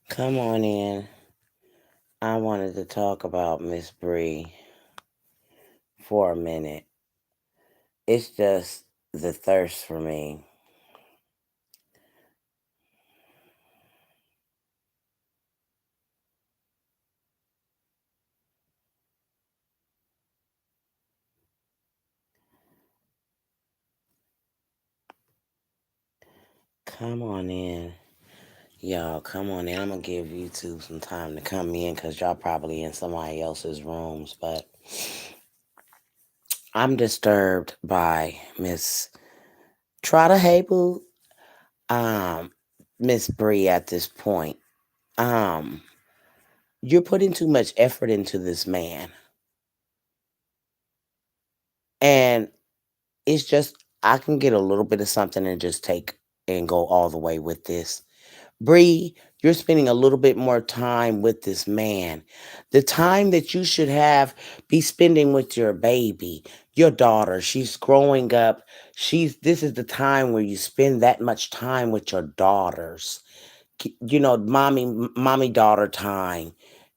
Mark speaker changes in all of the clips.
Speaker 1: Come on in. I wanted to talk about Miss Bree for a minute. It's just the thirst for me. Come on in. Y'all, come on in. I'm going to give you two some time to come in because y'all probably in somebody else's rooms. But I'm disturbed by Miss Trotta Haybu, um, Miss Bree at this point. Um, you're putting too much effort into this man. And it's just I can get a little bit of something and just take and go all the way with this. Bree, you're spending a little bit more time with this man. The time that you should have be spending with your baby, your daughter. She's growing up. This is the time where you spend that much time with your daughters. Mommy daughter time.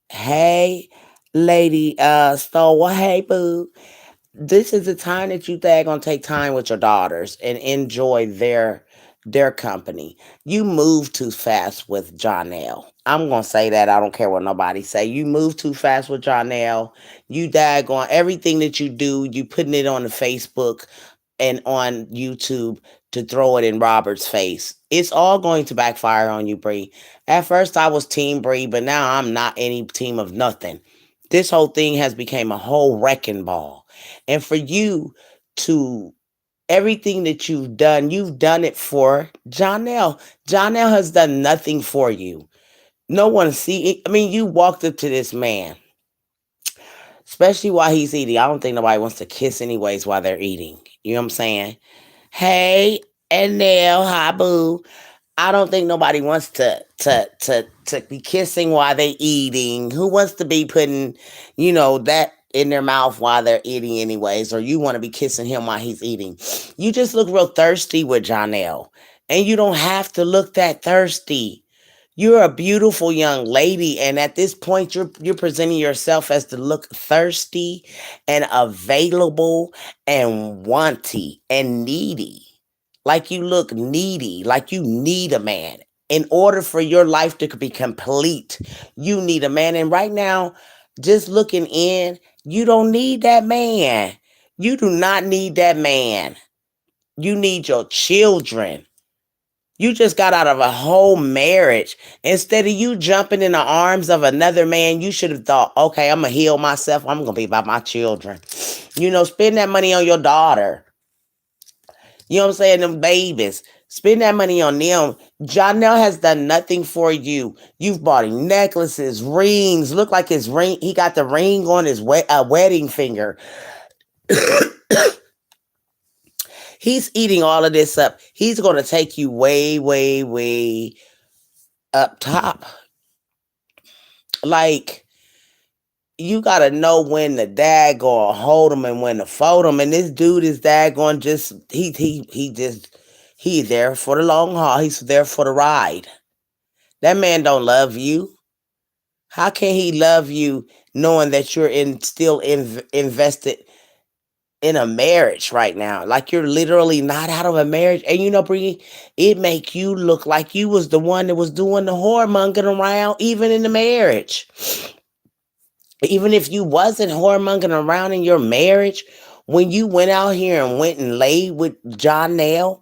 Speaker 1: Hey, lady, Stowa, hey boo, this is the time that you gonna take time with your daughters and enjoy their company. You move too fast with Jonelle. I'm gonna say that. I don't care what nobody say. You move too fast with Jonelle. You daggone everything that you do. You putting it on the Facebook and on YouTube to throw it in Robert's face. It's all going to backfire on you, Bree. At first, I was Team Bree, but now I'm not any team of nothing. This whole thing has become a whole wrecking ball. And for you to everything that you've done it for Jonelle. Jonelle has done nothing for you. No one see it. I mean, you walked up to this man, especially while he's eating. I don't think nobody wants to kiss anyways while they're eating. You know what I'm saying? Hey, and Nell, hi boo. I don't think nobody wants to be kissing while they eating. Who wants to be putting, that in their mouth while they're eating anyways, or you want to be kissing him while he's eating. You just look real thirsty with Jonelle. And you don't have to look that thirsty. You're a beautiful young lady, and at this point, you're presenting yourself as to look thirsty and available and wanty and needy. Like you look needy, like you need a man. In order for your life to be complete, you need a man. And right now, just looking in, you don't need that man. You do not need that man. You need your children. You just got out of a whole marriage. Instead of you jumping in the arms of another man, you should have thought, okay, I'm going to heal myself. I'm going to be by my children. Spend that money on your daughter. You know what I'm saying? Them babies. Spend that money on them. Jonelle has done nothing for you. You've bought him necklaces, rings. Look like his ring. He got the ring on his wedding finger. He's eating all of this up. He's going to take you way, way, way up top. Like, you gotta know when the dad gonna hold him and when to fold him. And this dude is daggone just he there for the long haul. He's there for the ride. That man don't love you. How can he love you knowing that you're invested in a marriage right now? Like you're literally not out of a marriage. And Bree, it make you look like you was the one that was doing the whoremongering around even in the marriage. Even if you wasn't whoremongering around in your marriage, when you went out here and went and laid with Jonelle,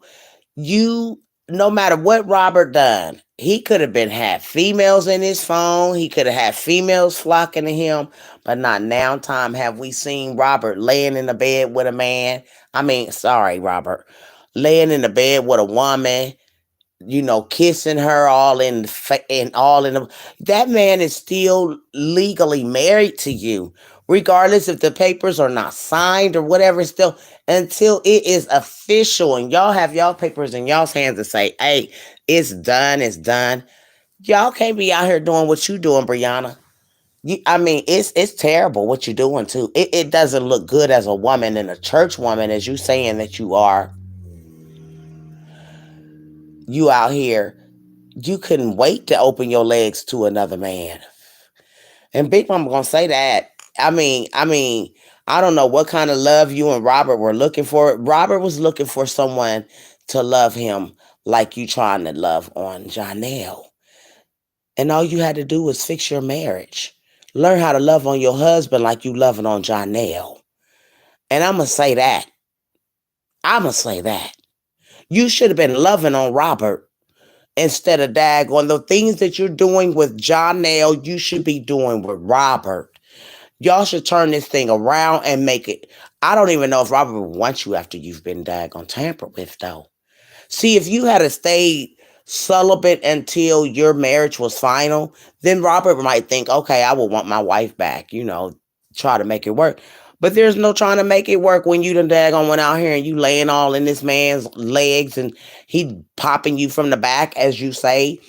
Speaker 1: you no matter what Robert done, he could have been had females in his phone. He could have had females flocking to him, but not now time have we seen Robert laying in the bed with a man. I mean, sorry, Robert, laying in the bed with a woman, kissing her all all in the, that man is still legally married to you, regardless if the papers are not signed or whatever. Still, until it is official and y'all have y'all papers in y'all's hands to say, "Hey, it's done. It's done." Y'all can't be out here doing what you doing, Brianna. I mean, it's terrible what you're doing too. It doesn't look good as a woman and a church woman, as you saying that you are. You out here You couldn't wait to open your legs to another man. And Big Mama gonna say that. I don't know what kind of love you and Robert were looking for. Robert was looking for someone to love him like you trying to love on Janelle. And all you had to do was fix your marriage. Learn how to love on your husband like you loving on Janelle. And I'ma say that. I'ma say that. You should have been loving on Robert instead of on the things that you're doing with Janelle, you should be doing with Robert. Y'all should turn this thing around and make it. I don't even know if Robert would want you after you've been daggone tampered with, though. See, if you had stayed celibate until your marriage was final, then Robert might think, okay, I will want my wife back, try to make it work. But there's no trying to make it work when you done daggone went out here and you laying all in this man's legs and he popping you from the back, as you say.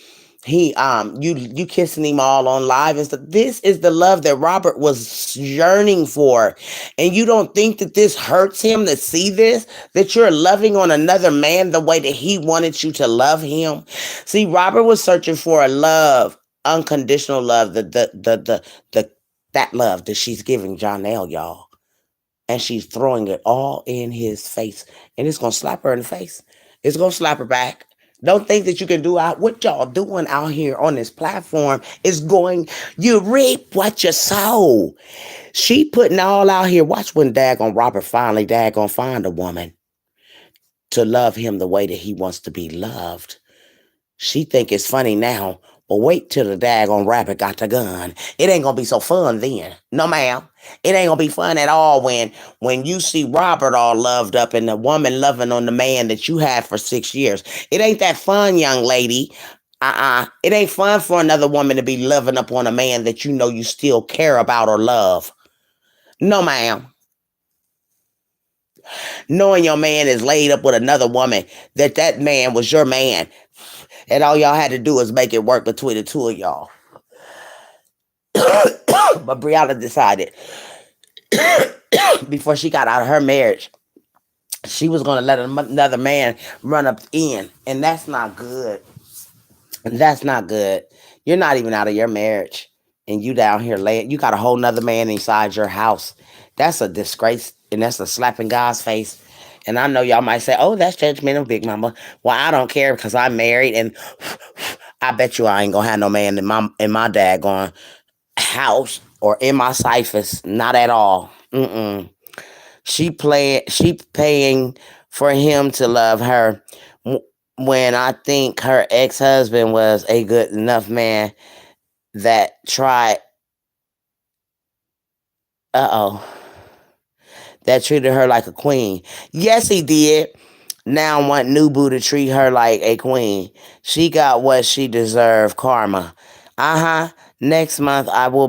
Speaker 1: You kissing him all on live and stuff. This is the love that Robert was yearning for. And you don't think that this hurts him to see this? That you're loving on another man the way that he wanted you to love him? See, Robert was searching for a love, unconditional love, that love that she's giving Janelle, y'all. And she's throwing it all in his face. And it's gonna slap her in the face. It's gonna slap her back. Don't think that you can do out what y'all doing out here on this platform is going, you reap what you sow. She putting all out here. Watch when daggone Robert finally daggone find a woman to love him the way that he wants to be loved. She think it's funny now, but wait till the daggone rabbit got the gun. It ain't gonna be so fun then. No, ma'am. It ain't gonna be fun at all when you see Robert all loved up and the woman loving on the man that you had for 6 years. It ain't that fun, young lady. It ain't fun for another woman to be loving up on a man that you know you still care about or love. No, ma'am. Knowing your man is laid up with another woman, that man was your man. And all y'all had to do was make it work between the two of y'all. But Brianna decided before she got out of her marriage, she was going to let another man run up in. And that's not good. That's not good. You're not even out of your marriage. And you down here laying, you got a whole nother man inside your house. That's a disgrace. And that's a slap in God's face. And I know y'all might say, oh, that's judgmental, Big Mama. Well, I don't care because I'm married. And I bet you I ain't going to have no man in my daggone house or in my ciphers. Not at all. She paying for him to love her when I think her ex-husband was a good enough man that tried that treated her like a queen. Yes, he did. Now I want Nubu to treat her like a queen. She got what she deserved, karma. Next month I will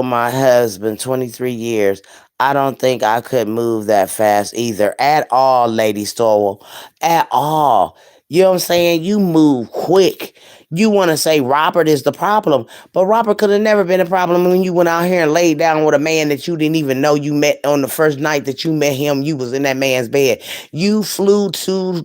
Speaker 1: my husband 23 years. I don't think I could move that fast either. At all, Lady Stowell. At all. You know what I'm saying? You move quick. You want to say Robert is the problem, but Robert could have never been a problem when you went out here and laid down with a man that you didn't even know you met on the first night that you met him. You was in that man's bed. You flew to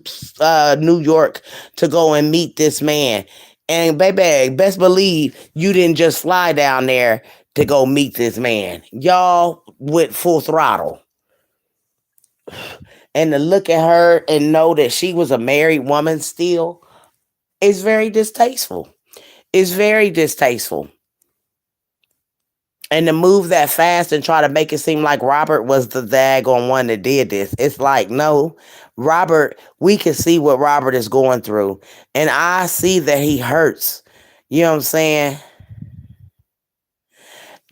Speaker 1: New York to go and meet this man. And baby, best believe you didn't just fly down there to go meet this man. Y'all went full throttle. And to look at her and know that she was a married woman still is very distasteful. It's very distasteful. And to move that fast and try to make it seem like Robert was the daggone one that did this. It's like, no, Robert, we can see what Robert is going through. And I see that he hurts. You know what I'm saying?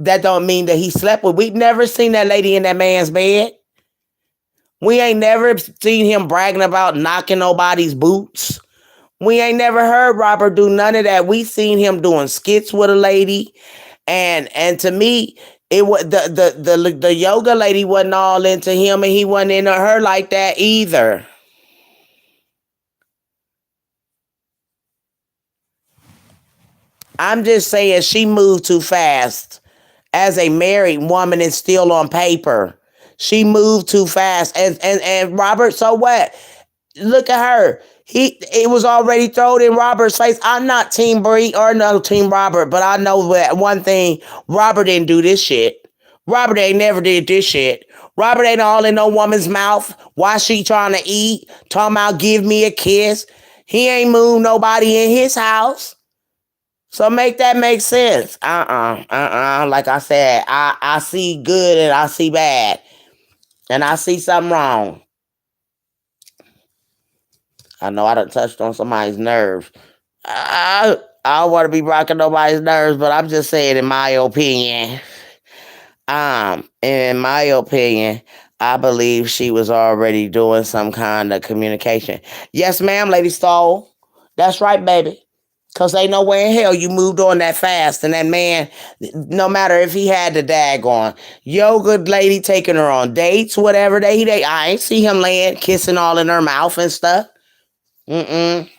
Speaker 1: That don't mean that he slept with. We've never seen that lady in that man's bed. We ain't never seen him bragging about knocking nobody's boots. We ain't never heard Robert do none of that. We seen him doing skits with a lady. And to me, it was the yoga lady wasn't all into him and he wasn't into her like that either. I'm just saying she moved too fast. As a married woman and still on paper. She moved too fast. And Robert, so what? Look at her. It was already thrown in Robert's face. I'm not Team Bree or no Team Robert, but I know that one thing: Robert didn't do this shit. Robert ain't never did this shit. Robert ain't all in no woman's mouth while she trying to eat, talking about give me a kiss. He ain't moved nobody in his house. So make that make sense. Like I said, I see good and I see bad. And I see something wrong. I know I done touched on somebody's nerves. I don't want to be rocking nobody's nerves, but I'm just saying, in my opinion, I believe she was already doing some kind of communication. Yes, ma'am, Lady Stoll. That's right, baby. Cause ain't no way in hell you moved on that fast. And that man, no matter if he had the dag on, yoga lady taking her on dates, whatever they I ain't see him laying, kissing all in her mouth and stuff. Mm-mm.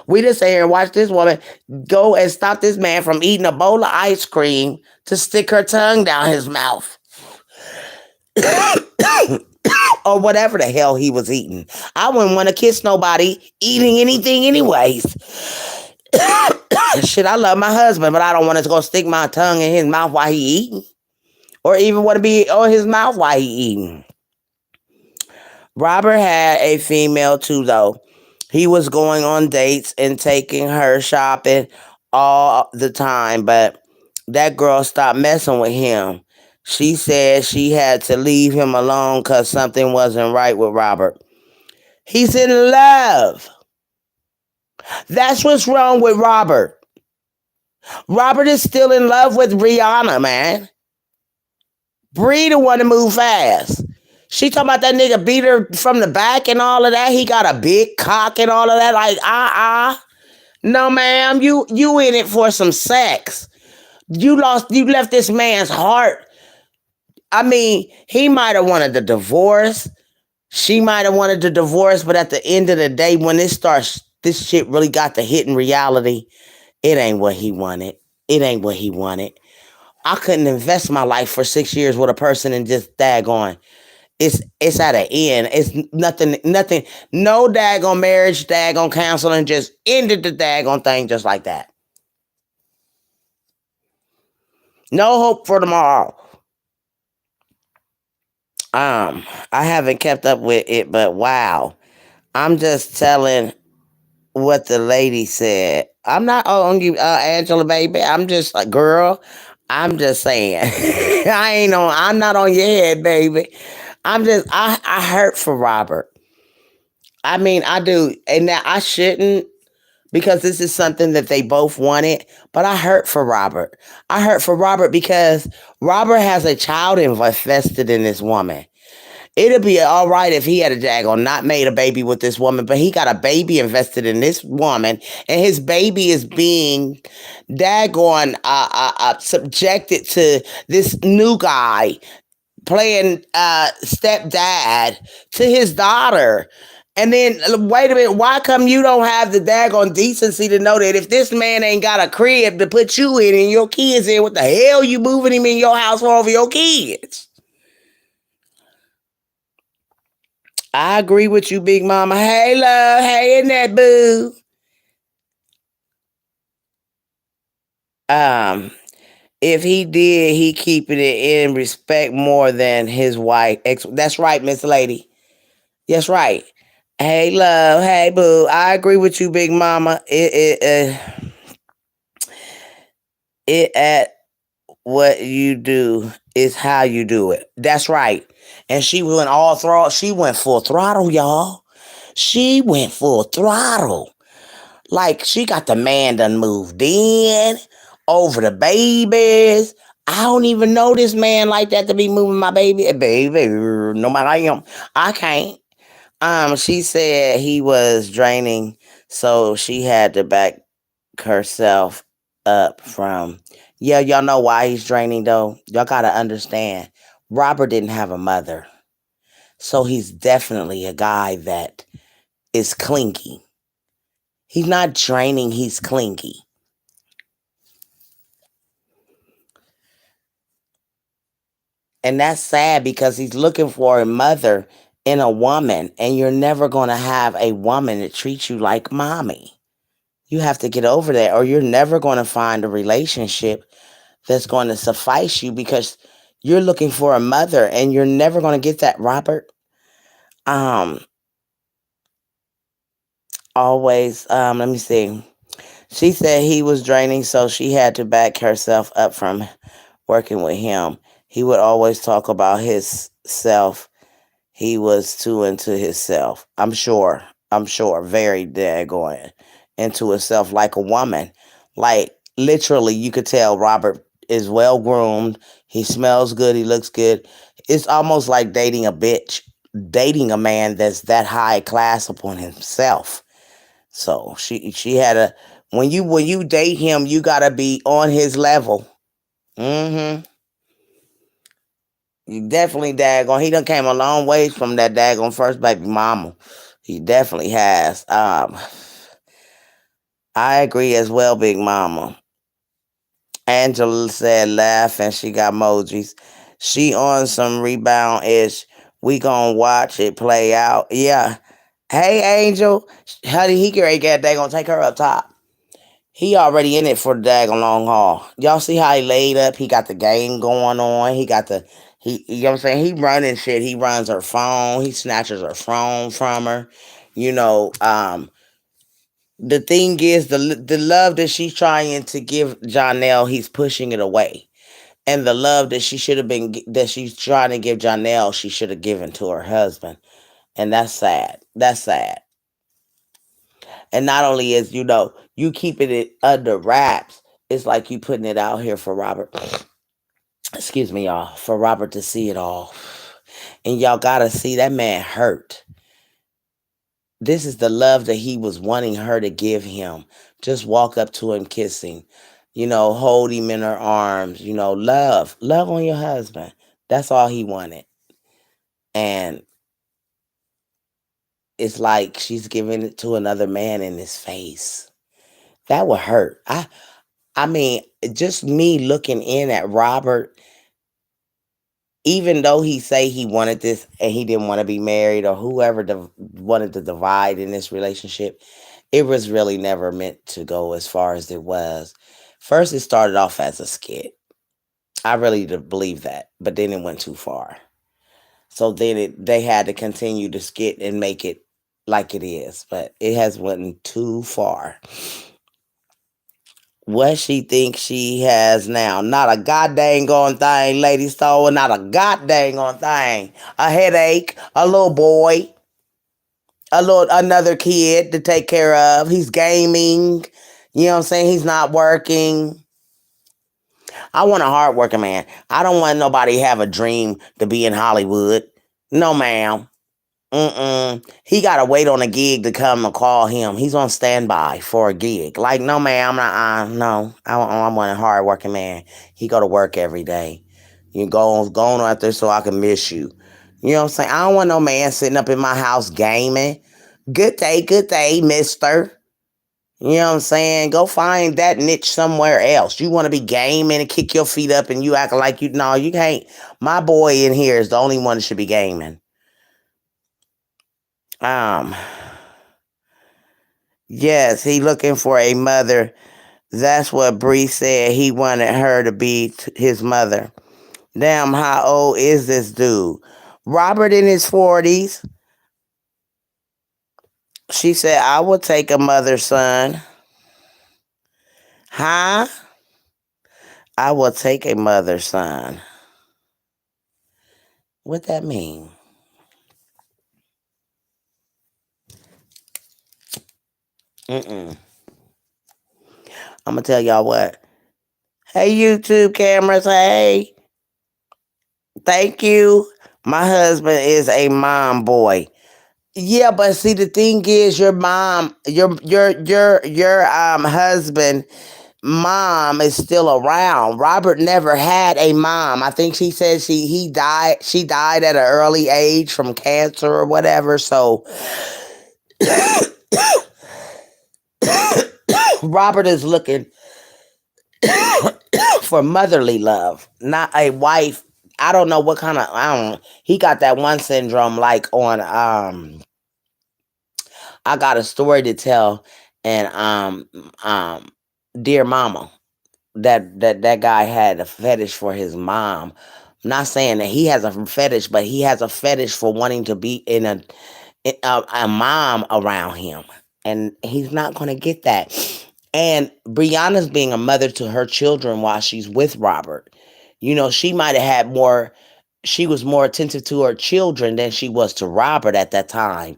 Speaker 1: We just sit here and watch this woman go and stop this man from eating a bowl of ice cream to stick her tongue down his mouth. Or whatever the hell he was eating. I wouldn't want to kiss nobody eating anything anyways. Shit, I love my husband, but I don't want to go stick my tongue in his mouth while he eating. Or even want to be on his mouth while he eating. Robert had a female too, though. He was going on dates and taking her shopping all the time, but that girl stopped messing with him. She said she had to leave him alone because something wasn't right with Robert. He's in love. That's what's wrong with Robert. Robert is still in love with Rihanna, man. Bree the one to move fast. She talking about that nigga beat her from the back and all of that. He got a big cock and all of that. Like, no, ma'am, you in it for some sex. You left this man's heart. I mean, he might have wanted the divorce. She might have wanted the divorce, but at the end of the day, when this shit really got to hitting reality, it ain't what he wanted. It ain't what he wanted. I couldn't invest my life for 6 years with a person and just daggone. It's at an end. It's nothing, no daggone marriage, daggone counseling, just ended the daggone thing just like that. No hope for tomorrow. I haven't kept up with it, but wow. I'm just telling what the lady said. I'm not on you, Angela, baby. I'm just a girl. I'm just saying. I'm not on your head, baby. I hurt for Robert. I mean, I do. And now I shouldn't, because this is something that they both wanted, but I hurt for Robert. I hurt for Robert because Robert has a child invested in this woman. It'd be all right if he had a daggone not made a baby with this woman, but he got a baby invested in this woman, and his baby is being daggone subjected to this new guy playing stepdad to his daughter. And then, wait a minute, why come you don't have the daggone decency to know that if this man ain't got a crib to put you in and your kids in, what the hell you moving him in your house for over your kids? I agree with you, Big Mama. Hey, love. Hey, in that boo. Um, if he did, he keeping it in respect more than his wife. That's right, Miss Lady. That's right. Hey, love. Hey, boo. I agree with you, Big Mama. It at what you do is how you do it. That's right. And she went all throttle. She went full throttle, y'all. She went full throttle. Like, she got the man done moved in over the babies. I don't even know this man like that to be moving my baby. Baby, no matter I am, I can't. She said he was draining, so she had to back herself up from. Yeah, y'all know why he's draining though. Y'all gotta understand. Robert didn't have a mother, so he's definitely a guy that is clingy. He's not draining, he's clingy. And that's sad because he's looking for a mother in a woman, and you're never going to have a woman that treats you like mommy. You have to get over that, or you're never going to find a relationship that's going to suffice you, because you're looking for a mother and you're never going to get that, Robert. Um, Always, let me see. She said he was draining, so she had to back herself up from working with him. He would always talk about his self. He was too into himself. I'm sure. I'm sure. Very daggone into himself, like a woman. Like, literally, you could tell Robert is well groomed. He smells good. He looks good. It's almost like dating a bitch, dating a man that's that high class upon himself. So she had a, when you date him, you gotta be on his level. Mm-hmm. You definitely daggone. He done came a long ways from that daggone first baby mama. He definitely has. I agree as well, Big Mama. Angela said laugh and she got emojis. She on some rebound ish. We gonna watch it play out. Yeah. Hey Angel. How did he get they gonna take her up top? He already in it for the daggone long haul. Y'all see how he laid up? He got the game going on. He got the you know what I'm saying? He running shit. He runs her phone. He snatches her phone from her. You know, the thing is the love that she's trying to give Jonelle, he's pushing it away. And the love that that she's trying to give Jonelle, she should have given to her husband. And that's sad. That's sad. And not only is, you keeping it under wraps, it's like you putting it out here for Robert, excuse me, y'all, for Robert to see it all. And y'all gotta see that man hurt. This is the love that he was wanting her to give him. Just walk up to him, kissing, hold him in her arms, love on your husband. That's all he wanted. And it's like she's giving it to another man in his face. That would hurt. I mean, just me looking in at Robert, even though he say he wanted this and he didn't want to be married, or whoever wanted to divide in this relationship, it was really never meant to go as far as it was. First, it started off as a skit. I really believe that, but then it went too far. So then they had to continue to skit and make it like it is, but it has went too far. What she thinks she has now? Not a goddamn on thing, Lady Soul. Not a goddamn on thing. A headache, a little boy, another kid to take care of. He's gaming. You know what I'm saying? He's not working. I want a hardworking man. I don't want nobody have a dream to be in Hollywood. No, ma'am. Mm-mm. He gotta wait on a gig to come and call him. He's on standby for a gig. Like, no, man, I'm not. No, I want a hardworking man. He go to work every day. You go on out there so I can miss you. You know what I'm saying? I don't want no man sitting up in my house gaming. Good day, mister. You know what I'm saying? Go find that niche somewhere else. You want to be gaming and kick your feet up and you act like no, you can't. My boy in here is the only one that should be gaming. Um, yes, he looking for a mother. That's what Bree said. He wanted her to be his mother. Damn, how old is this dude? Robert in his 40s. She said, I will take a mother, son. Huh? I will take a mother, son. What that mean? Mm-mm. I'm going to tell y'all what. Hey, YouTube cameras. Hey. Thank you. My husband is a mom boy. Yeah, but see, the thing is, your mom, your husband, mom is still around. Robert never had a mom. I think she said he died. She died at an early age from cancer or whatever. So Robert is looking for motherly love, not a wife. I don't know what kind of, I don't, he got that one syndrome like on, I got a story to tell, and um Dear Mama, that guy had a fetish for his mom. I'm not saying that he has a fetish, but he has a fetish for wanting to be in a mom around him, and he's not going to get that. And Brianna's being a mother to her children while she's with Robert. She might have had more. She was more attentive to her children than she was to Robert at that time,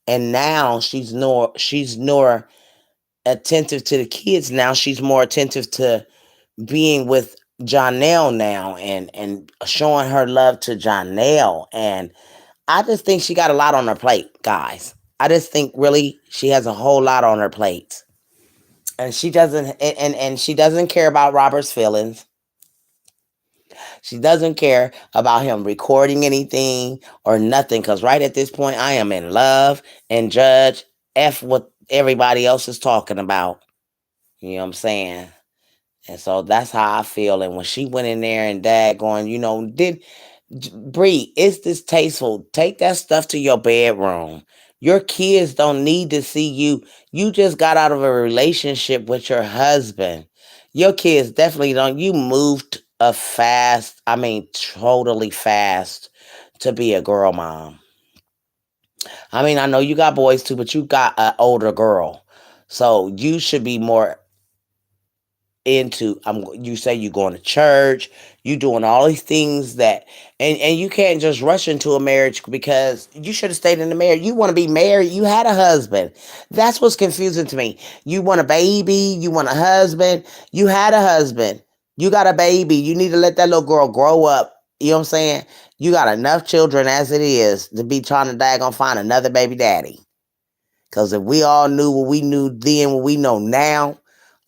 Speaker 1: and now she's more attentive to the kids. Now she's more attentive to being with Jonelle now, and showing her love to Jonelle. And I just think she got a lot on her plate, guys. I just think really she has a whole lot on her plate. And she doesn't and she doesn't care about Robert's feelings. She doesn't care about him recording anything or nothing. Cause right at this point I am in love and judge F what everybody else is talking about. You know what I'm saying? And so that's how I feel. And when she went in there and dad going, Bree, it's distasteful. Take that stuff to your bedroom. Your kids don't need to see you. You just got out of a relationship with your husband. Your kids definitely don't. You moved a fast, I mean, totally fast to be a girl mom. I mean, I know you got boys too, but you got an older girl. So you should be more into you say you going to church, you doing all these things that, and you can't just rush into a marriage because you should have stayed in the marriage. You want to be married, you had a husband. That's what's confusing to me. You want a baby, you want a husband, you had a husband, you got a baby, you need to let that little girl grow up. You know what I'm saying? You got enough children as it is to be trying to daggone find another baby daddy. Because if we all knew what we knew then, what we know now,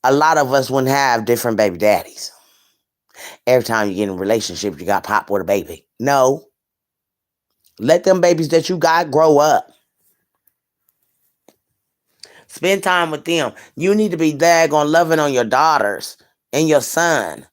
Speaker 1: a lot of us wouldn't have different baby daddies. Every time you get in a relationship, you got popped with a baby. No. Let them babies that you got grow up. Spend time with them. You need to be daggone loving on your daughters and your son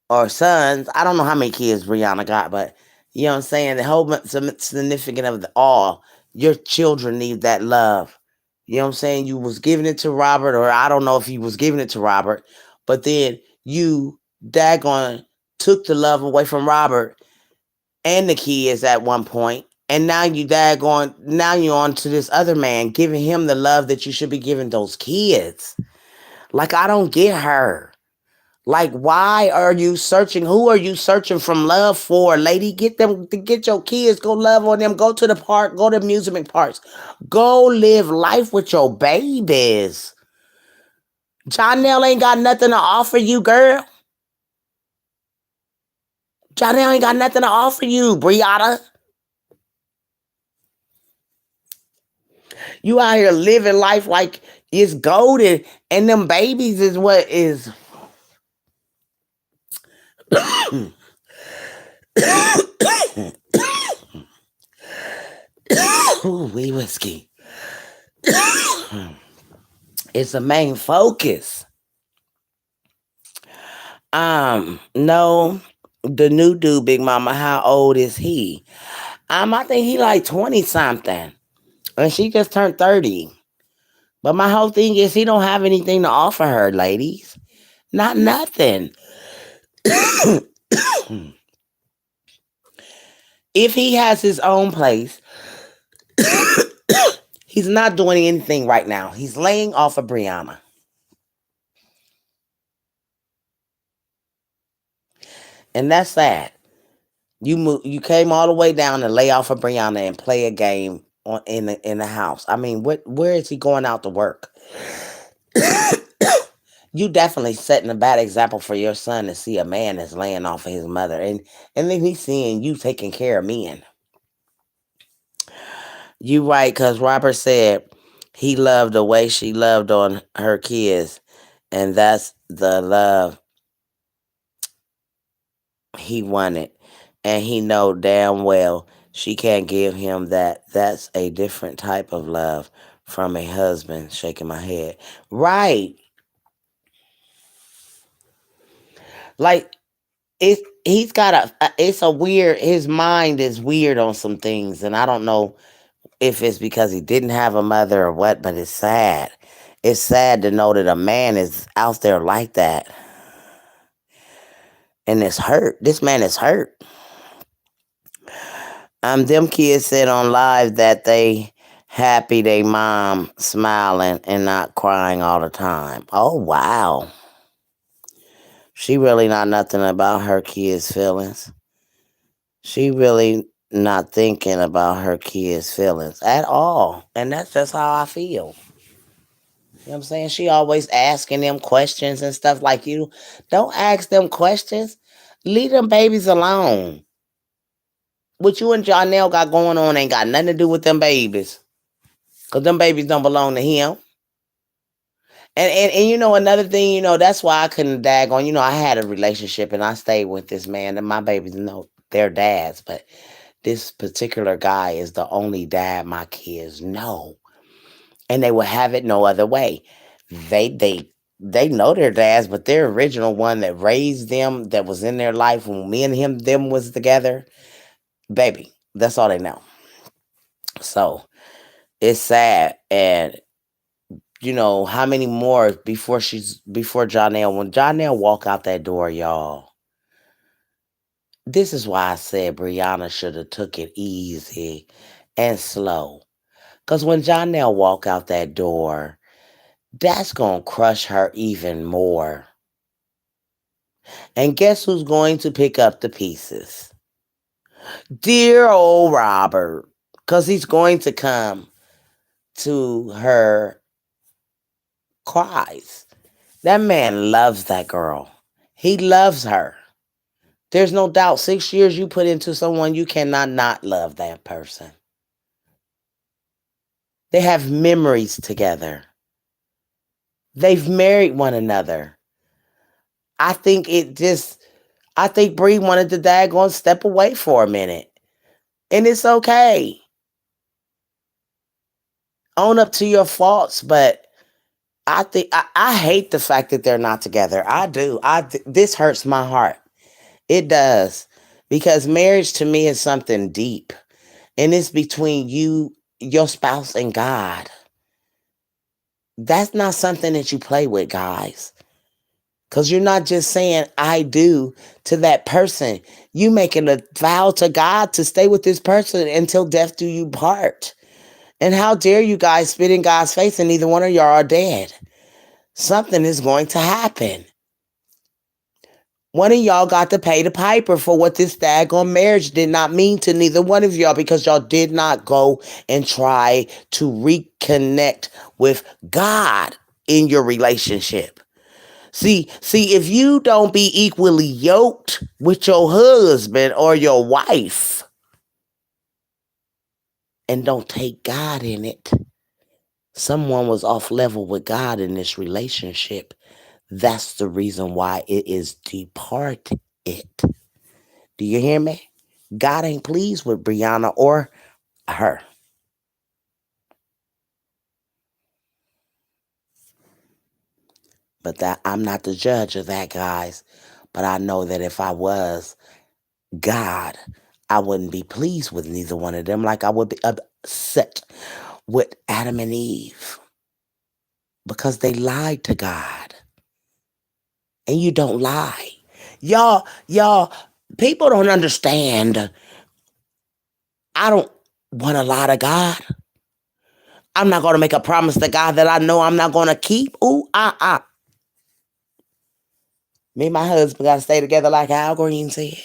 Speaker 1: or sons. I don't know how many kids Brianna got, but you know what I'm saying? The whole significant of the all. Your children need that love. You know what I'm saying? You was giving it to Robert, or I don't know if you was giving it to Robert, but then you daggone took the love away from Robert and the kids at one point, and now you're on to this other man, giving him the love that you should be giving those kids. Like, I don't get her. Like, why are you searching? Who are you searching from love for, lady? Get your kids, go love on them, go to the park, go to amusement parks, go live life with your babies. Jonelle ain't got nothing to offer you, girl. Jonelle ain't got nothing to offer you, Brianna. You out here living life like it's golden, and them babies is what is. Ooh, wee whiskey. It's the main focus. No, the new dude, Big Mama, how old is he? I think he like 20 something. And she just turned 30. But my whole thing is he don't have anything to offer her, ladies. Not nothing. If he has his own place, he's not doing anything right now. He's laying off of Brianna. And that's sad. You came all the way down to lay off of Brianna and play a game in the house. I mean, where is he going out to work? You definitely setting a bad example for your son to see a man that's laying off of his mother, and then he's seeing you taking care of men. You right, cause Robert said he loved the way she loved on her kids, and that's the love he wanted, and he know damn well she can't give him that. That's a different type of love from a husband. Shaking my head. Right, like He's got it's a weird, his mind is weird on some things, and I don't know if it's because he didn't have a mother or what, but it's sad. It's sad to know that a man is out there like that, and it's hurt. This man is hurt. Them kids said on live that they happy they mom smiling and not crying all the time. Oh wow. She really not nothing about her kids' feelings. She really not thinking about her kids' feelings at all. And that's just how I feel. You know what I'm saying? She always asking them questions and stuff like you. Don't ask them questions. Leave them babies alone. What you and Jonelle got going on ain't got nothing to do with them babies. Because them babies don't belong to him. And you know, another thing, that's why I couldn't dag on. I had a relationship and I stayed with this man, and my babies know their dads, but this particular guy is the only dad my kids know. And they will have it no other way. They they they know their dads, but their original one that raised them, that was in their life when me and them was together, baby, that's all they know. So it's sad. And how many more before Jonelle, when Jonelle walk out that door, y'all. This is why I said Brianna should have took it easy and slow. Cause when Jonelle walk out that door, that's gonna crush her even more. And guess who's going to pick up the pieces? Dear old Robert. Cause he's going to come to her cries. That man loves that girl. He loves her. There's no doubt 6 years you put into someone, you cannot not love that person. They have memories together. They've married one another. I think Bree wanted to daggone step away for a minute. And it's okay. Own up to your faults, but I hate the fact that they're not together. I do. This hurts my heart. It does. Because marriage to me is something deep. And it's between you, your spouse, and God. That's not something that you play with, guys. Because you're not just saying, I do to that person. You making a vow to God to stay with this person until death do you part. And how dare you guys spit in God's face and neither one of y'all are dead. Something is going to happen. One of y'all got to pay the piper for what this daggone marriage did not mean to neither one of y'all, because y'all did not go and try to reconnect with God in your relationship. See, if you don't be equally yoked with your husband or your wife and don't take God in it, someone was off level with God in this relationship. That's the reason why it is departed. Do you hear me? God ain't pleased with Brianna or her. But that I'm not the judge of that, guys. But I know that if I was God, I wouldn't be pleased with neither one of them like I would be upset with Adam and Eve, because they lied to God. And you don't lie. Y'all, people don't understand. I don't want to lie to God. I'm not going to make a promise to God that I know I'm not going to keep. Ooh, Me and my husband got to stay together like Al Green said.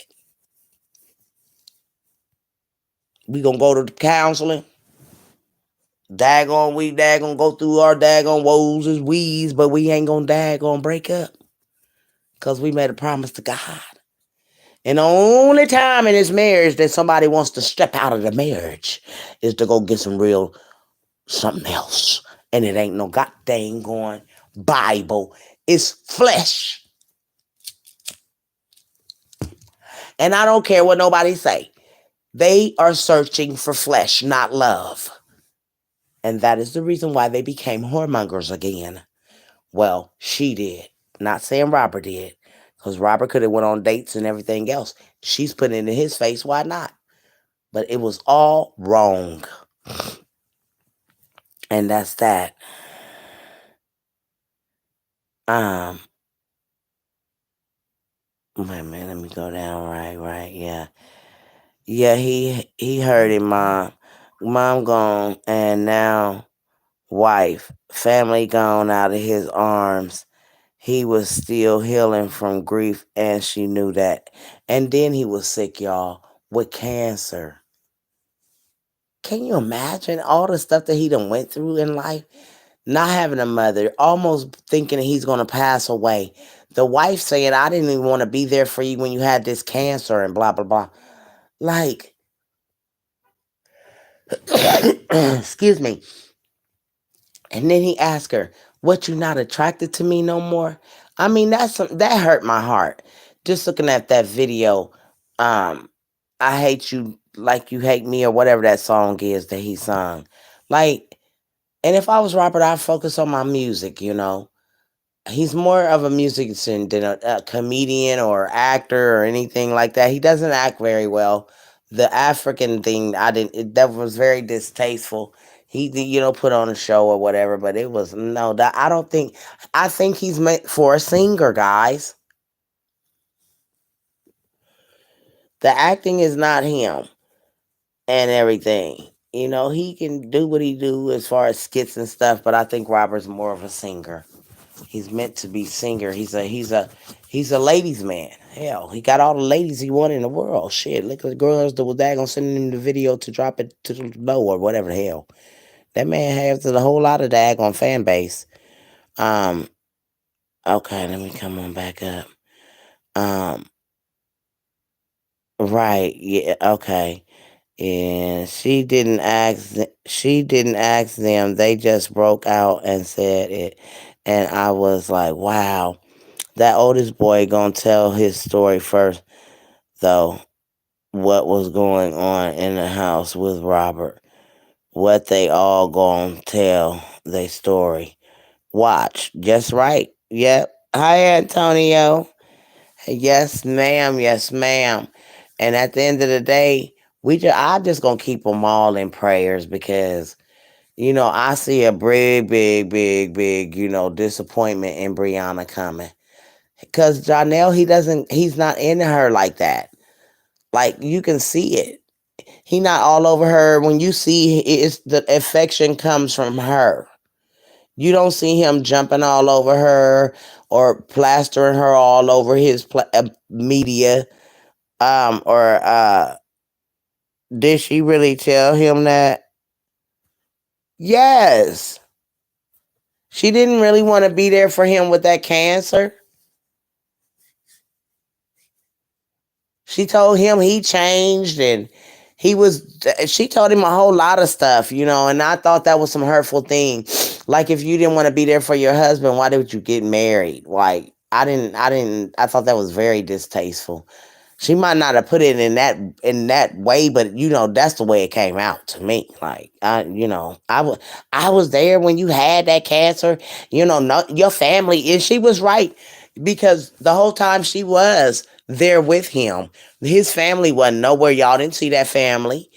Speaker 1: We going to go to the counseling. We daggone go through our daggone woes and weeds, but we ain't going to daggone break up. Because we made a promise to God. And the only time in this marriage that somebody wants to step out of the marriage is to go get some real something else. And it ain't no goddamn going Bible. It's flesh. And I don't care what nobody say. They are searching for flesh, not love. And that is the reason why they became whoremongers again. Well, she did. Not saying Robert did. Because Robert could have went on dates and everything else. She's putting it in his face. Why not? But it was all wrong. And that's that. Um, wait a minute, let me go down. Right, yeah. Yeah, he hurt him, mom. Mom gone, and now wife, family gone out of his arms. He was still healing from grief, and she knew that. And then he was sick, y'all, with cancer. Can you imagine all the stuff that he done went through in life? Not having a mother, almost thinking he's gonna pass away. The wife saying, "I didn't even want to be there for you when you had this cancer," and blah blah blah. Like, excuse me. And then he asked her, "What, you not attracted to me no more?" I mean, that hurt my heart. Just looking at that video, um, I hate you like you hate me, or whatever that song is that he sung. Like, and if I was Robert, I'd focus on my music. He's more of a musician than a comedian or actor or anything like that. He doesn't act very well. The African thing, that was very distasteful. He did, put on a show or whatever, but it was no. That I don't think. I think he's meant for a singer, guys. The acting is not him and everything. He can do what he do as far as skits and stuff, but I think Robert's more of a singer. He's meant to be singer. He's a ladies man. Hell, he got all the ladies he wanted in the world. Shit, look at the girls that was daggone sending him the video to drop it to the low or whatever the hell. That man has a whole lot of daggone fan base. Um, okay, let me come on back up. Um, right, yeah, okay. And she didn't ask them. They just broke out and said it. And I was like, wow. That oldest boy gonna tell his story first, though. What was going on in the house with Robert? What they all gonna tell their story? Watch, just right. Yep. Hi, Antonio. Yes, ma'am. Yes, ma'am. And at the end of the day, I just gonna keep them all in prayers because I see a big, big, big, big, disappointment in Brianna coming. Cause Janelle, he's not into her like that. Like you can see it. He not all over her. When you see it's the affection comes from her. You don't see him jumping all over her or plastering her all over his media. Or did she really tell him that? Yes. She didn't really want to be there for him with that cancer. She told him he changed and she told him a whole lot of stuff, and I thought that was some hurtful thing. Like if you didn't want to be there for your husband, why did you get married? Like I thought that was very distasteful. She might not have put it in that way, but that's the way it came out to me. Like I was there when you had that cancer. No, your family, and she was right because the whole time she was there with him, his family wasn't nowhere. Y'all didn't see that family.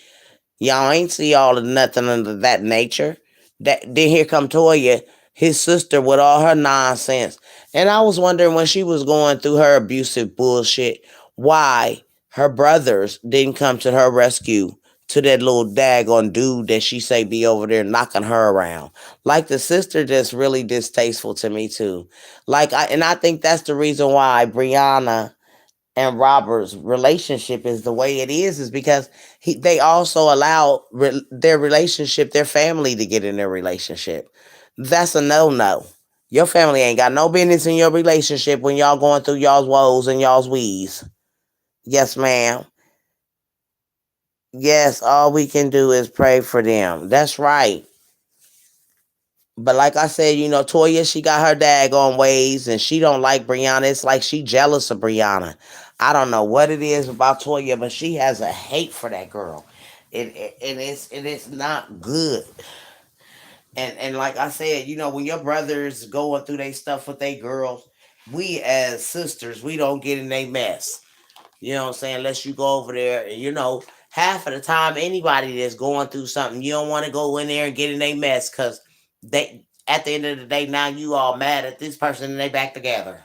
Speaker 1: Y'all ain't see all of nothing of that nature. Then here come Toya, his sister with all her nonsense. And I was wondering when she was going through her abusive bullshit, why her brothers didn't come to her rescue to that little daggone dude that she say be over there knocking her around. Like the sister just really distasteful to me too. I think that's the reason why Brianna and Robert's relationship is the way it is because they also allow their relationship, their family to get in their relationship. That's a no. Your family ain't got no business in your relationship when y'all going through y'all's woes and y'all's wees. Yes, ma'am. Yes, all we can do is pray for them. That's right. But like I said, Toya, she got her daggone ways and she don't like Brianna. It's like she jealous of Brianna. I don't know what it is about Toya, but she has a hate for that girl. And it's not good. And like I said, when your brothers going through their stuff with their girls, We as sisters, we don't get in a mess. You know what I'm saying? Unless you go over there and half of the time anybody that's going through something, you don't want to go in there and get in a mess because they at the end of the day now you all mad at this person and they back together.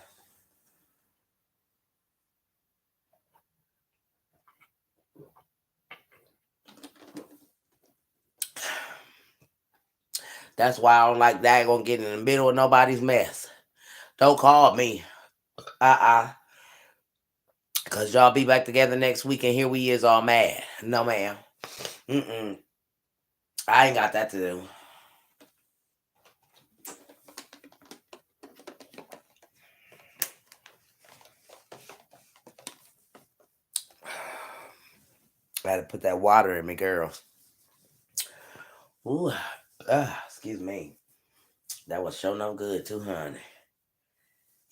Speaker 1: That's why I don't like that gonna get in the middle of nobody's mess. Don't call me. Uh-uh. Cause y'all be back together next week and here we is all mad. No ma'am. Mm-mm. I ain't got that to do. I had to put that water in me, girls. Ooh. Excuse me. That was sure no good too, honey.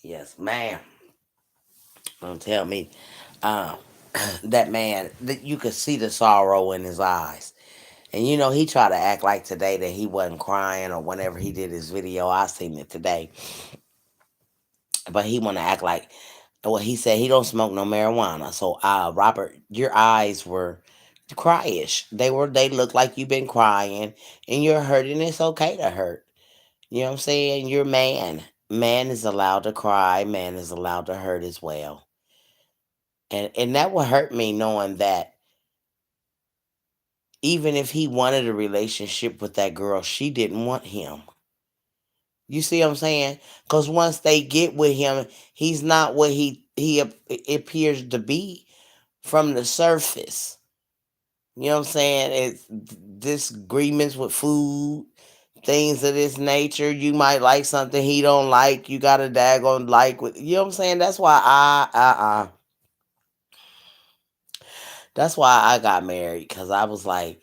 Speaker 1: Yes, ma'am. Don't tell me. Um, that man, that you could see the sorrow in his eyes. And he tried to act like today that he wasn't crying or whenever he did his video. I seen it today. But he wanna act like well, he said he don't smoke no marijuana. So Robert, your eyes were cryish. They look like you've been crying and you're hurting. It's okay to hurt. You know what I'm saying? You're man. Man is allowed to cry, man is allowed to hurt as well. And that would hurt me knowing that even if he wanted a relationship with that girl, she didn't want him. You see what I'm saying? Because once they get with him, he's not what appears to be from the surface. You know what I'm saying? It's disagreements with food, things of this nature. You might like something he don't like. You got a daggone like with you know what I'm saying? That's why I got married because I was like,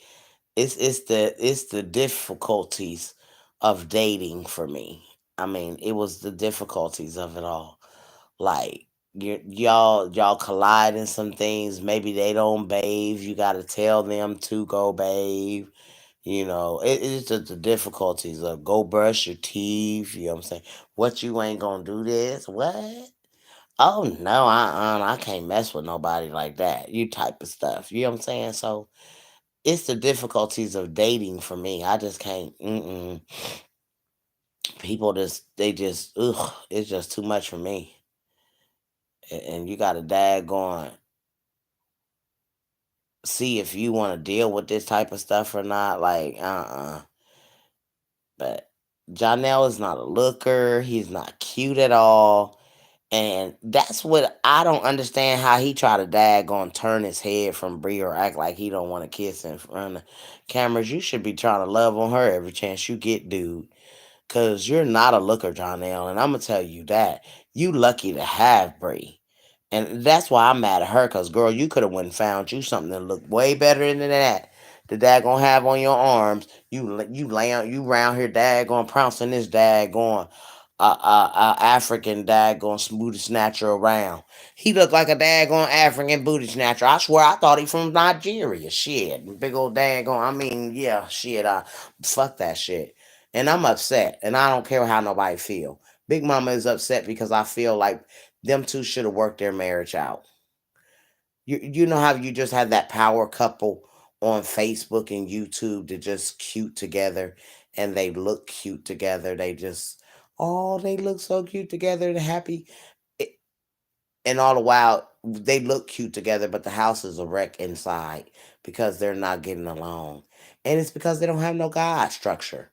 Speaker 1: it's the difficulties of dating for me. I mean, it was the difficulties of it all. Like y'all collide in some things. Maybe they don't bathe. You got to tell them to go bathe. It's just the difficulties of go brush your teeth. You know what I'm saying? What you ain't gonna do this? What? Oh no, I can't mess with nobody like that. You type of stuff. You know what I'm saying? So it's the difficulties of dating for me. I just can't. People they just ugh. It's just too much for me. And you got to daggone see if you want to deal with this type of stuff or not. Like But Jonell is not a looker. He's not cute at all. And that's what I don't understand how he try to daggone turn his head from Brie or act like he don't want to kiss in front of cameras. You should be trying to love on her every chance you get, dude. Cause you're not a looker, Jonell, and I'm gonna tell you that. You lucky to have Brie. And that's why I'm mad at her, cause girl, you could have went and found you something that looked way better than that. The dad gonna have on your arms. You lay on you round here dad gonna pouncing this dad going African daggone booty snatcher around. He looked like a daggone African booty snatcher. I swear I thought he from Nigeria. Shit. Big old daggone. I mean, yeah, shit. Fuck that shit. And I'm upset. And I don't care how nobody feel. Big Mama is upset because I feel like them two should have worked their marriage out. You know how you just have that power couple on Facebook and YouTube that just cute together and they look cute together. They look so cute together. They're happy. It- And all the while they look cute together, but the house is a wreck inside because they're not getting along. And it's because they don't have no God structure.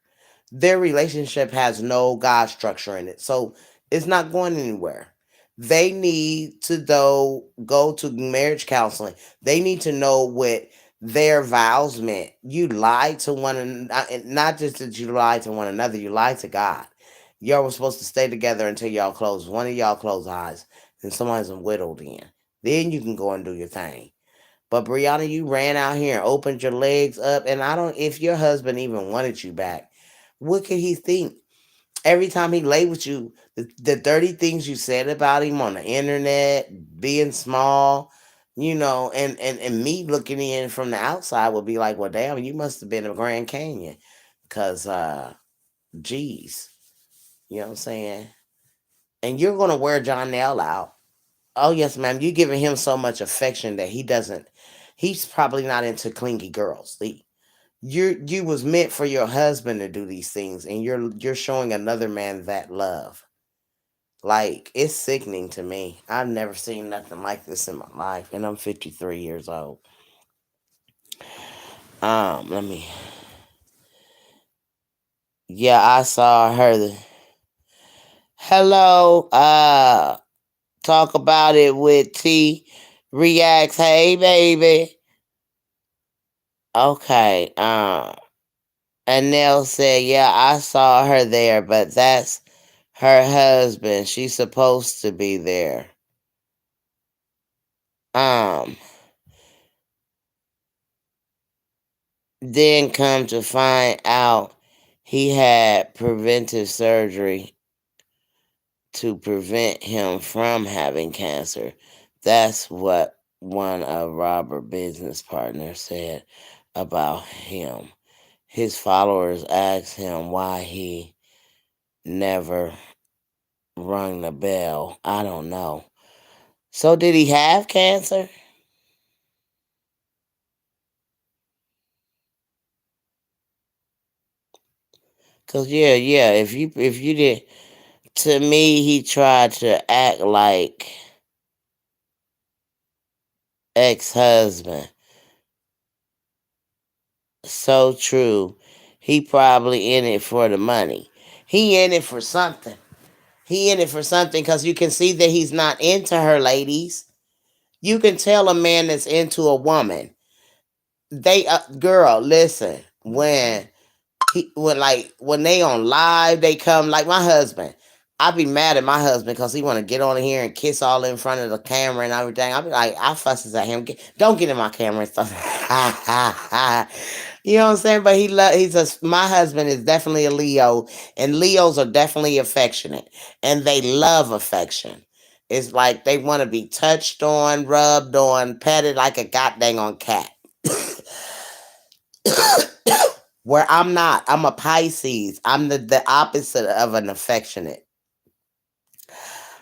Speaker 1: Their relationship has no God structure in it. So it's not going anywhere. They need to though go to marriage counseling. They need to know what their vows meant. You lied to one another, not just that you lied to one another, you lied to God. Y'all were supposed to stay together until y'all close. One of y'all close eyes, and somebody's widowed in. Then you can go and do your thing. But Brianna, you ran out here and opened your legs up, and I don't. If your husband even wanted you back, what could he think? Every time he lay with you, the dirty things you said about him on the internet, being small, and me looking in from the outside would be like, well, damn, you must have been a Grand Canyon, cause geez, you know what I'm saying? And you're gonna wear Jonell out. Oh yes, ma'am. You're giving him so much affection that he doesn't. He's probably not into clingy girls. You was meant for your husband to do these things, and you're showing another man that love. Like, it's sickening to me. I've never seen nothing like this in my life, and I'm 53 years old. Let me. Yeah, I saw her. Hello. Talk about it with T. Reacts. Hey, baby. Okay. And Nell said, "Yeah, I saw her there, but that's her husband. She's supposed to be there." Um, then come to find out he had preventive surgery to prevent him from having cancer. That's what one of Robert's business partners said about him. His followers asked him why he never rung the bell. I don't know. So did he have cancer? Cause yeah, if you did, to me he tried to act like ex-husband. So true. He probably in it for the money. He in it for something. He in it for something because you can see that he's not into her, ladies. You can tell a man that's into a woman. Girl, listen, when they on live, they come like my husband. I be mad at my husband because he want to get on here and kiss all in front of the camera and everything. I be like, I fusses at him. Don't get in my camera and stuff. You know what I'm saying? But my husband is definitely a Leo, and Leos are definitely affectionate, and they love affection. It's like they want to be touched on, rubbed on, petted like a goddamn on cat. Where I'm not. I'm a Pisces. I'm the opposite of an affectionate.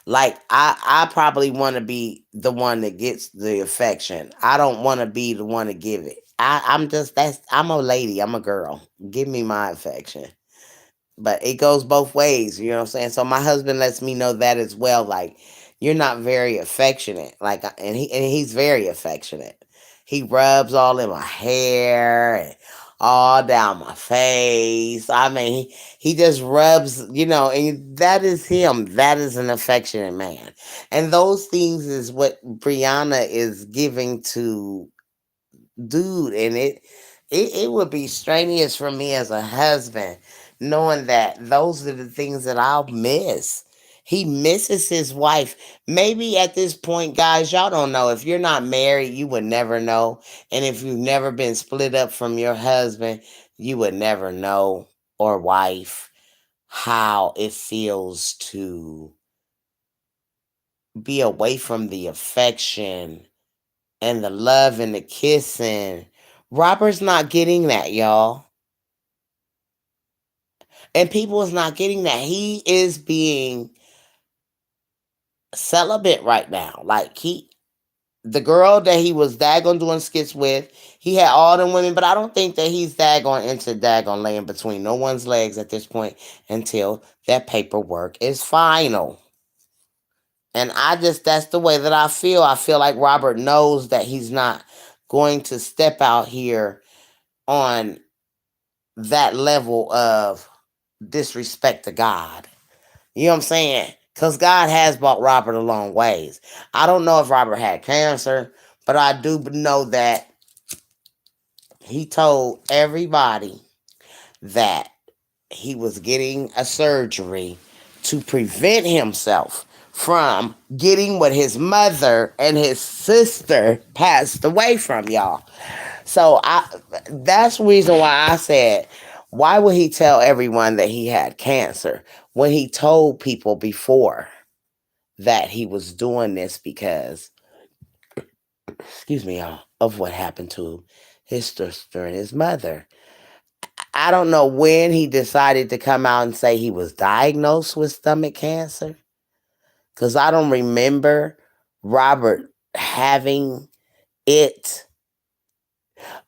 Speaker 1: Like I probably want to be the one that gets the affection. I don't want to be the one to give it. I'm a lady. I'm a girl. Give me my affection. But it goes both ways, you know what I'm saying? So my husband lets me know that as well. Like, you're not very affectionate. Like, and he's very affectionate. He rubs all in my hair and all down my face. I mean, he just rubs, and that is him. That is an affectionate man. And those things is what Brianna is giving to dude, and it would be strenuous for me as a husband knowing that those are the things that I'll miss. He misses his wife. Maybe at this point, guys, y'all don't know. If you're not married, you would never know. And if you've never been split up from your husband, you would never know, or wife, how it feels to be away from the affection and the love and the kissing. Robert's not getting that, y'all. And people is not getting that. He is being celibate right now. Like, the girl that he was daggone doing skits with, he had all them women, but I don't think that he's daggone into daggone laying between no one's legs at this point until that paperwork is final. And that's the way that I feel. I feel like Robert knows that he's not going to step out here on that level of disrespect to God. You know what I'm saying? Because God has brought Robert a long ways. I don't know if Robert had cancer, but I do know that he told everybody that he was getting a surgery to prevent himself from getting what his mother and his sister passed away from, y'all. So that's the reason why I said, why would he tell everyone that he had cancer when he told people before that he was doing this because, excuse me, y'all, of what happened to his sister and his mother. I don't know when he decided to come out and say he was diagnosed with stomach cancer. Because I don't remember Robert having it,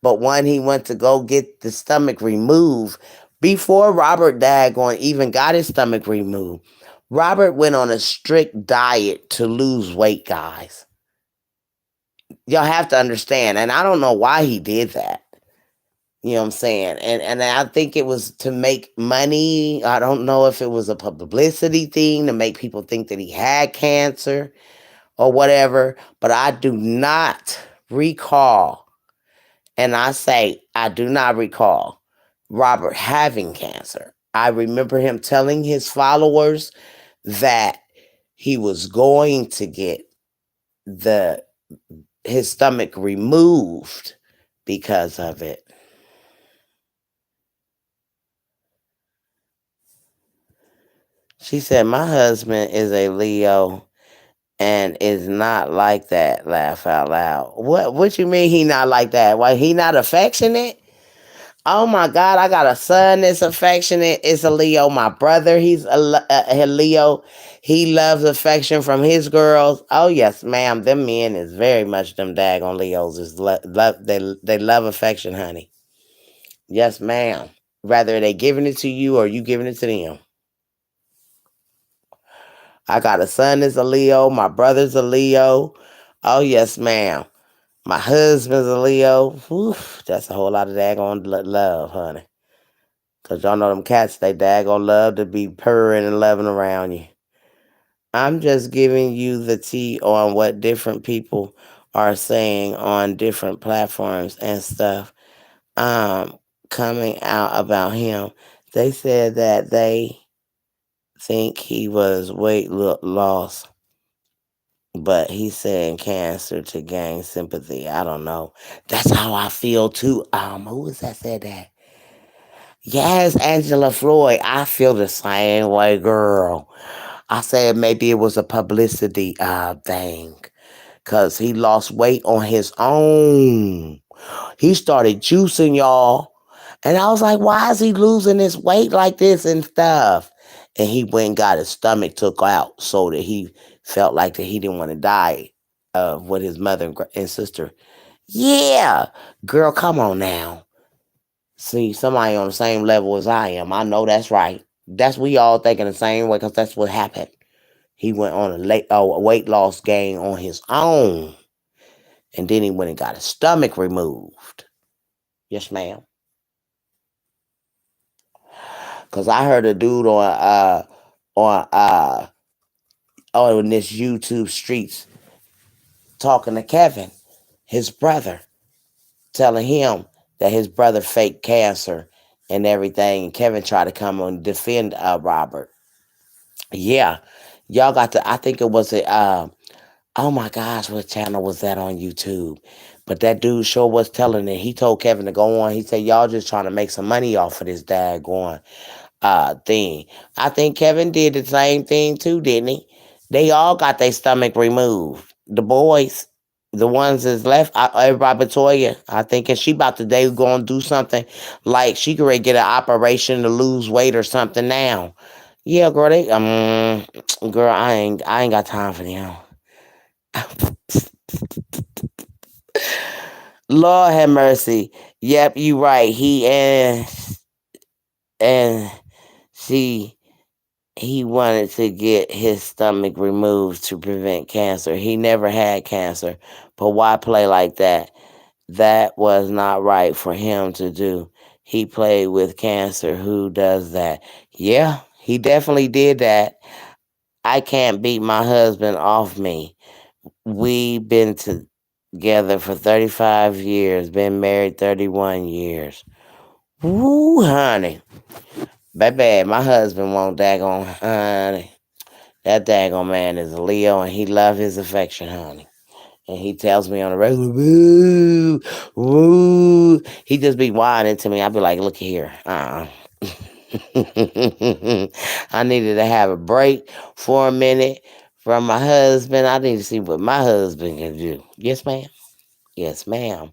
Speaker 1: but when he went to go get the stomach removed, before Robert Dagon even got his stomach removed, Robert went on a strict diet to lose weight, guys. Y'all have to understand, and I don't know why he did that. You know what I'm saying? And I think it was to make money. I don't know if it was a publicity thing to make people think that he had cancer or whatever, but I do not recall, and I say I do not recall Robert having cancer. I remember him telling his followers that he was going to get the his stomach removed because of it. She said, "My husband is a Leo and is not like that." Laugh out loud. What you mean he not like that? Why he not affectionate? Oh my God, I got a son that's affectionate. It's a Leo. My brother, he's a Leo. He loves affection from his girls. Oh yes, ma'am. Them men is very much them daggone Leos. Is love they love affection, honey. Yes, ma'am. Whether they giving it to you or you giving it to them. I got a son that's a Leo. My brother's a Leo. Oh yes, ma'am. My husband's a Leo. Whew, that's a whole lot of daggone love, honey. Cause y'all know them cats, they daggone love to be purring and loving around you. I'm just giving you the tea on what different people are saying on different platforms and stuff. Um, Coming out about him. They said that they think he was weight loss, but he's saying cancer to gain sympathy. I don't know. That's how I feel too. Who was that said that? Yes, Angela Floyd. I feel the same way, girl. I said maybe it was a publicity thing because he lost weight on his own. He started juicing, y'all. And I was like, why is he losing his weight like this and stuff? And he went and got his stomach took out so that he felt like that he didn't want to die of what his mother and sister. Yeah, girl, come on now. See, somebody on the same level as I am. I know that's right. That's we all thinking the same way because that's what happened. He went on a weight loss gain on his own, and then he went and got his stomach removed. Yes, ma'am. Cause I heard a dude on on this YouTube streets talking to Kevin, his brother, telling him that his brother faked cancer and everything. And Kevin tried to come and defend Robert. Yeah, y'all got to. I think it was a. Oh my gosh, what channel was that on YouTube? But that dude sure was telling it. He told Kevin to go on. He said, "Y'all just trying to make some money off of this daggone thing." I think Kevin did the same thing too, didn't he? They all got their stomach removed. The boys, the ones that's left, everybody but Toya, I think, and she about to they gonna do something like she could ready get an operation to lose weight or something now. Yeah, girl, girl, I ain't got time for them. Lord have mercy. Yep, you right. He and she he wanted to get his stomach removed to prevent cancer. He never had cancer, but why play like that? That was not right for him to do. He played with cancer. Who does that? Yeah, he definitely did that. I can't beat my husband off me. We been together for 35 years, been married 31 years. Woo, honey. Baby, my husband won't daggone, honey. That daggone man is a Leo and he love his affection, honey. And he tells me on a regular, woo, woo. He just be whining to me. I be like, look here. I needed to have a break for a minute from my husband. I need to see what my husband can do. Yes, ma'am. Yes, ma'am.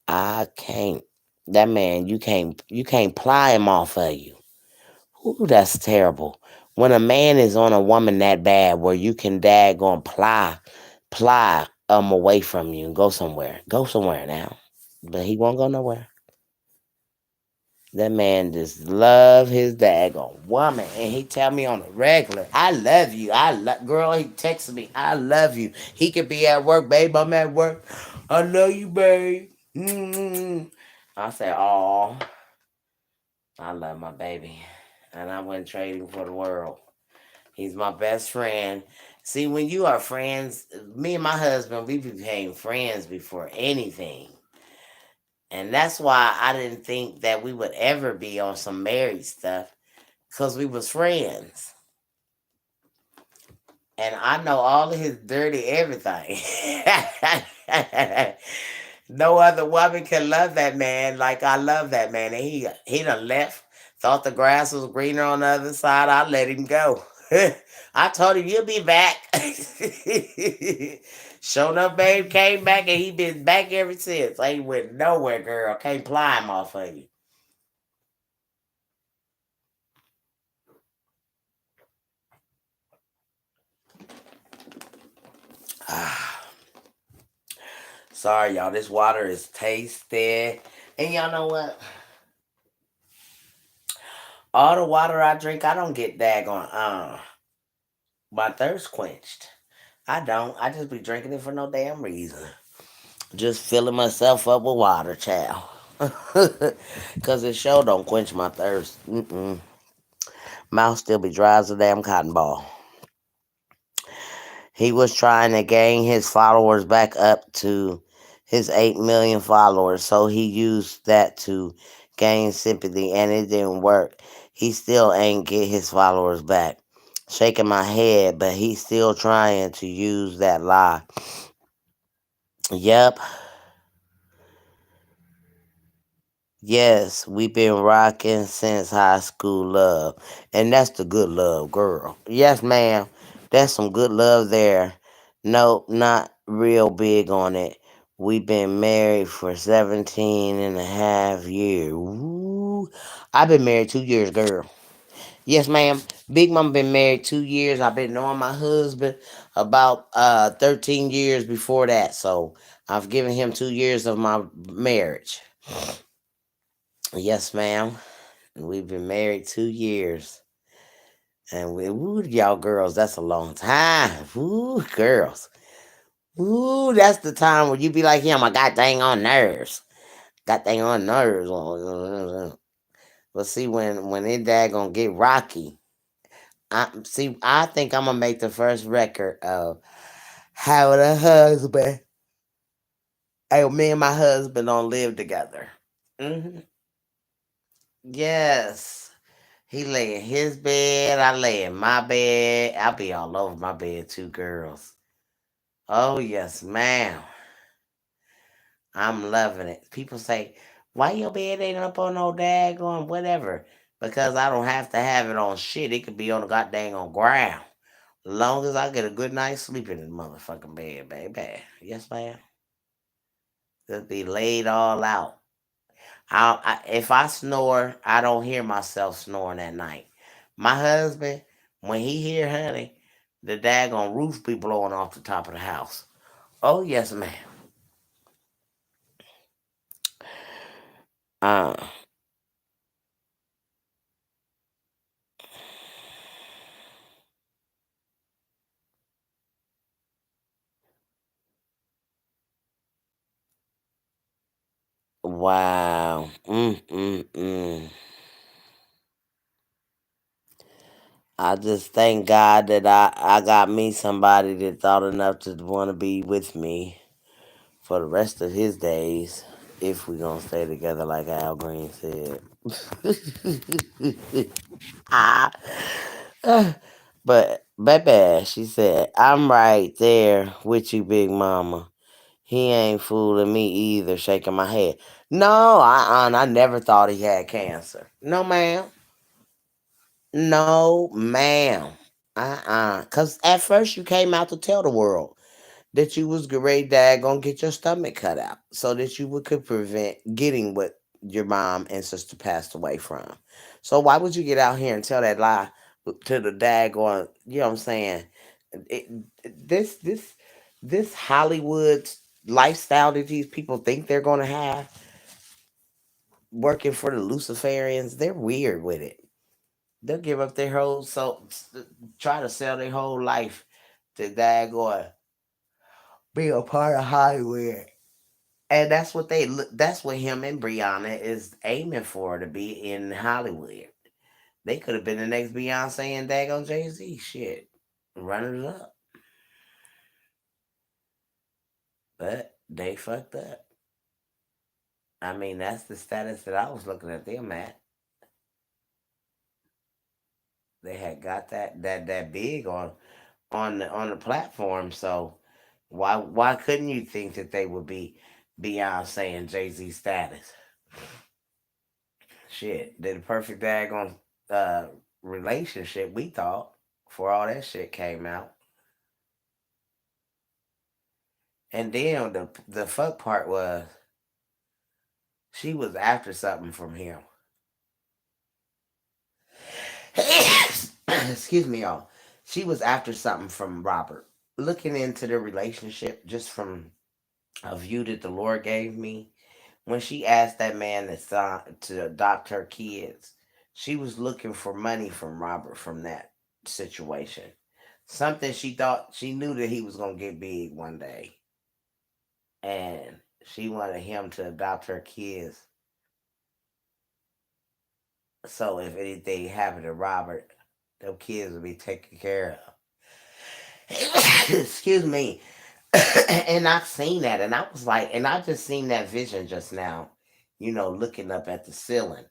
Speaker 1: I can't. That man, you can't pry him off of you. Ooh, that's terrible. When a man is on a woman that bad where you can daggone ply away from you and go somewhere. Go somewhere now. But he won't go nowhere. That man just love his daggone woman, and he tell me on the regular, "I love you." Girl. He texts me, "I love you." He could be at work, babe. I'm at work. I love you, babe. I say, "Oh, I love my baby," and I wouldn't trade him for the world. He's my best friend. See, when you are friends, me and my husband, we became friends before anything. And that's why I didn't think that we would ever be on some married stuff because we was friends. And I know all of his dirty everything. No other woman can love that man like I love that man. And he done left, thought the grass was greener on the other side. I let him go. I told him you'll be back. Sure enough, babe came back and he been back ever since. Ain't went nowhere, girl. Can't climb off of you. Ah, sorry, y'all. This water is tasty. And y'all know what? All the water I drink, I don't get daggone my thirst quenched. I don't. I just be drinking it for no damn reason. Just filling myself up with water, child. Cause it sure don't quench my thirst. Mouth still be dry as a damn cotton ball. He was trying to gain his followers back up to his 8 million followers, so he used that to gain sympathy, and it didn't work. He still ain't get his followers back. Shaking my head, but he's still trying to use that lie. Yep, yes, we've been rocking since high school love. And that's the good love, girl. Yes, ma'am. That's some good love there. No, not real big on it. We've been married for 17 and a half years. Ooh. I've been married 2 years, girl. Yes, ma'am. Big Mama been married 2 years. I've been knowing my husband about 13 years before that. So I've given him 2 years of my marriage. Yes, ma'am. We've been married 2 years. And we, woo, y'all girls, that's a long time. Woo, girls. Woo, that's the time where you be like him, I got dang on nerves. Got dang on nerves. But see, when it dad gonna get rocky, I think I'm gonna make the first record of how the husband, hey, me and my husband don't live together. Yes. He lay in his bed. I lay in my bed. I be all over my bed too, girls. Oh yes, ma'am. I'm loving it. People say, "Why your bed ain't up on no daggone whatever?" Because I don't have to have it on shit. It could be on the goddamn on ground. Long as I get a good night's sleep in the motherfucking bed, baby. Yes, ma'am. Just be laid all out. If I snore, I don't hear myself snoring at night. My husband, when he hear honey, the daggone roof be blowing off the top of the house. Oh yes, ma'am. Uh, wow. I just thank God that I got me somebody that thought enough to want to be with me for the rest of his days. If we gonna stay together, like Al Green said. Ah. But baby, she said, I'm right there with you, Big Mama. He ain't fooling me either, shaking my head. No, I never thought he had cancer. No, ma'am. No, ma'am. Cause at first you came out to tell the world that you was great dad gonna get your stomach cut out so that you could prevent getting what your mom and sister passed away from. So why would you get out here and tell that lie to the daggone, you know what I'm saying? It, this this Hollywood lifestyle that these people think they're gonna have working for the Luciferians, they're weird with it. They'll give up their whole so try to sell their whole life to daggone be a part of Hollywood. And that's what they look. That's what him and Brianna is aiming for, to be in Hollywood. They could have been the next Beyonce and daggone Jay Z. Shit, runners up, but they fucked up. I mean, that's the status that I was looking at them at. They had got that big on the platform. So why couldn't you think that they would be Beyonce and Jay Z status? Shit, they're the perfect daggone uh, relationship, we thought, before all that shit came out. And then the fuck part was she was after something from him. Excuse me, y'all. She was after something from Robert. Looking into the relationship just from a view that the Lord gave me, when she asked that man to adopt her kids, she was looking for money from Robert from that situation. Something she thought she knew that he was gonna get big one day, and she wanted him to adopt her kids. So if anything happened to Robert, them kids would be taken care of. Excuse me. And I've seen that, and I was like, and I just seen that vision just now, looking up at the ceiling,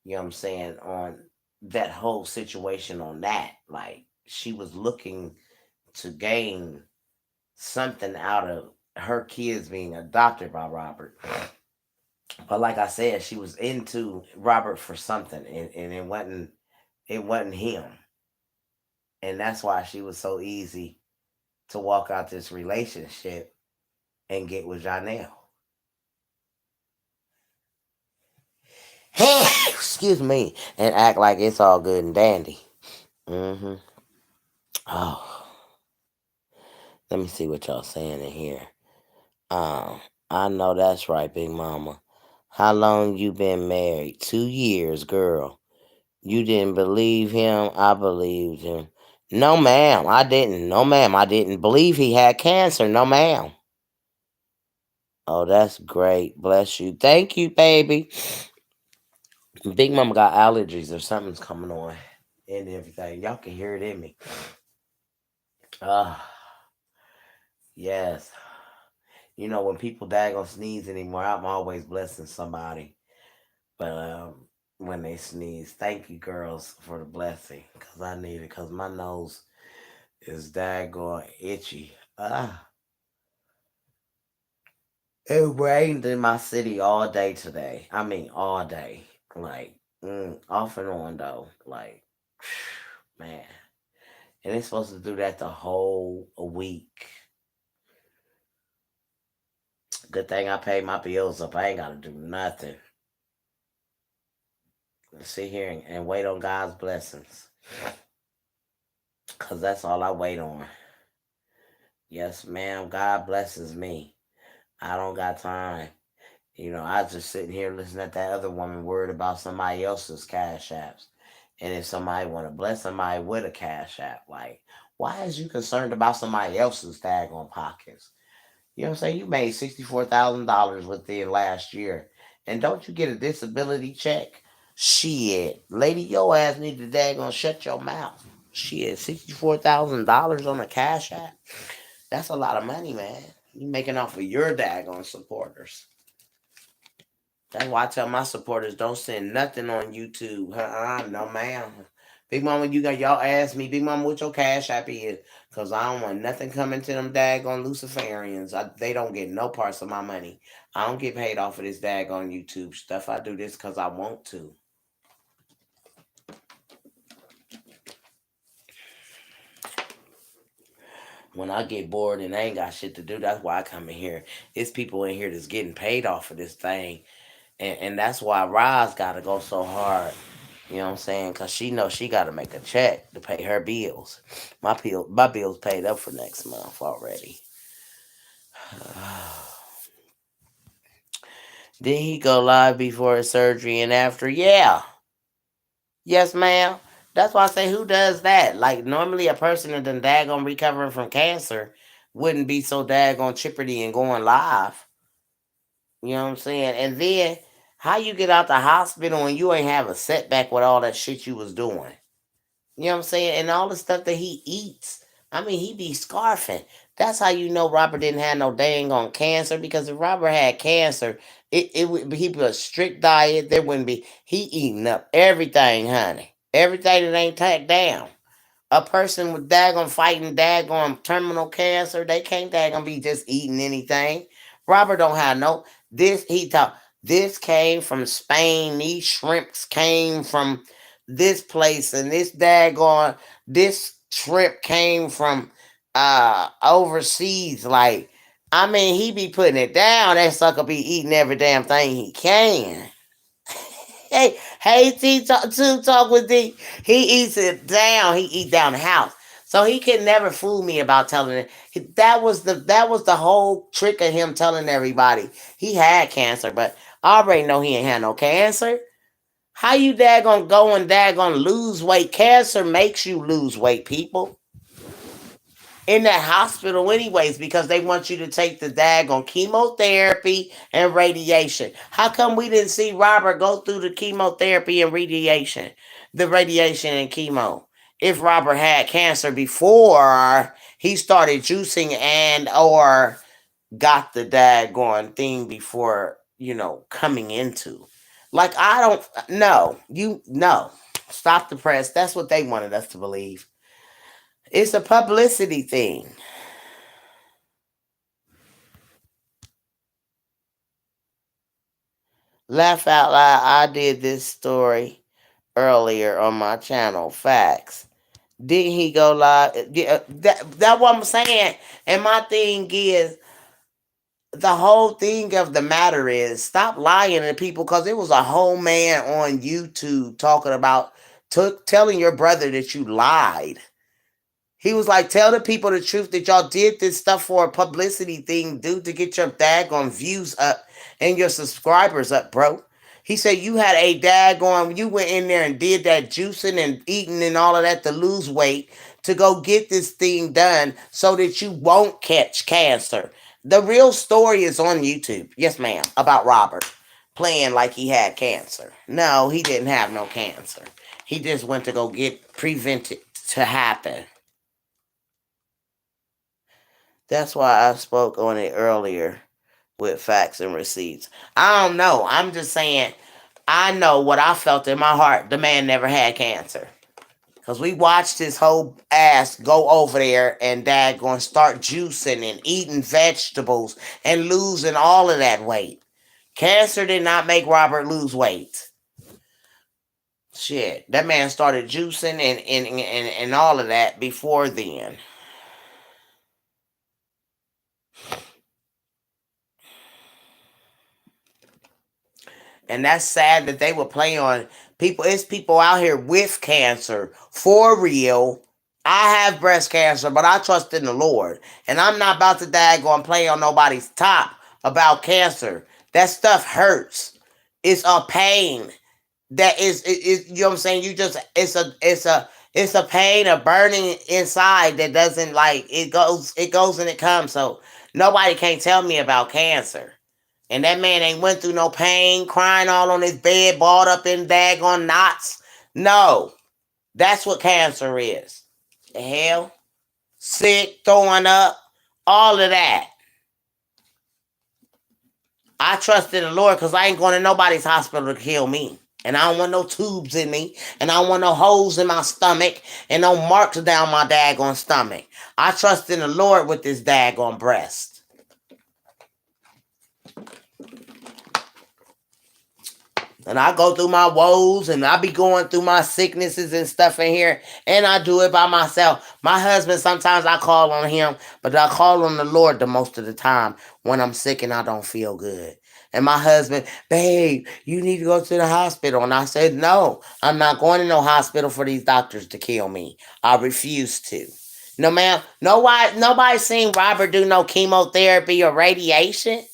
Speaker 1: you know what I'm saying, on that whole situation on that. Like, she was looking to gain something out of her kids being adopted by Robert. But like I said, she was into Robert for something, and it wasn't him. And that's why she was so easy to walk out this relationship and get with Janelle. Excuse me, and act like it's all good and dandy. Hmm. Oh, let me see what y'all saying in here. Um, I know that's right, Big Mama. How long you been married? 2 years, girl. You didn't believe him. I believed him. No, ma'am, I didn't. No, ma'am, I didn't believe he had cancer. No, ma'am. Oh, that's great. Bless you. Thank you, baby. Big Mama got allergies or something's coming on and everything. Y'all can hear it in me. Ah, yes. When people daggone sneeze anymore, I'm always blessing somebody. But when they sneeze, thank you, girls, for the blessing. Because I need it. Because my nose is daggone itchy. Ah. It rained in my city all day today. I mean, all day. Like, off and on, though. Like, man. And it's supposed to do that the whole week. Good thing I paid my bills up. I ain't got to do nothing. Sit here and wait on God's blessings. Because that's all I wait on. Yes, ma'am. God blesses me. I don't got time. I just sitting here listening at that other woman worried about somebody else's cash apps. And if somebody want to bless somebody with a cash app, like, why is you concerned about somebody else's daggone pockets? You know what I'm saying? You made $64,000 within last year. And don't you get a disability check? Shit. Lady, your ass need to daggone shut your mouth. Shit, $64,000 on a cash app? That's a lot of money, man. You making off of your daggone supporters. That's why I tell my supporters don't send nothing on YouTube. No, ma'am. Big Mama, you got y'all ask me, Big Mama, what your cash app is? Because I don't want nothing coming to them daggone Luciferians. They don't get no parts of my money. I don't get paid off of this daggone YouTube stuff. I do this because I want to. When I get bored and I ain't got shit to do, that's why I come in here. It's people in here that's getting paid off of this thing. And that's why Roz got to go so hard You know what I'm saying? Cause she knows she got to make a check to pay her bills. My bills paid up for next month already. Did he go live before his surgery and after? Yeah. Yes, ma'am. That's why I say, who does that? Like, normally a person that done daggone recovering from cancer wouldn't be so daggone chipperty and going live. You know what I'm saying? And then, how you get out the hospital and you ain't have a setback with all that shit you was doing? You know what I'm saying? And all the stuff that he eats. I mean, he be scarfing. That's how you know Robert didn't have no dang on cancer. Because if Robert had cancer, it would be, he'd be a strict diet. There wouldn't be, he eating up everything, honey. Everything that ain't tacked down. A person with daggone fighting daggone terminal cancer, they can't daggone be just eating anything. Robert don't have no, this, he thought, this came from Spain, these shrimps came from this place, and this daggone, this shrimp came from overseas. Like, I mean, he be putting it down. That sucker be eating every damn thing he can. Hey, Talk with D. He eats it down. He eat down the house. So he can never fool me about telling it. That was the whole trick of him telling everybody he had cancer, but I already know he ain't had no cancer. How you daggone go and daggone lose weight? Cancer makes you lose weight, people in that hospital anyways, because they want you to take the daggone chemotherapy and radiation. How come we didn't see Robert go through the chemotherapy and radiation? The radiation and chemo. If Robert had cancer before he started juicing and or got the daggone thing before, coming into. Like, I don't no, you no. Stop the press. That's what they wanted us to believe. It's a publicity thing. Laugh out loud. I did this story earlier on my channel. Facts. Didn't he go live? Yeah, that what I'm saying. And my thing is, the whole thing of the matter is, stop lying to people, because it was a whole man on YouTube talking about telling your brother that you lied. He was like, tell the people the truth that y'all did this stuff for a publicity thing, dude, to get your daggone views up and your subscribers up, bro. He said you had a daggone, you went in there and did that juicing and eating and all of that to lose weight to go get this thing done so that you won't catch cancer. The real story is on YouTube. Yes, ma'am. About Robert playing like he had cancer. No, he didn't have no cancer. He just went to go get prevented to happen. That's why I spoke on it earlier with facts and receipts. I don't know. I'm just saying, I know what I felt in my heart. The man never had cancer. Because we watched his whole ass go over there and dad going to start juicing and eating vegetables and losing all of that weight. Cancer did not make Robert lose weight. Shit. That man started juicing and all of that before then. And that's sad that they would play on people. It's people out here with cancer for real. I have breast cancer, but I trust in the Lord. And I'm not about to daggone play on nobody's top about cancer. That stuff hurts. It's a pain. That is, you know what I'm saying? You just, it's a pain, a burning inside that doesn't, like, it goes and it comes. So nobody can tell me about cancer. And that man ain't went through no pain, crying all on his bed, balled up in daggone knots. No, that's what cancer is. The hell? Sick, throwing up, all of that. I trust in the Lord because I ain't going to nobody's hospital to kill me. And I don't want no tubes in me. And I don't want no holes in my stomach. And no marks down my daggone stomach. I trust in the Lord with this daggone breast. And I go through my woes and I be going through my sicknesses and stuff in here. And I do it by myself. My husband, sometimes I call on him, but I call on the Lord the most of the time when I'm sick and I don't feel good. And my husband, babe, you need to go to the hospital. And I said, no, I'm not going to no hospital for these doctors to kill me. I refuse to. No, ma'am. Nobody seen Robert do no chemotherapy or radiation.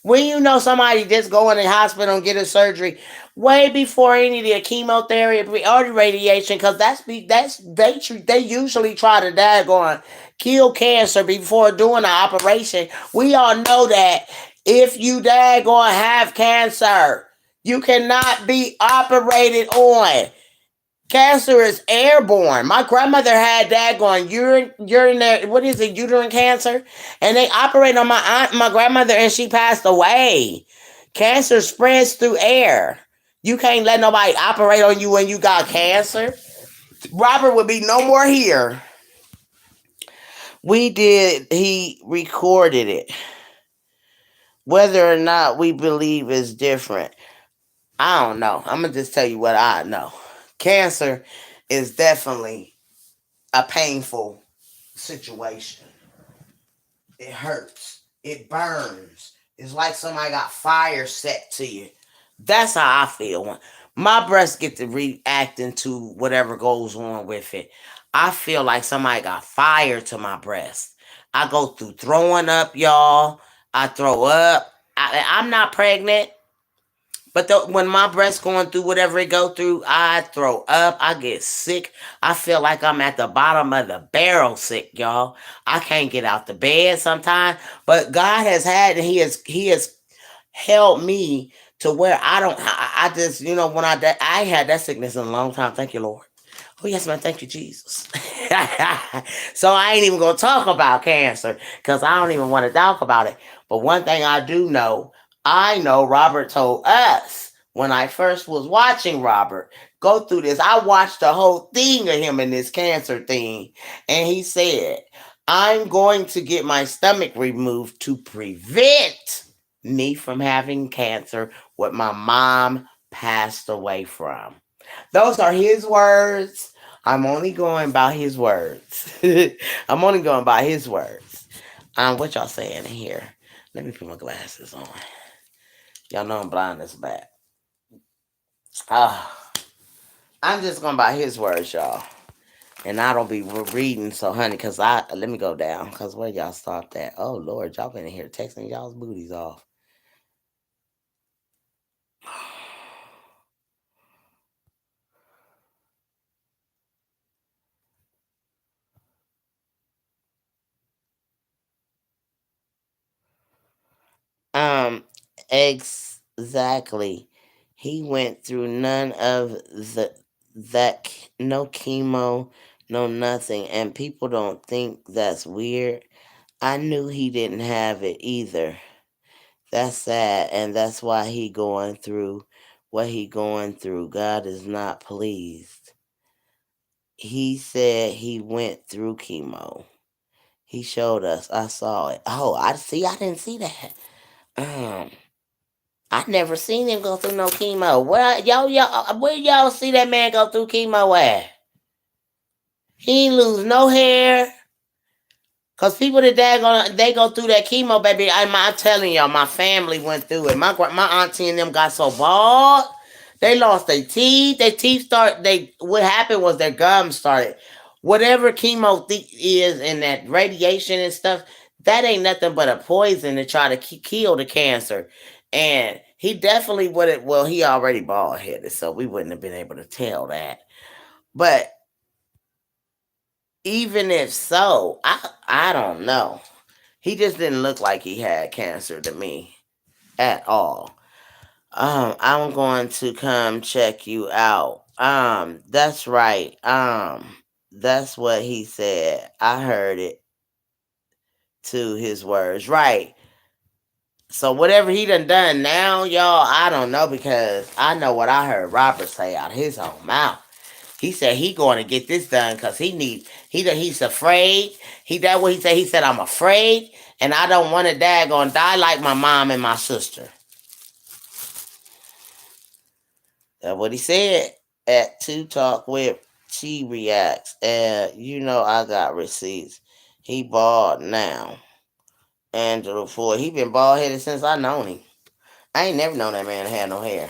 Speaker 1: When you know somebody just go in the hospital and get a surgery way before any of the chemotherapy or the radiation, because they usually try to kill cancer before doing the operation. We all know that if you have cancer, you cannot be operated on. Cancer is airborne. My grandmother had urinary, what is it, uterine cancer, and they operated on my grandmother, and she passed away. Cancer spreads through air. You can't let nobody operate on you when you got cancer. Robert would be no more here. He recorded it. Whether or not we believe is different, I don't know. I'm gonna just tell you what I know. Cancer is definitely a painful situation. It hurts. It burns. It's like somebody got fire set to you. That's how I feel. My breast get to reacting to whatever goes on with it. I feel like somebody got fire to my breast. I go through throwing up, y'all. I throw up. I'm not pregnant. But when my breast going through whatever it go through, I throw up. I get sick. I feel like I'm at the bottom of the barrel sick, y'all. I can't get out the bed sometimes. But God has had, and He has helped me to where I just, when I had that sickness in a long time. Thank you, Lord. Oh, yes, man. Thank you, Jesus. So I ain't even going to talk about cancer because I don't even want to talk about it. But one thing I know Robert told us when I first was watching Robert go through this. I watched the whole thing of him in this cancer thing. And he said, I'm going to get my stomach removed to prevent me from having cancer, what my mom passed away from. Those are his words. I'm only going by his words. I'm only going by his words. What y'all saying in here? Let me put my glasses on. Y'all know I'm blind as a bat. I'm just going by his words, y'all. And I don't be reading, so honey, because let me go down, because where y'all start that? Oh, Lord, y'all been in here texting y'all's booties off. Um, exactly. He went through none of no chemo, no nothing, and people don't think that's weird. I knew he didn't have it either. That's sad, and that's why he going through what he going through. God is not pleased. He said he went through chemo. He showed us. I saw it. Oh, I see. I didn't see that. Um, I never seen him go through no chemo. Where y'all see that man go through chemo at? He ain't lose no hair. Cause people they go through that chemo, baby. I'm telling y'all, my family went through it. My auntie and them got so bald, they lost their teeth. Their teeth what happened was their gums started. Whatever chemo is and that radiation and stuff, that ain't nothing but a poison to try to kill the cancer. And he definitely would have. Well, he already bald headed, so we wouldn't have been able to tell that. But even if so, I don't know. He just didn't look like he had cancer to me at all. I'm going to come check you out. That's right. That's what he said. I heard it to his words. Right. So whatever he done now, y'all, I don't know, because I know what I heard Robert say out of his own mouth. He said he going to get this done because he's afraid. That what he said. He said, I'm afraid and I don't want to die like my mom and my sister. That's what he said at Two Talk with She Reacts. And I got receipts. He bald now. Angela Ford. He been bald headed since I known him. I ain't never known that man to have no hair.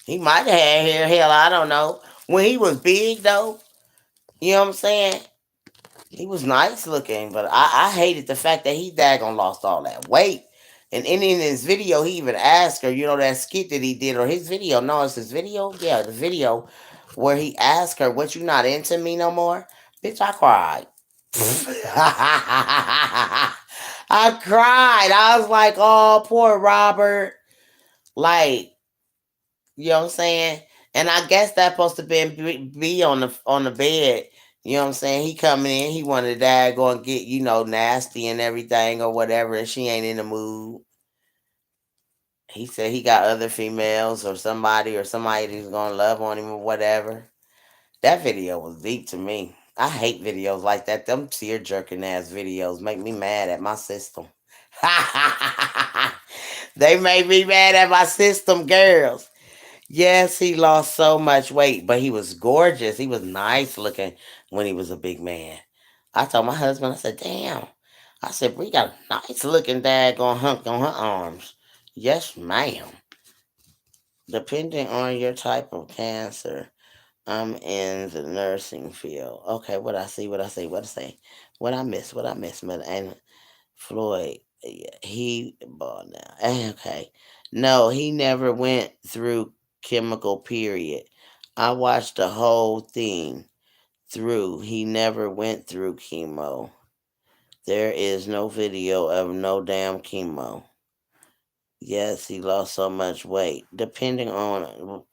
Speaker 1: He might have had hair. Hell, I don't know. When he was big though, you know what I'm saying? He was nice looking, but I hated the fact that he daggone lost all that weight. And in his video, he even asked her, that skit that he did, or his video. No, it's his video. Yeah, the video where he asked her, "What, you not into me no more?" Bitch, I cried. I cried. I was like, "Oh, poor Robert." Like, you know what I'm saying? And I guess that supposed to be on the bed. You know what I'm saying? He coming in, he wanted to die, go and get, nasty and everything or whatever, and she ain't in the mood. He said he got other females or somebody who's gonna love on him or whatever. That video was deep to me. I hate videos like that. Them tear jerking ass videos make me mad at my system. They make me mad at my system, girls. Yes, he lost so much weight, but he was gorgeous. He was nice looking when he was a big man. I told my husband, I said, damn. I said, we got a nice looking daggone hunk on her arms. Yes, ma'am. Depending on your type of cancer, I'm in the nursing field. Okay, what I miss, and Floyd, yeah, he bought now. Okay. No, he never went through chemical period. I watched the whole thing through. He never went through chemo. There is no video of no damn chemo. Yes, he lost so much weight. Depending on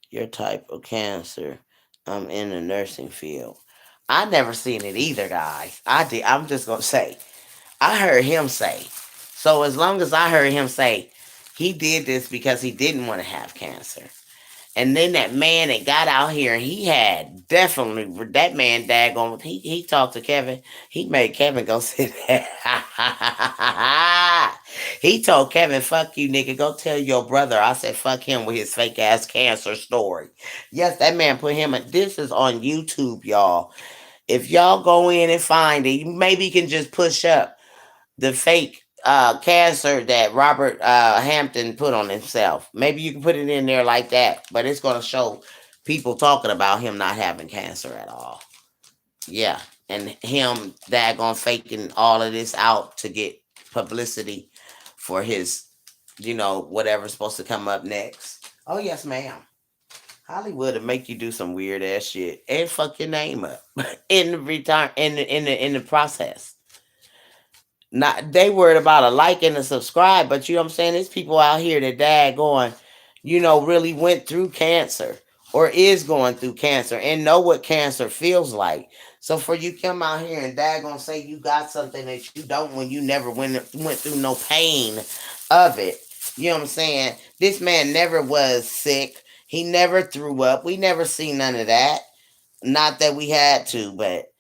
Speaker 1: your type of cancer, I'm in the nursing field. I never seen it either, guys. I did. I'm just gonna say. I heard him say. So as long as I heard him say he did this because he didn't want to have cancer. And then that man that got out here, he had definitely that man daggone. He talked to Kevin. He made Kevin go sit there. He told Kevin, "Fuck you, nigga. Go tell your brother." I said, "Fuck him with his fake ass cancer story." Yes, that man put him. This is on YouTube, y'all. If y'all go in and find it, maybe you can just push up the fake cancer that Robert Hampton put on himself. Maybe you can put it in there like that, but it's going to show people talking about him not having cancer at all. Yeah, and him daggone faking all of this out to get publicity for his, whatever's supposed to come up next. Oh yes, ma'am. Hollywood will make you do some weird ass shit and fuck your name up in the return in the process. Not they worried about a like and a subscribe, but you know what I'm saying? There's people out here that going, really went through cancer or is going through cancer and know what cancer feels like. So for you come out here and gonna say you got something that you don't when you never went through no pain of it. You know what I'm saying? This man never was sick. He never threw up. We never seen none of that. Not that we had to, but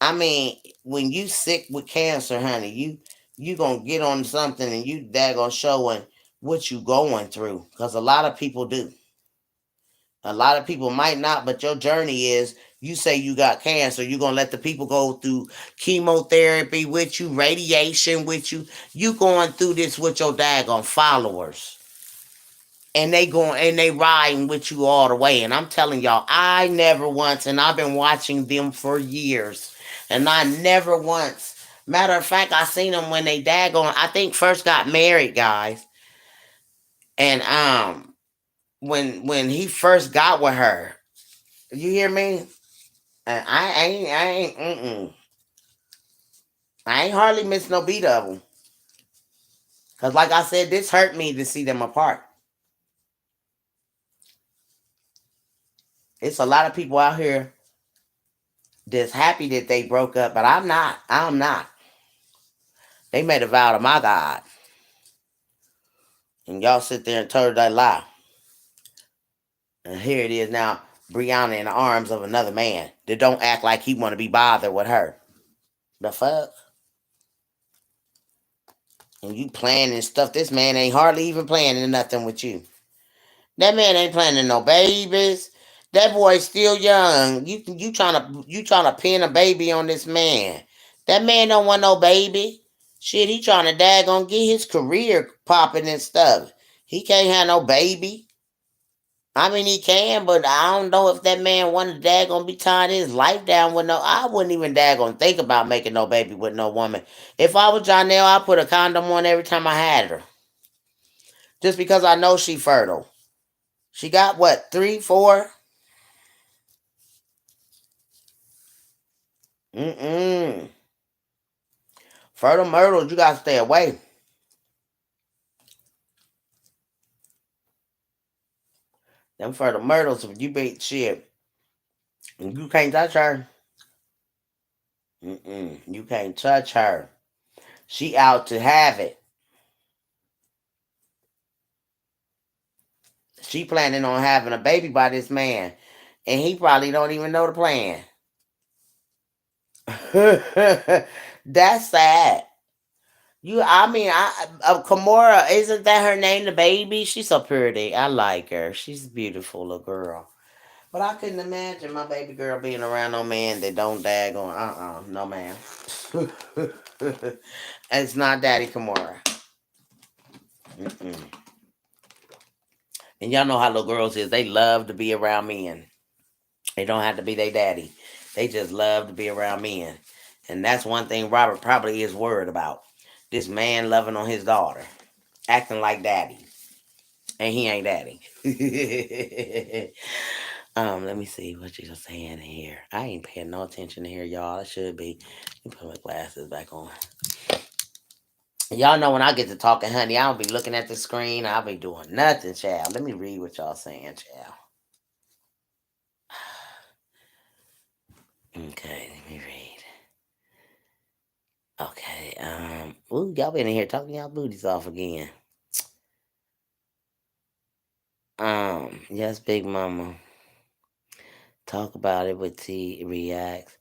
Speaker 1: I mean, when you sick with cancer, honey, you gonna get on something and you daggone showing what you going through. Cause a lot of people do. A lot of people might not, but your journey is you say you got cancer, you're gonna let the people go through chemotherapy with you, radiation with you. You going through this with your daggone followers. And they going and they riding with you all the way. And I'm telling y'all, I never once, and I've been watching them for years, and I never once. Matter of fact, I seen them when they daggone. I think first got married, guys, and when he first got with her, you hear me? And I ain't hardly missed no beat of them. Cause like I said, this hurt me to see them apart. It's a lot of people out here that's happy that they broke up, but I'm not. I'm not. They made a vow to my God. And y'all sit there and told that lie. And here it is now, Brianna in the arms of another man that don't act like he want to be bothered with her. The fuck? And you planning stuff. This man ain't hardly even planning nothing with you. That man ain't planning no babies. That boy's still young. You trying to pin a baby on this man. That man don't want no baby. Shit, he trying to daggone get his career popping and stuff. He can't have no baby. I mean, he can, but I don't know if that man wanted to daggone be tying his life down with no. I wouldn't even daggone think about making no baby with no woman. If I was Jonelle, I'd put a condom on every time I had her, just because I know she fertile. She got what, three, four? Mm-mm. Fertile myrtles, you gotta stay away. Them fertile myrtles, if you beat shit, you can't touch her. Mm-mm. You can't touch her. She out to have it. She planning on having a baby by this man, and he probably don't even know the plan. That's sad. I mean, Kimora, isn't that her name? The baby, she's so pretty. I like her. She's a beautiful little girl. But I couldn't imagine my baby girl being around no man that don't daggone. No man. It's not Daddy Kimora. Mm-mm. And y'all know how little girls is. They love to be around men. They don't have to be their daddy. They just love to be around men. And that's one thing Robert probably is worried about. This man loving on his daughter, acting like daddy. And he ain't daddy. Let me see what you're saying here. I ain't paying no attention here, y'all. I should be. Let me put my glasses back on. Y'all know when I get to talking, honey, I don't be looking at the screen. I'll be doing nothing, child. Let me read what y'all saying, child. Okay, let me read. Okay, ooh, y'all been in here talking y'all booties off again. Yes, Big Mama. Talk about it with T Reacts.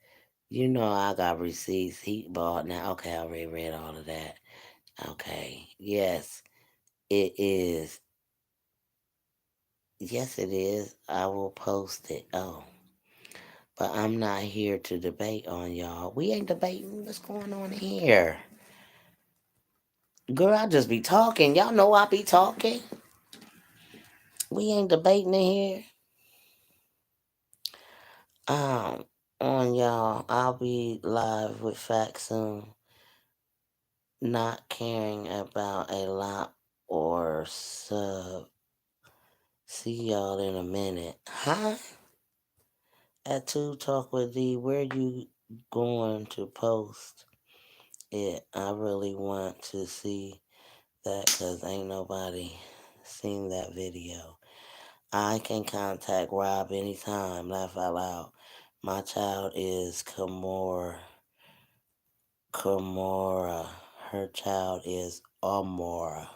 Speaker 1: You know I got receipts he bought now. Okay, I already read all of that. Okay. Yes, it is. Yes, it is. I will post it. Oh. But I'm not here to debate on y'all. We ain't debating. What's going on here? Girl, I just be talking. Y'all know I be talking. We ain't debating in here. Um, on y'all, I'll be live with facts soon. Not caring about a lot or sub. See y'all in a minute. Huh? At 2 Talk with D, where you going to post it? I really want to see that because ain't nobody seen that video. I can contact Rob anytime. Laugh out loud. My child is Kamora. Her child is Amora.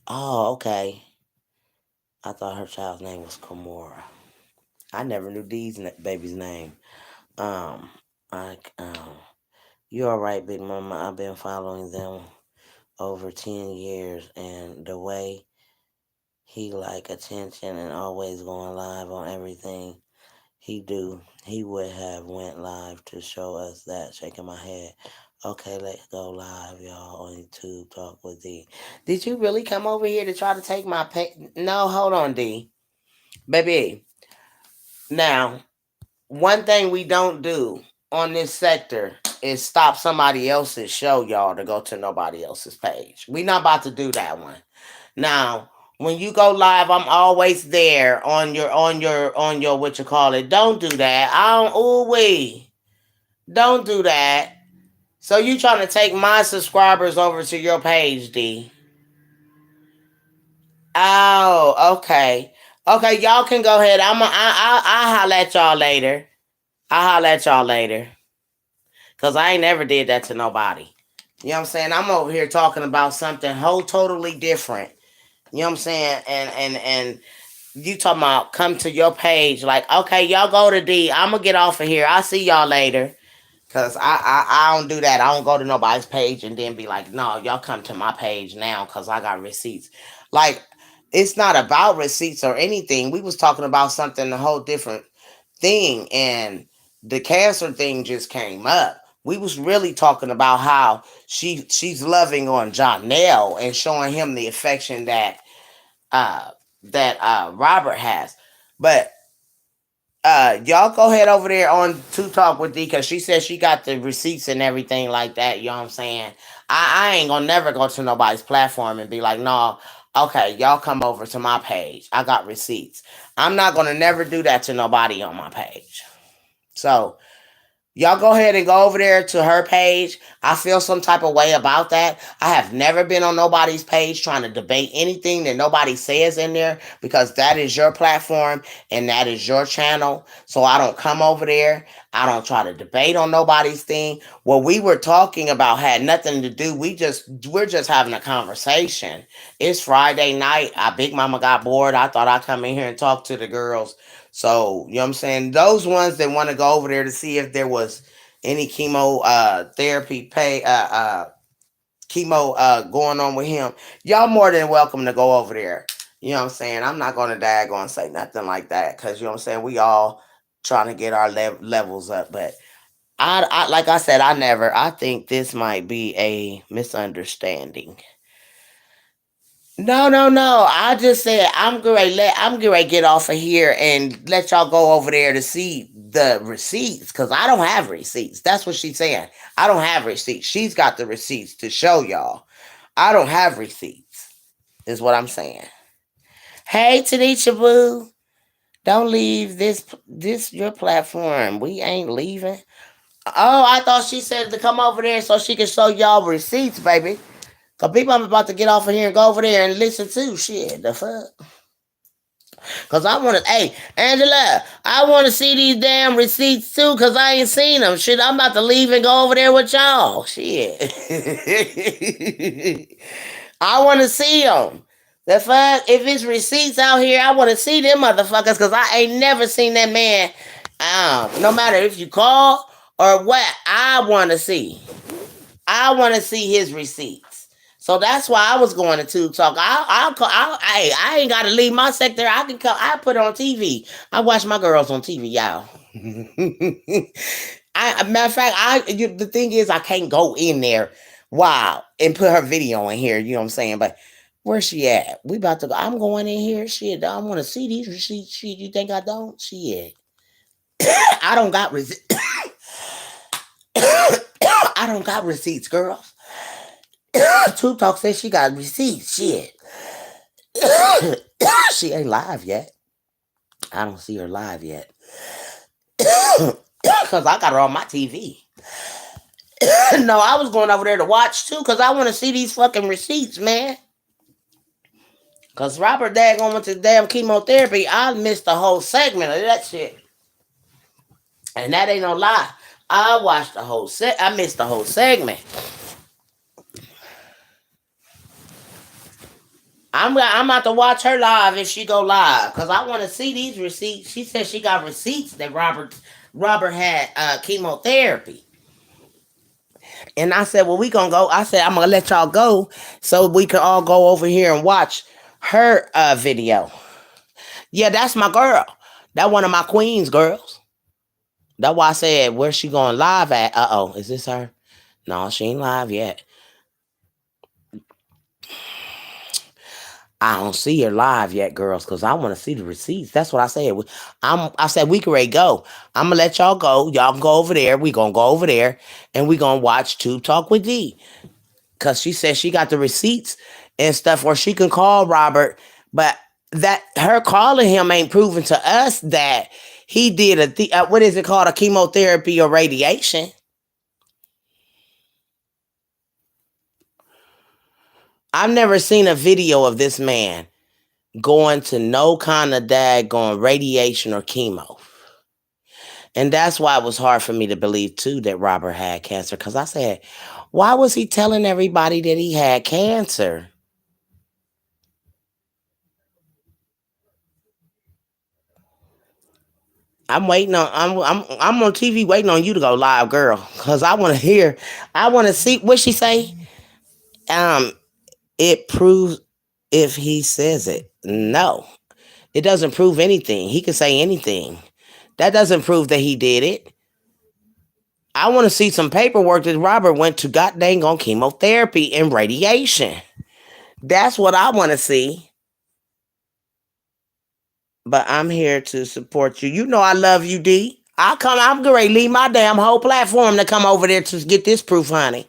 Speaker 1: Oh, okay. I thought her child's name was Kamora. I never knew Dee's baby's name. Um, you all right, Big Mama? I've been following them over 10 years, and the way he like attention and always going live on everything he would have went live to show us that. Shaking my head. Okay, let's go live, y'all, on YouTube Talk with D. Did you really come over here to try to take my pay? No, hold on, D. Baby. Now, one thing we don't do on this sector is stop somebody else's show, y'all, to go to nobody else's page. We not about to do that one. Now, when you go live, I'm always there on your what you call it. Don't do that. I don't don't do that. So you trying to take my subscribers over to your page, D? Oh, okay. Okay, y'all can go ahead. I'll holler at y'all later. I'll holler at y'all later. Cause I ain't never did that to nobody. You know what I'm saying? I'm over here talking about something whole totally different. You know what I'm saying? And you talking about come to your page like, okay, y'all go to D. I'm gonna get off of here. I'll see y'all later. Cause I don't do that. I don't go to nobody's page and then be like, no, y'all come to my page now because I got receipts. Like, it's not about receipts or anything. We was talking about something a whole different thing, and the cancer thing just came up. We was really talking about how she's loving on Jonelle and showing him the affection uh Robert has. But y'all go ahead over there on To Talk with D, because she said she got the receipts and everything like that. You know what I'm saying? I ain't gonna never go to nobody's platform and be like, no, okay, y'all come over to my page. I got receipts. I'm not gonna never do that to nobody on my page. So y'all go ahead and go over there to her page. I feel some type of way about that. I have never been on nobody's page trying to debate anything that nobody says in there, because that is your platform and that is your channel. So I don't come over there. I don't try to debate on nobody's thing. What we were talking about had nothing to do. We're just having a conversation. It's Friday night. Big mama got bored. I thought I'd come in here and talk to the girls. So, you know what I'm saying? Those ones that want to go over there to see if there was any chemo therapy chemo going on with him, y'all more than welcome to go over there. You know what I'm saying? I'm not gonna say nothing like that, because you know what I'm saying, we all trying to get our levels up. But I like I said, I think this might be a misunderstanding. No, no, no. I just said I'm getting ready to get off of here and let y'all go over there to see the receipts, because I don't have receipts. That's what she's saying. I don't have receipts. She's got the receipts to show y'all. I don't have receipts, is what I'm saying. Hey, Tanisha Boo, don't leave this your platform. We ain't leaving. Oh, I thought she said to come over there so she can show y'all receipts, baby. Cause people, I'm about to get off of here and go over there and listen to shit. The fuck? Cause I want to. Hey, Angela, I want to see these damn receipts too. Cause I ain't seen them. Shit, I'm about to leave and go over there with y'all. Shit. I want to see them. The fuck? If it's receipts out here, I want to see them motherfuckers. Cause I ain't never seen that man. No matter if you call or what, I want to see. I want to see his receipts. So that's why I was going to Tube Talk. I ain't got to leave my sector. I can come. I put it on TV. I watch my girls on TV, y'all. Matter of fact, the thing is, I can't go in there, wow, and put her video in here. You know what I'm saying? But where's she at? We about to go. I'm going in here. Shit, I want to see these receipts. Shit, you think I don't? Shit, I don't got receipts. I don't got receipts, girls. Tube Talk says she got receipts. Shit. She ain't live yet. I don't see her live yet. Because I got her on my TV. No, I was going over there to watch too, because I want to see these fucking receipts, man. Because Robert Daggone went to damn chemotherapy. I missed the whole segment of that shit. And that ain't no lie. I watched the whole I missed the whole segment. I'm about to watch her live if she go live, because I want to see these receipts. She said she got receipts that Robert had chemotherapy. And I said, well, we gonna go. I said, I'm gonna let y'all go so we can all go over here and watch her video. Yeah, that's my girl. That one of my queens girls. That's why I said, where's she going live at? Uh-oh, is this her? No, she ain't live yet. I don't see her live yet, girls, because I want to see the receipts. That's what I said. I said we can ready go. I'm gonna let y'all go. Y'all can go over there. We gonna go over there and we gonna watch Tube Talk with D. Cause she said she got the receipts and stuff where she can call Robert, but that her calling him ain't proven to us that he did what is it called, a chemotherapy or radiation. I've never seen a video of this man going to no kind of daggone radiation or chemo. And that's why it was hard for me to believe too that Robert had cancer. Because I said, why was he telling everybody that he had cancer? I'm on TV waiting on you to go live, girl. Cause I want to hear, I want to see what she say. Um, it proves if he says it. No, it doesn't prove anything. He can say anything. That doesn't prove that he did it. I want to see some paperwork that Robert went to god dang on chemotherapy and radiation. That's what I want to see. But I'm here to support you. You know I love you, D. I'm going to leave my damn whole platform to come over there to get this proof, honey.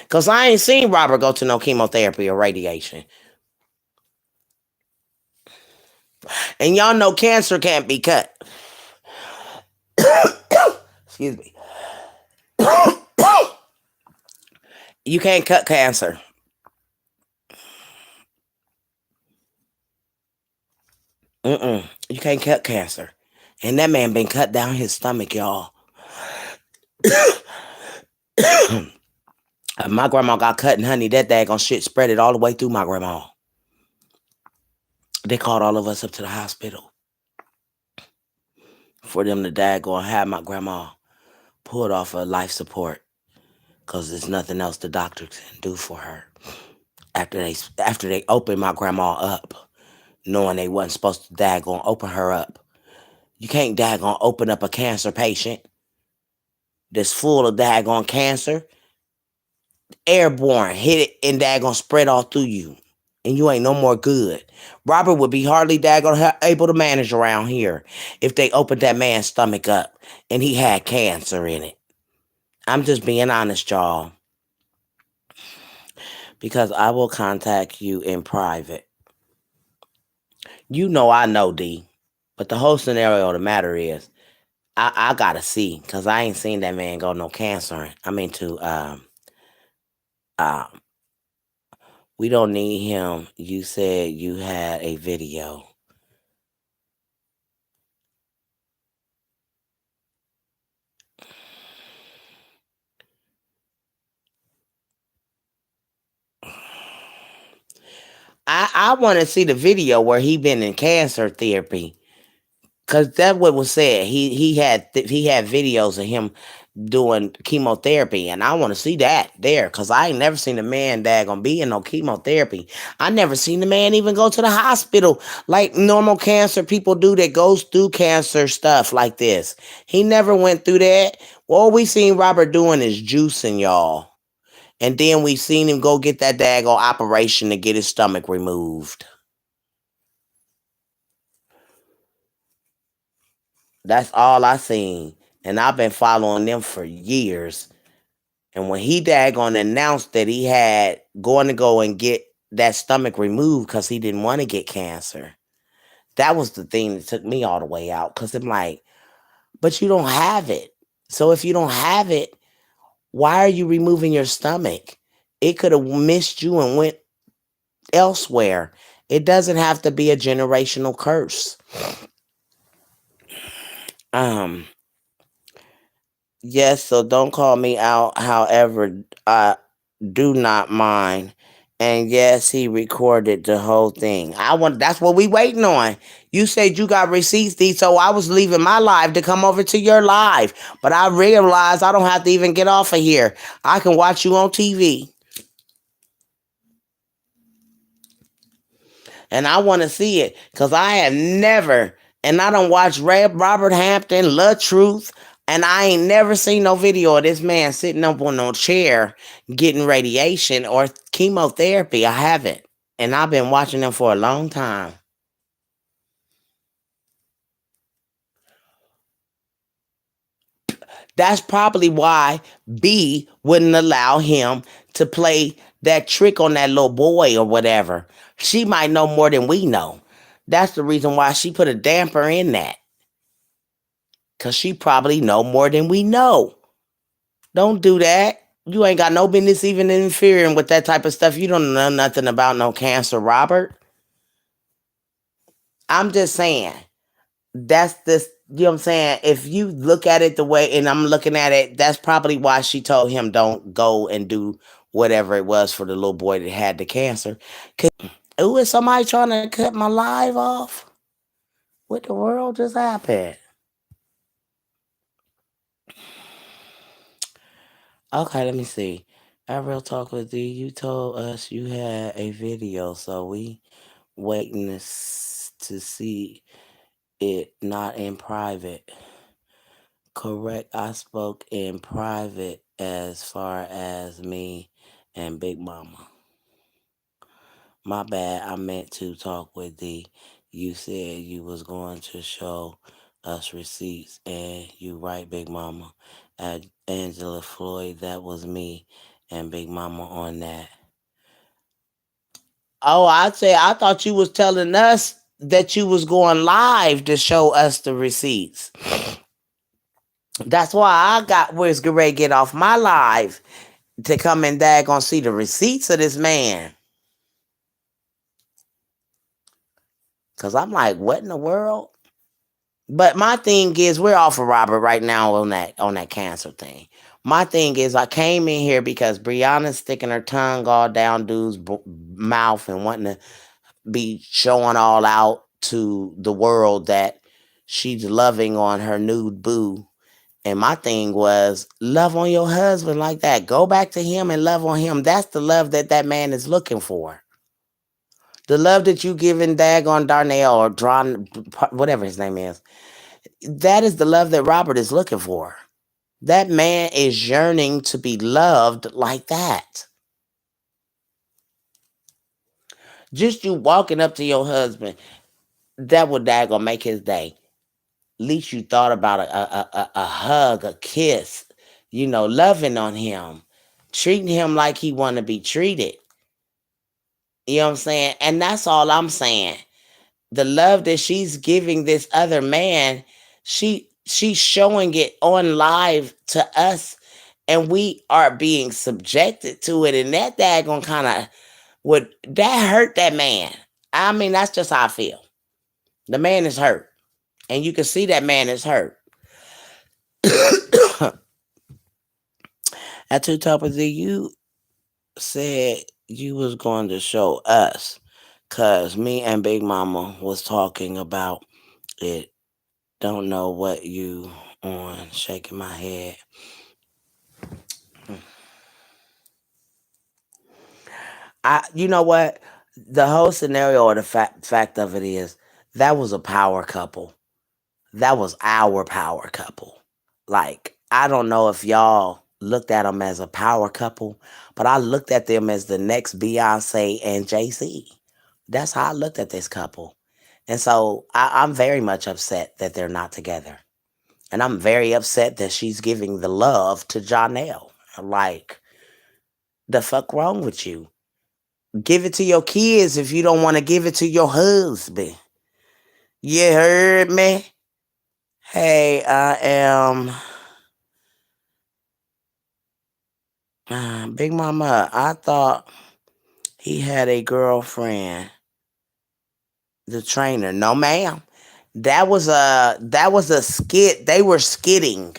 Speaker 1: Because I ain't seen Robert go to no chemotherapy or radiation. And y'all know cancer can't be cut. Excuse me. You can't cut cancer. You can't cut cancer. And that man been cut down his stomach, y'all. My grandma got cut, and honey, that daggone shit spread it all the way through my grandma. They called all of us up to the hospital for them to daggone have my grandma pulled off of life support because there's nothing else the doctor can do for her. After they opened my grandma up, knowing they wasn't supposed to daggone open her up. You can't daggone open up a cancer patient that's full of daggone cancer. Airborne, hit it and daggone spread all through you. And you ain't no more good. Robert would be hardly daggone able to manage around here if they opened that man's stomach up and he had cancer in it. I'm just being honest, y'all. Because I will contact you in private. You know I know, D. But the whole scenario of the matter is, I gotta see, because I ain't seen that man go no cancer. Um, we don't need him. You said you had a video. I want to see the video where he been in cancer therapy, cause that's what was said. He had videos of him doing chemotherapy, and I want to see that there, cause I ain't never seen a man daggone be in no chemotherapy. I never seen the man even go to the hospital like normal cancer people do that goes through cancer stuff like this. He never went through that. All we seen Robert doing is juicing, y'all. And then we seen him go get that daggone operation to get his stomach removed. That's all I seen. And I've been following them for years. And when he daggone announced that he had going to go and get that stomach removed because he didn't want to get cancer, that was the thing that took me all the way out. Because I'm like, but you don't have it. So if you don't have it, why are you removing your stomach? It could have missed you and went elsewhere. It doesn't have to be a generational curse. Um, yes, so don't call me out. However, I do not mind. And yes, he recorded the whole thing. That's what we waiting on. You said you got receipts, D, so I was leaving my live to come over to your live. But I realized I don't have to even get off of here. I can watch you on TV. And I want to see it because I have never, and I don't watch Robert Hampton, Love Truth, and I ain't never seen no video of this man sitting up on no chair getting radiation or chemotherapy. I haven't. And I've been watching them for a long time. That's probably why B wouldn't allow him to play that trick on that little boy or whatever. She might know more than we know. That's the reason why she put a damper in that. Because she probably know more than we know. Don't do that. You ain't got no business even interfering with that type of stuff. You don't know nothing about no cancer, Robert. I'm just saying. That's this, you know what I'm saying? If you look at it the way, and I'm looking at it, that's probably why she told him don't go and do whatever it was for the little boy that had the cancer. Ooh, is somebody trying to cut my live off? What the world just happened? Okay, let me see. I real talk with you. You told us you had a video, so we waiting to see it not in private. Correct. I spoke in private as far as me and Big Mama. My bad. I meant to talk with D. You said you was going to show us receipts, and you right, Big Mama. At Angela Floyd, that was me and Big Mama on that. Oh, I thought you was telling us that you was going live to show us the receipts. That's why I got where's get ready to get off my live to come and daggone see the receipts of this man. Cause I'm like, what in the world? But my thing is, we're off of Robert right now on that cancer thing. My thing is, I came in here because Brianna's sticking her tongue all down dude's mouth and wanting to be showing all out to the world that she's loving on her nude boo. And my thing was, love on your husband like that. Go back to him and love on him. That's the love that that man is looking for. The love that you giving daggone Darnell or Dron, whatever his name is. That is the love that Robert is looking for. That man is yearning to be loved like that. Just you walking up to your husband, that would daggone make his day. At least you thought about a hug, a kiss, loving on him, treating him like he want to be treated. You know what I'm saying? And that's all I'm saying. The love that she's giving this other man, she's showing it on live to us, and we are being subjected to it, and that daggone kind of would that hurt that man. I mean, that's just how I feel. The man is hurt, and you can see that man is hurt. At Two Toppers, you said you was going to show us, cause me and Big Mama was talking about it. Don't know what you on, shaking my head. You know what? The whole scenario or the fact of it is that was a power couple. That was our power couple. Like, I don't know if y'all looked at them as a power couple, but I looked at them as the next Beyonce and Jay-Z. That's how I looked at this couple. And so I'm very much upset that they're not together. And I'm very upset that she's giving the love to Janelle. Like, the fuck wrong with you? Give it to your kids if you don't want to give it to your husband. You heard me? Hey, I am Big Mama. I thought he had a girlfriend, the trainer. No, ma'am. That was a skit. They were skitting.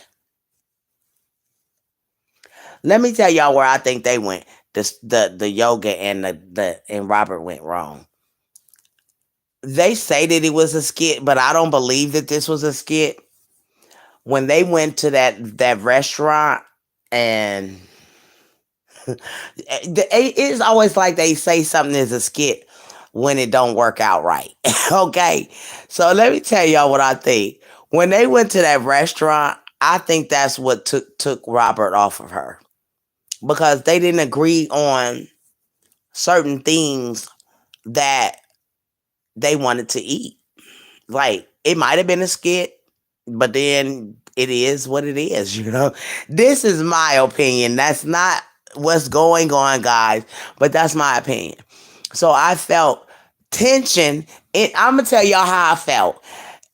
Speaker 1: Let me tell y'all where I think they went. The yoga and and Robert went wrong. They say that it was a skit, but I don't believe that this was a skit. When they went to that restaurant and it's always like they say something is a skit when it don't work out right. Okay, so let me tell y'all what I think. When they went to that restaurant, I think that's what took Robert off of her because they didn't agree on certain things that they wanted to eat. Like, it might have been a skit, but then it is what it is. This is my opinion. That's not what's going on, guys, but that's my opinion. So I felt tension. I'm gonna tell y'all how I felt.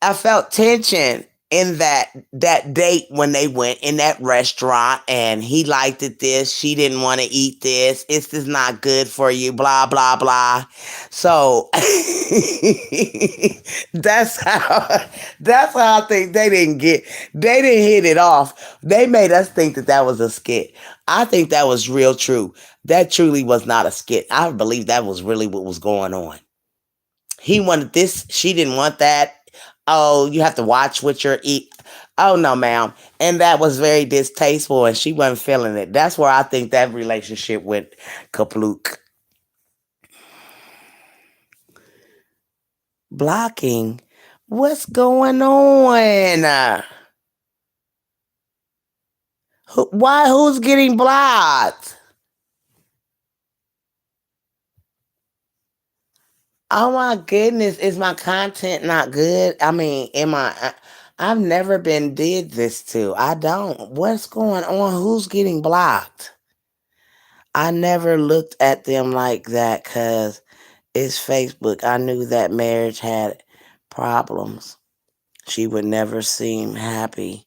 Speaker 1: I felt tension in that date when they went in that restaurant and he liked it this, she didn't want to eat this. It's just not good for you, blah blah blah. So that's how that's how I think they didn't hit it off. They made us think that that was a skit. I think that was real true. That truly was not a skit. I believe that was really what was going on. He wanted this, she didn't want that. Oh, you have to watch what you're eat. Oh no, ma'am. And that was very distasteful and she wasn't feeling it. That's where I think that relationship went kaplook. Blocking? What's going on? Why? Who's getting blocked? Oh my goodness, is my content not good? I mean, I've never been did this to. I don't. What's going on? Who's getting blocked? I never looked at them like that because it's Facebook. I knew that marriage had problems. She would never seem happy,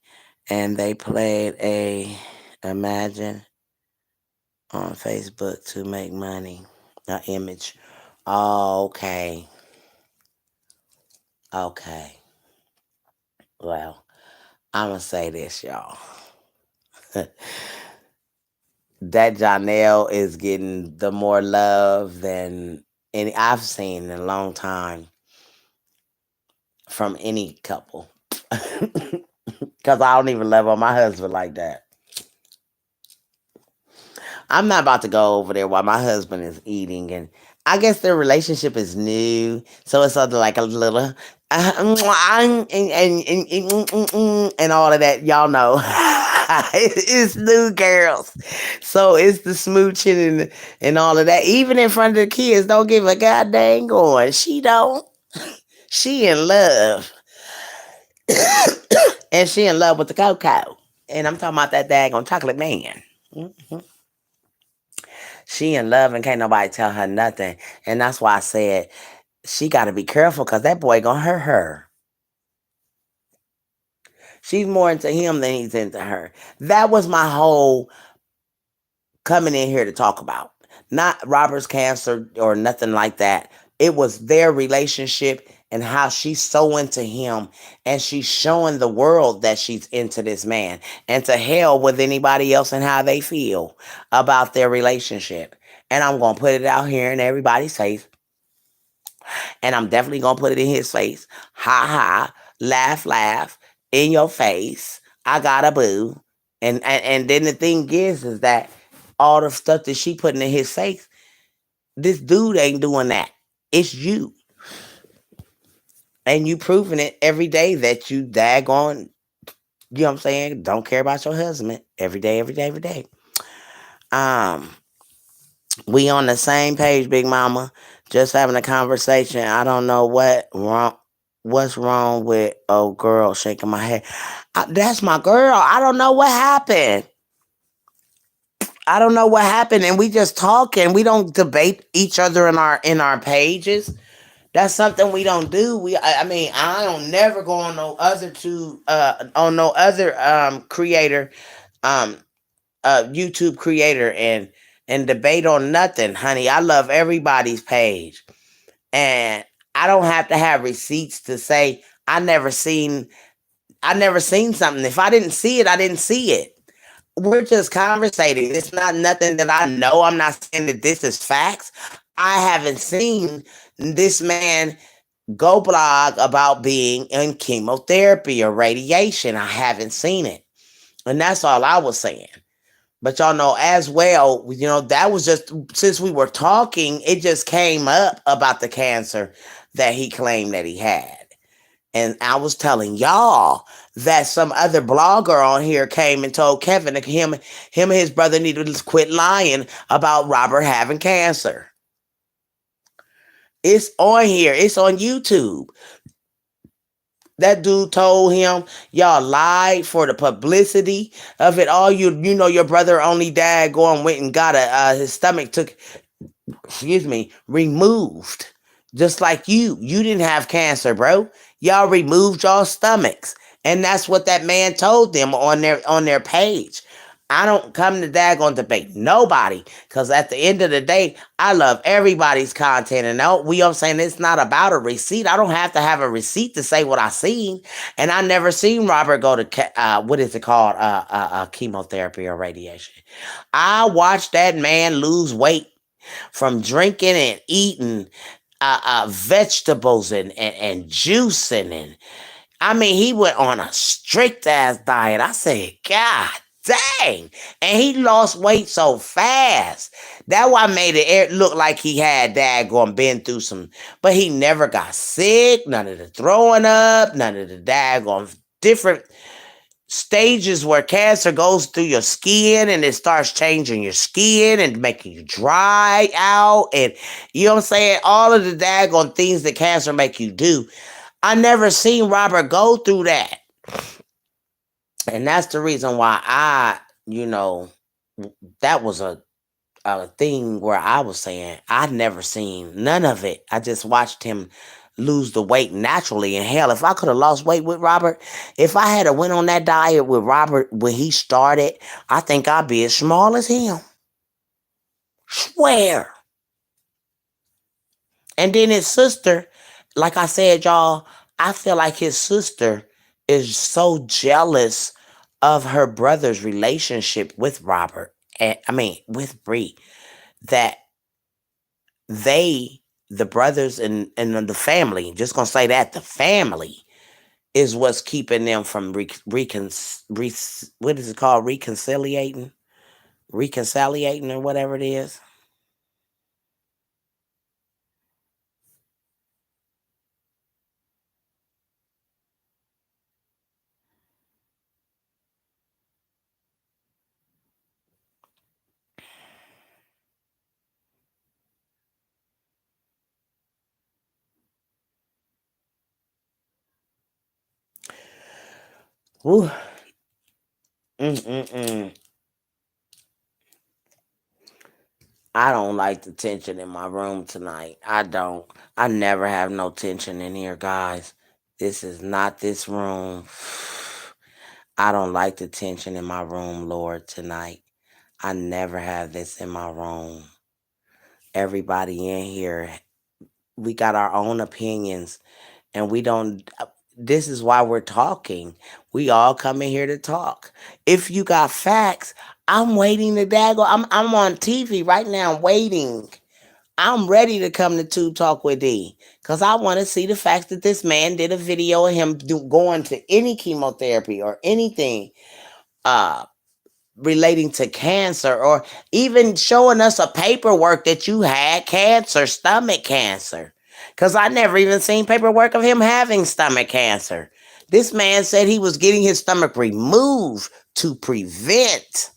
Speaker 1: and they played a imagine on Facebook to make money. An image. Okay. Okay. Well, I'm gonna say this, y'all. That Janelle is getting the more love than any I've seen in a long time from any couple. Cause I don't even love on my husband like that. I'm not about to go over there while my husband is eating, and I guess their relationship is new, so it's sort of like a little and all of that. Y'all know it's new girls, so it's the smooching and all of that. Even in front of the kids, don't give a goddamn going. She don't. She in love, and she in love with the cocoa. And I'm talking about that daggone chocolate man. Mhm. She in love and can't nobody tell her nothing. And that's why I said she got to be careful because that boy gonna hurt her. She's more into him than he's into her. That was my whole coming in here to talk about. Not Robert's cancer or nothing like that. It was their relationship and how she's so into him and she's showing the world that she's into this man. And to hell with anybody else and how they feel about their relationship. And I'm going to put it out here in everybody's face. And I'm definitely going to put it in his face. Ha ha. Laugh, laugh. In your face. I got a boo. And then the thing is that all the stuff that she putting in his face, this dude ain't doing that. It's you. And you proving it every day that you daggone, you know what I'm saying? Don't care about your husband every day, every day, every day. Um, we on the same page, Big Mama. Just having a conversation. I don't know what's wrong with oh girl shaking my head. That's my girl. I don't know what happened. I don't know what happened, and we just talk and we don't debate each other in our pages. That's something we don't do. I mean, I don't never go on no other creator, um, YouTube creator and debate on nothing, honey. I love everybody's page, and I don't have to have receipts to say I never seen something. If I didn't see it, I didn't see it. We're just conversating. It's not nothing that I know. I'm not saying that this is facts. I haven't seen this man go blog about being in chemotherapy or radiation. I haven't seen it. And that's all I was saying. But y'all know as well, that was just since we were talking, it just came up about the cancer that he claimed that he had. And I was telling y'all that some other blogger on here came and told Kevin that him and his brother needed to quit lying about Robert having cancer. It's on here. It's on YouTube. That dude told him, y'all lied for the publicity of it all. You know your brother only died going went and got his stomach took, excuse me, removed. Just like you didn't have cancer, bro. Y'all removed y'all stomachs. And that's what that man told them on their page. I don't come to daggone debate nobody. Cause at the end of the day, I love everybody's content. And I'm saying it's not about a receipt. I don't have to have a receipt to say what I seen. And I never seen Robert go to what is it called? Chemotherapy or radiation. I watched that man lose weight from drinking and eating vegetables and juicing and I mean he went on a strict ass diet. I said, God dang. And he lost weight so fast. That why made it look like he had daggone been through some, but he never got sick, none of the throwing up, none of the daggone different. stages where cancer goes through your skin and it starts changing your skin and making you dry out, and you know what I'm saying, all of the daggone things that cancer make you do. I never seen Robert go through that. And that's the reason why you know, that was a thing where I was saying I'd never seen none of it. I just watched him lose the weight naturally. And hell, if I could have lost weight with Robert, if I had went on that diet with Robert when he started, I think I'd be as small as him. Swear. And then his sister, like I said, y'all, I feel like his sister is so jealous of her brother's relationship with Robert. And I mean with Bree, that they, the brothers and the family, just gonna say that the family is what's keeping them from what is it called, reconciliating or whatever it is. Ooh. Mm-mm-mm. I don't like the tension in my room tonight. I don't. I never have no tension in here, guys. This is not this room. I don't like the tension in my room, Lord, tonight. I never have this in my room. Everybody in here, we got our own opinions, and we don't. This is why we're talking. We all come in here to talk. If you got facts, I'm waiting to daggle. I'm on TV right now waiting. I'm ready to come to Tube Talk with D because I want to see the fact that this man did a video of him going to any chemotherapy or anything uh, relating to cancer, or even showing us a paperwork that you had cancer, stomach cancer. Because I never even seen paperwork of him having stomach cancer. This man said he was getting his stomach removed to prevent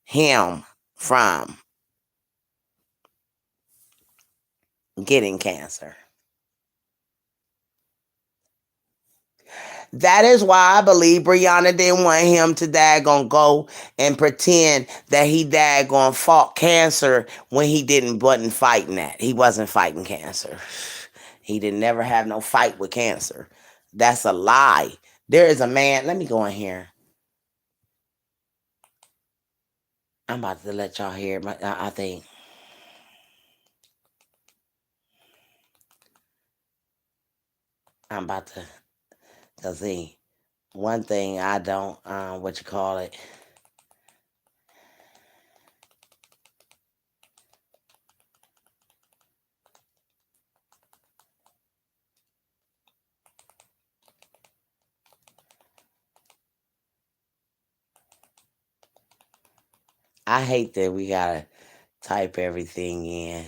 Speaker 1: him from getting cancer. That is why I believe Brianna didn't want him to daggone go and pretend that he daggone fought cancer when he wasn't fighting that. He wasn't fighting cancer. He didn't never have no fight with cancer. That's a lie. There is a man. Let me go in here. I'm about to let y'all hear. I think I'm about to. Cause see, one thing I don't. What you call it? I hate that we gotta type everything in.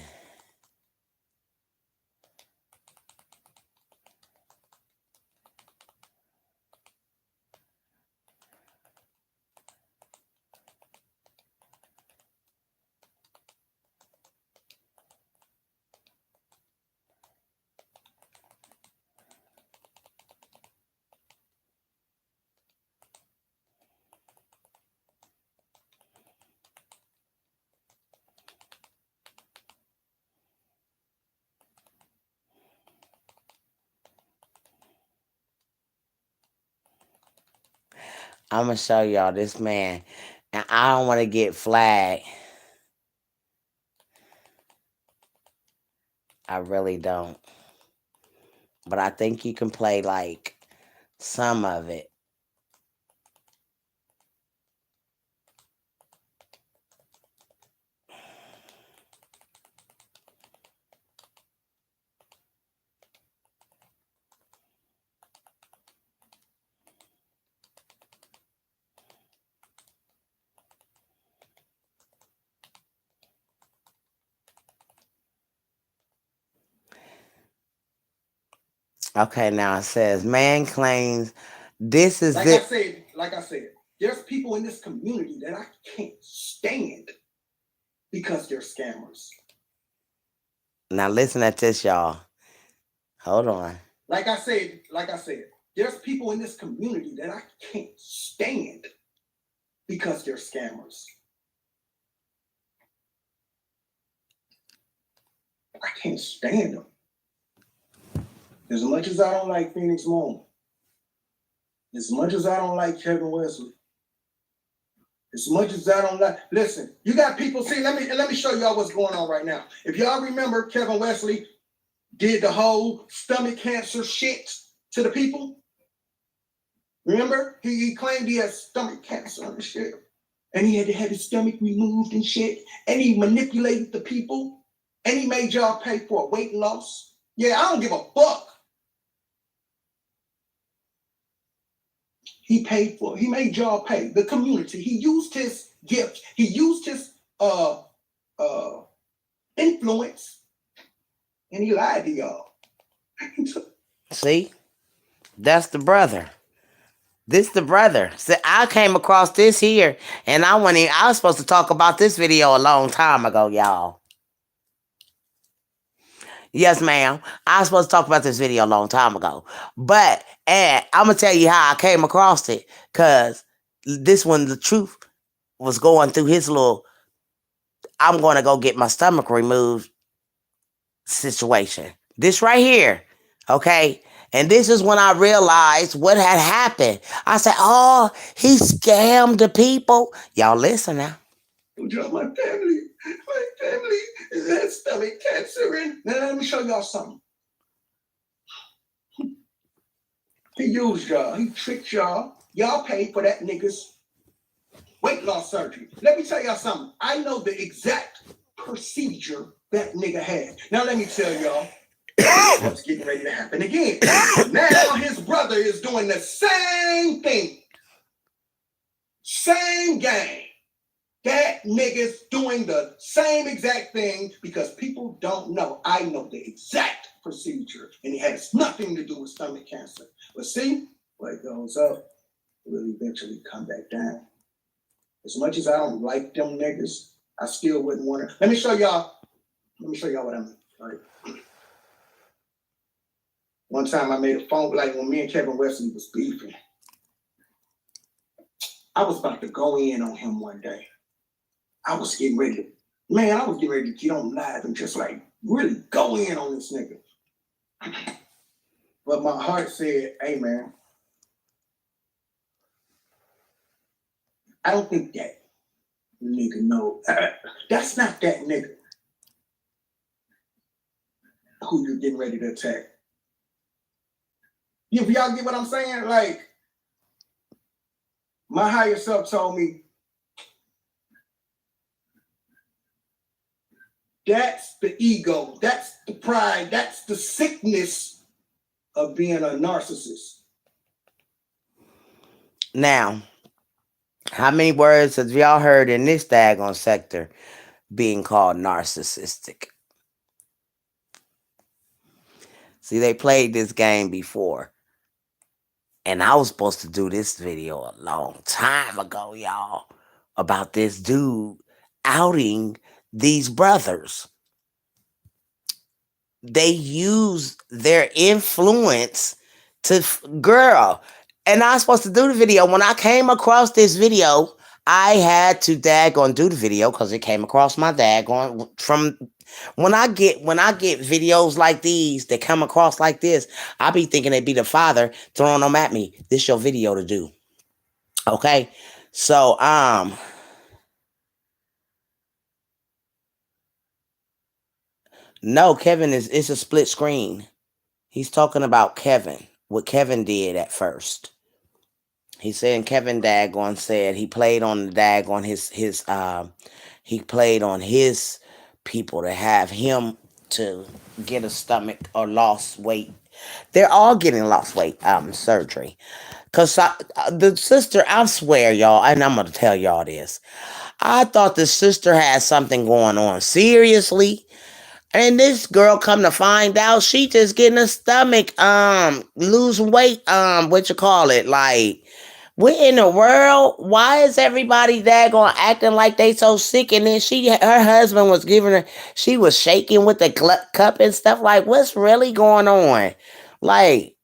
Speaker 1: I'm gonna show y'all this man, and I don't want to get flagged. I really don't, but I think you can play like some of it. Okay, now it says man claims this is like it.
Speaker 2: like I said, there's people in this community that I can't stand because they're scammers.
Speaker 1: Now listen at this, y'all. Hold on.
Speaker 2: Like I said, there's people in this community that I can't stand because they're scammers. I can't stand them. As much as I don't like Phoenix Moon, as much as I don't like Kevin Wesley, as much as I don't like, listen, you got people, see, let me show y'all what's going on right now. If y'all remember, Kevin Wesley did the whole stomach cancer shit to the people. Remember? He claimed he had stomach cancer and shit. And he had to have his stomach removed and shit. And he manipulated the people. And he made y'all pay for a weight loss. Yeah, I don't give a fuck. He made y'all pay, the community. He used his gift. He used his influence. And he lied to y'all.
Speaker 1: See? That's the brother. This the brother. See, I came across this here, and I was supposed to talk about this video a long time ago, y'all. Yes, ma'am. I was supposed to talk about this video a long time ago. But I'm going to tell you how I came across it. Because this one, the truth was going through his little, I'm going to go get my stomach removed situation. This right here. Okay. And this is when I realized what had happened. I said, oh, he scammed the people. Y'all listen now.
Speaker 2: My family has stomach cancer. And now let me show y'all something. He used y'all. He tricked y'all. Y'all paid for that nigga's weight loss surgery. Let me tell y'all something. I know the exact procedure that nigga had. Now let me tell y'all what's getting ready to happen again. Now his brother is doing the same thing. Same game. That nigga's doing the same exact thing because people don't know. I know the exact procedure, and it has nothing to do with stomach cancer. But see, what goes up will eventually come back down. As much as I don't like them niggas, I still wouldn't want to. Let me show y'all what I mean. All right. One time I made a phone, like when me and Kevin Wesley was beefing. I was about to go in on him one day. I was getting ready to get on live and just like really go in on this nigga. But my heart said, hey man, I don't think that nigga know. That's not that nigga who you're getting ready to attack. If y'all get what I'm saying, like my higher self told me, that's the ego, that's the pride, that's the sickness of being a narcissist.
Speaker 1: Now, how many words have y'all heard in this daggone sector being called narcissistic? See, they played this game before. And I was supposed to do this video a long time ago, y'all, about this dude outing these brothers. They use their influence to girl. And I was supposed to do the video. When I came across this video, I had to daggone do the video because it came across my daggone from when I get videos like these that come across like this, I be thinking they be the father throwing them at me. This your video to do. Okay. So no, Kevin it's a split screen. He's talking about Kevin, what Kevin did at first. He's saying Kevin daggone said he played on the daggone he played on his people to have him to get a stomach or lost weight. They're all getting lost weight surgery. Cause the sister, I swear, y'all, and I'm gonna tell y'all this. I thought the sister had something going on. Seriously. And this girl come to find out she just getting a stomach, lose weight, what you call it, like What in the world? Why is everybody daggone acting like they so sick? And then her husband was giving her, she was shaking with the cup and stuff. Like, what's really going on? Like,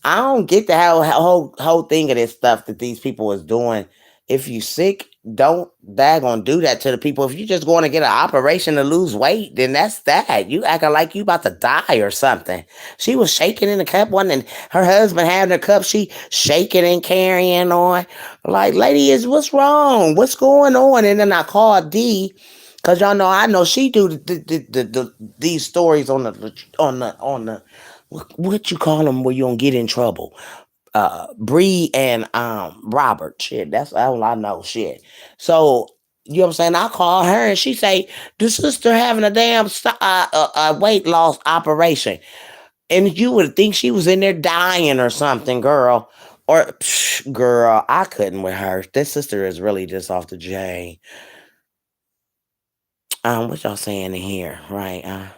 Speaker 1: I don't get the whole thing of this stuff that these people is doing. If you sick, don't daggone do that to the people. If you just going to get an operation to lose weight, then that's that. You acting like you about to die or something. She was shaking in the cup one, and her husband having the cup. She shaking and carrying on. Like, lady, what's wrong? What's going on? And then I called D. Cause y'all know I know she do these stories on the what you call them where you don't get in trouble. Bree and Robert. Shit, that's all I know. Shit. So you know what I'm saying? I call her and she say the sister having a damn weight loss operation, and you would think she was in there dying or something, girl. Or girl, I couldn't with her. This sister is really just off the chain. What y'all saying in here, right?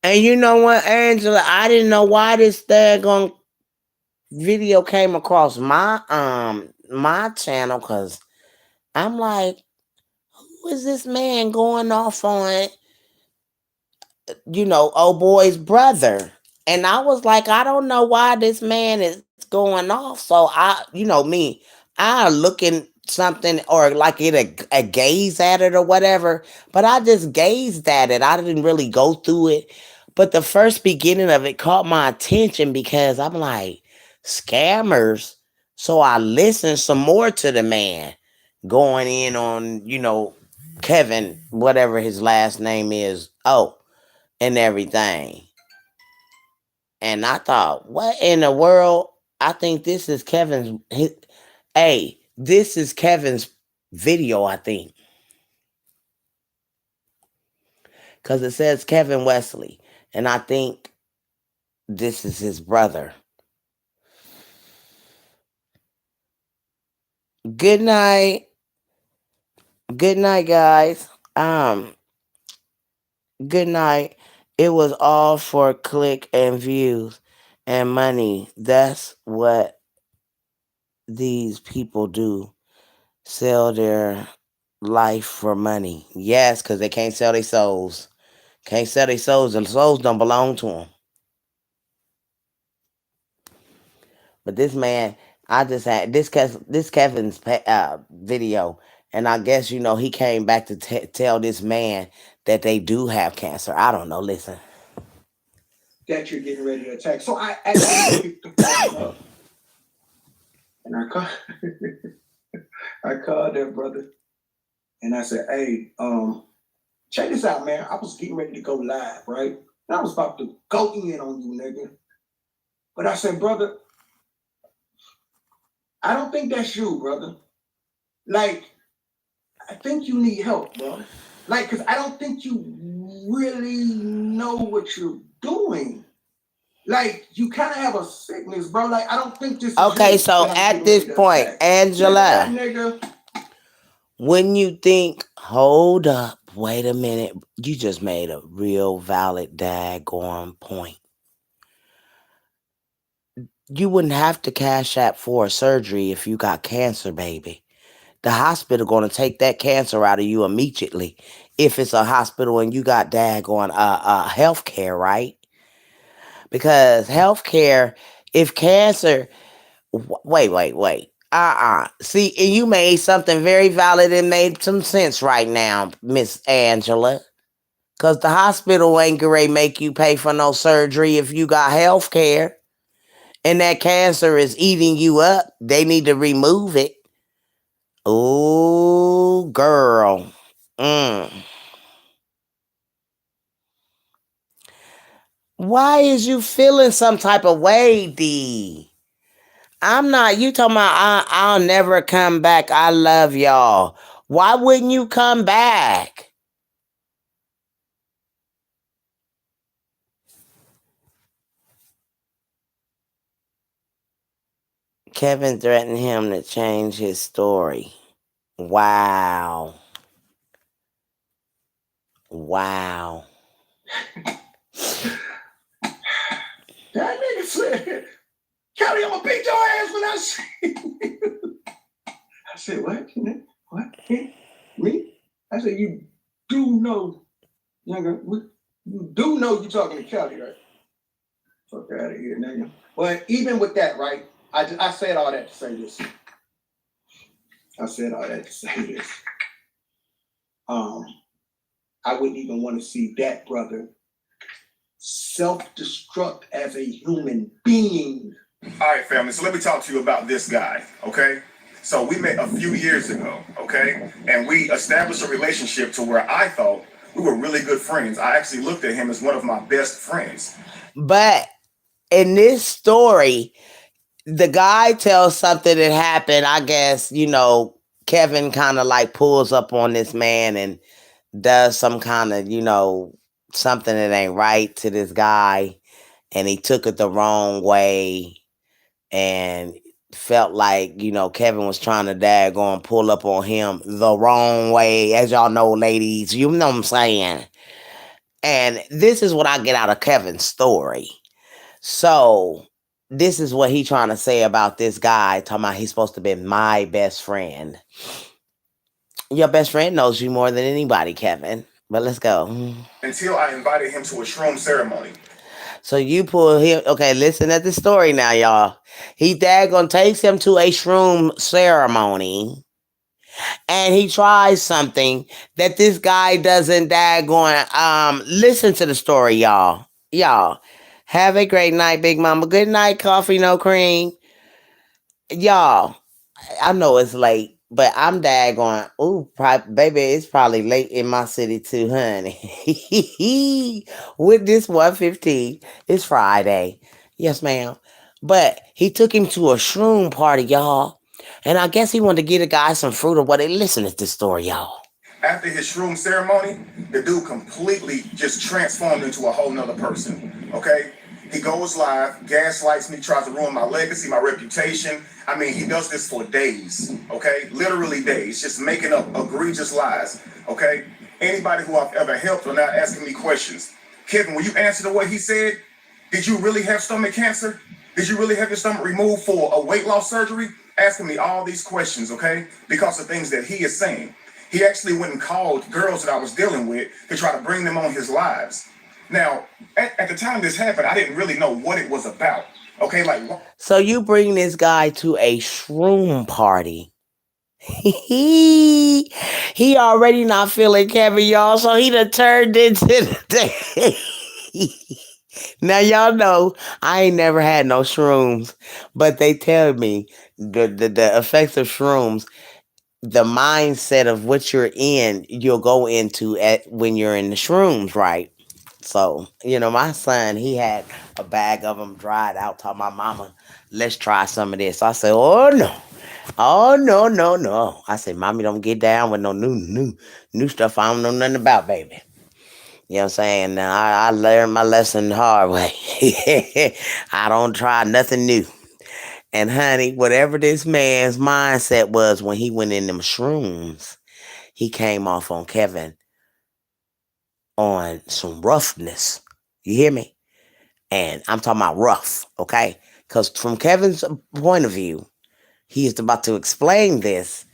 Speaker 1: And you know what, Angela? I didn't know why this daggone video came across my channel, because I'm like, who is this man going off on, old boy's brother? And I was like, I don't know why this man is going off. So me, I looking something or like a gaze at it or whatever, but I just gazed at it. I didn't really go through it. But the first beginning of it caught my attention because I'm like, scammers. So I listened some more to the man going in on, Kevin, whatever his last name is. Oh, and everything. And I thought, what in the world? I think this is this is Kevin's video, I think. Because it says Kevin Wesley. And I think this is his brother. Good night. Good night, guys. Good night. It was all for click and views and money. That's what these people do. Sell their life for money. Yes, because they can't sell their souls. Can't sell their souls. The souls don't belong to them. But this man, I just had this Kevin's video, and I guess he came back to tell this man that they do have cancer. I don't know. Listen,
Speaker 2: that you're getting ready to attack. So I actually picked the phone up, and I called that brother, and I said, "Hey, check this out, man. I was getting ready to go live, right? And I was about to go in on you, nigga. But I said, brother, I don't think that's you, brother. Like, I think you need help, bro. Like, because I don't think you really know what you're doing. Like, you kind of have a sickness, bro. Like, I don't think this is
Speaker 1: okay,
Speaker 2: you
Speaker 1: so
Speaker 2: that I'm
Speaker 1: at
Speaker 2: getting
Speaker 1: this
Speaker 2: ready to
Speaker 1: point,
Speaker 2: attack.
Speaker 1: Angela,
Speaker 2: Nigga,
Speaker 1: when you think, hold up, wait a minute, you just made a real valid daggone point. You wouldn't have to cash out for a surgery if you got cancer, baby. The hospital going to take that cancer out of you immediately. If it's a hospital and you got daggone health care, right? Because health care, if cancer, wait. See, and you made something very valid and made some sense right now, Miss Angela. Because the hospital ain't gonna make you pay for no surgery if you got health care. And that cancer is eating you up. They need to remove it. Oh, girl. Why is you feeling some type of way, D? I'm not. You talking about I'll never come back. I love y'all. Why wouldn't you come back? Kevin threatened him to change his story. Wow. Wow.
Speaker 2: That nigga said, Kelly, I'm gonna beat your ass when I see you. I said, what? What? Me? I said, you do know, younger, you do know you're talking to Kelly, right? Fuck out of here, nigga. But even with that, right? I said all that to say this. I wouldn't even want to see that brother self-destruct as a human being.
Speaker 3: All right, family. So let me talk to you about this guy, okay? So we met a few years ago, okay? And we established a relationship to where I thought we were really good friends. I actually looked at him as one of my best friends.
Speaker 1: But in this story, the guy tells something that happened. I guess, Kevin kind of like pulls up on this man and does some kind of, something that ain't right to this guy. And he took it the wrong way and felt like, Kevin was trying to daggone pull up on him the wrong way. As y'all know, ladies, you know what I'm saying? And this is what I get out of Kevin's story. So this is what he trying to say about this guy, talking about he's supposed to be my best friend. Your best friend knows you more than anybody, Kevin. But let's go.
Speaker 3: Until I invited him to a shroom ceremony.
Speaker 1: So you pull him. Okay, listen at the story now, y'all. He daggone takes him to a shroom ceremony. And he tries something that this guy doesn't daggone. Listen to the story, y'all. Y'all. Have a great night, Big Mama. Good night, coffee, no cream. Y'all, I know it's late, but I'm daggone. Ooh, baby, it's probably late in my city too, honey. With this 1:15, it's Friday. Yes, ma'am. But he took him to a shroom party, y'all. And I guess he wanted to get a guy some fruit or what. Listen to this story, y'all.
Speaker 3: After his shroom ceremony, the dude completely just transformed into a whole nother person, okay? He goes live, gaslights me, tries to ruin my legacy, my reputation. I mean, he does this for days, okay? Literally days, just making up egregious lies, okay? Anybody who I've ever helped are now asking me questions. Kevin, will you answer to what he said? Did you really have stomach cancer? Did you really have your stomach removed for a weight loss surgery? Asking me all these questions, okay? Because of things that he is saying. He actually went and called girls that I was dealing with to try to bring them on his lives. Now, at the time this happened, I didn't really know what it was about. Okay, like...
Speaker 1: So you bring this guy to a shroom party. He already not feeling Kevin, y'all, so he done turned into the... Now, y'all know I ain't never had no shrooms, but they tell me the effects of shrooms, the mindset of what you're in, you'll go into when you're in the shrooms, right? So, my son, he had a bag of them dried out. Told my mama, let's try some of this. I said, oh no. Oh no, no, no. I said, Mommy, don't get down with no new stuff I don't know nothing about, baby. You know what I'm saying? Now I learned my lesson the hard way. I don't try nothing new. And honey, whatever this man's mindset was when he went in them shrooms, he came off on Kevin on some roughness. You hear me? And I'm talking about rough, okay? Because from Kevin's point of view, he is about to explain this.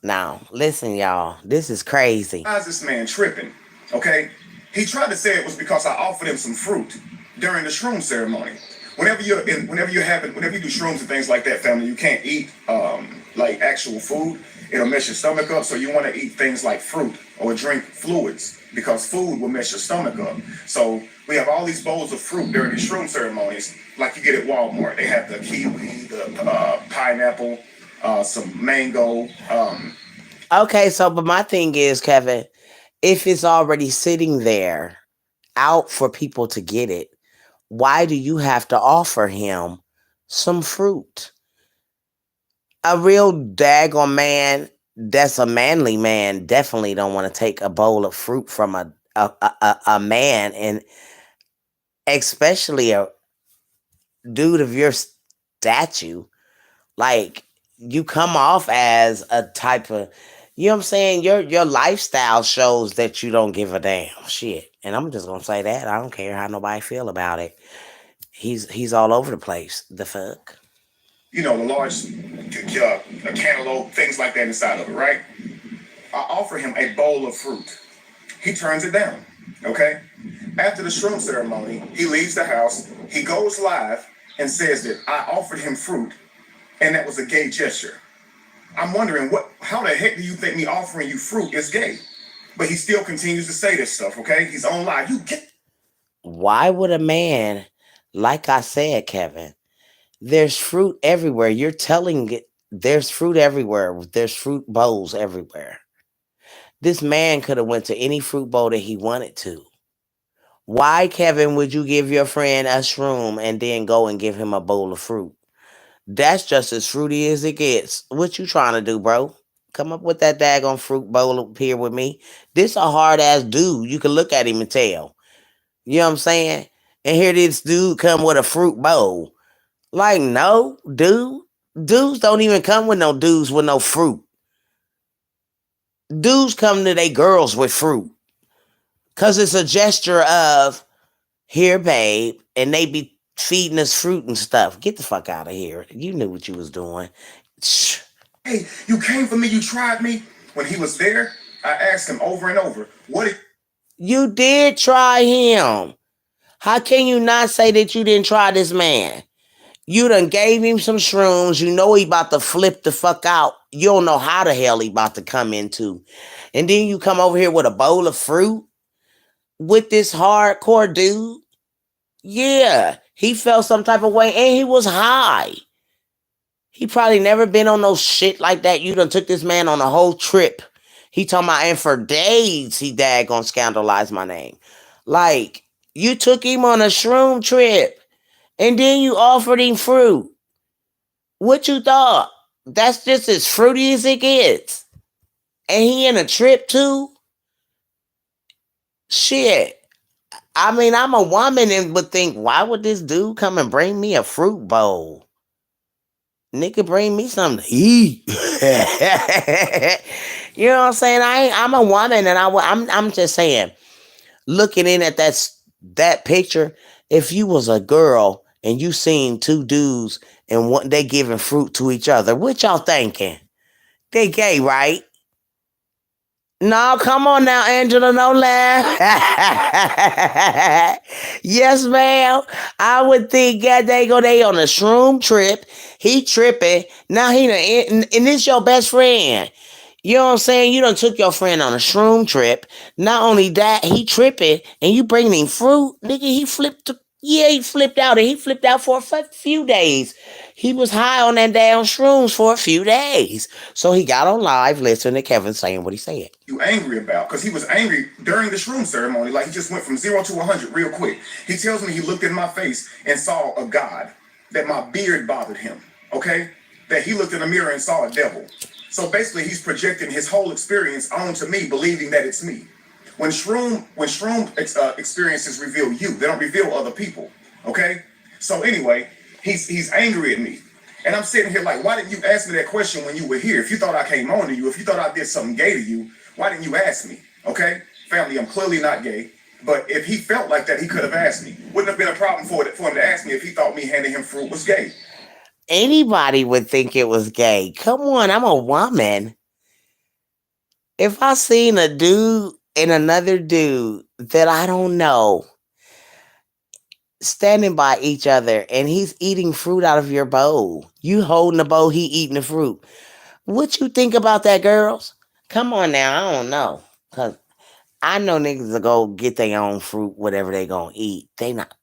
Speaker 1: Now, listen, y'all, this is crazy.
Speaker 3: Why is this man tripping? Okay? He tried to say it was because I offered him some fruit during the shroom ceremony. Whenever you do shrooms and things like that, family, you can't eat like actual food. It'll mess your stomach up. So you want to eat things like fruit or drink fluids because food will mess your stomach up. So we have all these bowls of fruit during these shroom ceremonies, like you get at Walmart. They have the kiwi, the pineapple, some mango.
Speaker 1: Okay, so but my thing is, Kevin, if it's already sitting there out for people to get it, why do you have to offer him some fruit? A real daggone man, that's a manly man, definitely don't want to take a bowl of fruit from a man, and especially a dude of your statue. Like, you come off as a type of, you know what I'm saying? Your lifestyle shows that you don't give a damn shit. And I'm just gonna say that. I don't care how nobody feel about it. He's all over the place. The fuck?
Speaker 3: You know, the large a cantaloupe, things like that inside of it, right? I offer him a bowl of fruit. He turns it down, okay? After the shroom ceremony, he leaves the house. He goes live and says that I offered him fruit, and that was a gay gesture. I'm wondering, how the heck do you think me offering you fruit is gay? But he still continues to say this stuff, okay? He's on live.
Speaker 1: Why would a man, like I said, Kevin, there's fruit everywhere. You're telling it there's fruit everywhere. There's fruit bowls everywhere. This man could have went to any fruit bowl that he wanted to. Why, Kevin, would you give your friend a shroom and then go and give him a bowl of fruit? That's just as fruity as it gets. What you trying to do, bro? Come up with that daggone fruit bowl up here with me. This a hard ass dude. You can look at him and tell. You know what I'm saying? And here this dude come with a fruit bowl. Like, no, dude. Dudes don't even come with no dudes with no fruit. Dudes come to they girls with fruit. Cause it's a gesture of, here, babe, and they be feeding us fruit and stuff. Get the fuck out of here. You knew what you was doing.
Speaker 3: Hey, you came for me, you tried me. When he was there, I asked him over and over,
Speaker 1: you did try him. How can you not say that you didn't try this man? You done gave him some shrooms. You know he about to flip the fuck out. You don't know how the hell he about to come into. And then you come over here with a bowl of fruit with this hardcore dude. Yeah, he felt some type of way and he was high. He probably never been on no shit like that. You done took this man on a whole trip. He talking about, and for days he daggone scandalized my name. Like, you took him on a shroom trip and then you offered him fruit. What you thought? That's just as fruity as it gets. And he in a trip too? Shit. I mean, I'm a woman and would think, why would this dude come and bring me a fruit bowl? Nigga, bring me something to eat. You know what I'm saying? I'm a woman, and I'm just saying, looking in at that picture, if you was a girl and you seen two dudes and they giving fruit to each other, what y'all thinking? They gay, right? No, come on now, Angela, no laugh. Yes, ma'am. I would think, God, they on a shroom trip. He tripping. Now and this your best friend. You know what I'm saying? You done took your friend on a shroom trip. Not only that, he tripping, and you bringing him fruit. Nigga, he flipped out, and he flipped out for a few days. He was high on that damn shrooms for a few days. So he got on live listening to Kevin saying what he said.
Speaker 3: You angry about? Because he was angry during the shroom ceremony. Like, he just went from 0 to 100 real quick. He tells me he looked in my face and saw a God, that my beard bothered him, okay? That he looked in the mirror and saw a devil. So basically, he's projecting his whole experience onto me, believing that it's me. When shroom experiences reveal you, they don't reveal other people, okay? So anyway, he's angry at me. And I'm sitting here like, why didn't you ask me that question when you were here? If you thought I came on to you, if you thought I did something gay to you, why didn't you ask me, okay? Family, I'm clearly not gay. But if he felt like that, he could have asked me. Wouldn't have been a problem for him to ask me if he thought me handing him fruit was gay.
Speaker 1: Anybody would think it was gay. Come on, I'm a woman. If I seen a dude and another dude that I don't know standing by each other and he's eating fruit out of your bowl, you holding the bowl, he eating the fruit, What you think about that, girls? Come on now, I don't know. Cause I know niggas will go get their own fruit, whatever they gonna eat. They not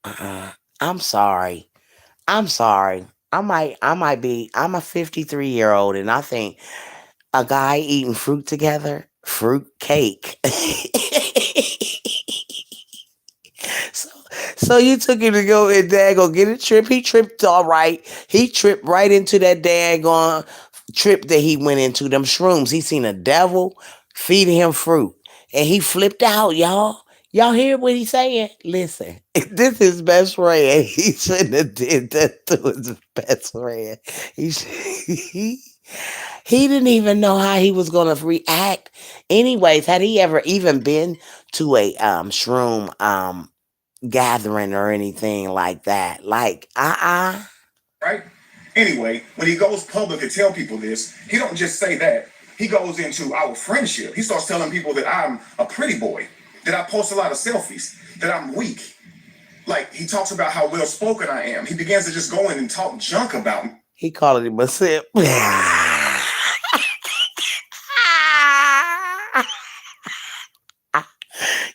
Speaker 1: I'm sorry. I'm sorry. I'm a 53-year-old and I think a guy eating fruit together, fruit cake. So, so you took him to go and daggone get a trip. He tripped all right. He tripped right into that daggone trip that he went into, them shrooms. He seen a devil feeding him fruit. And he flipped out, y'all. Y'all hear what he's saying? Listen, this is best friend. He shouldn't have did that to his best friend. He, he didn't even know how he was gonna react. Anyways, had he ever even been to a shroom gathering or anything like that? Like,
Speaker 3: right? Anyway, when he goes public to tell people this, he don't just say that. He goes into our friendship. He starts telling people that I'm a pretty boy, that I post a lot of selfies, that I'm weak. Like, he talks about how well spoken I am. He begins to just go in and talk junk about me.
Speaker 1: He called him a simp.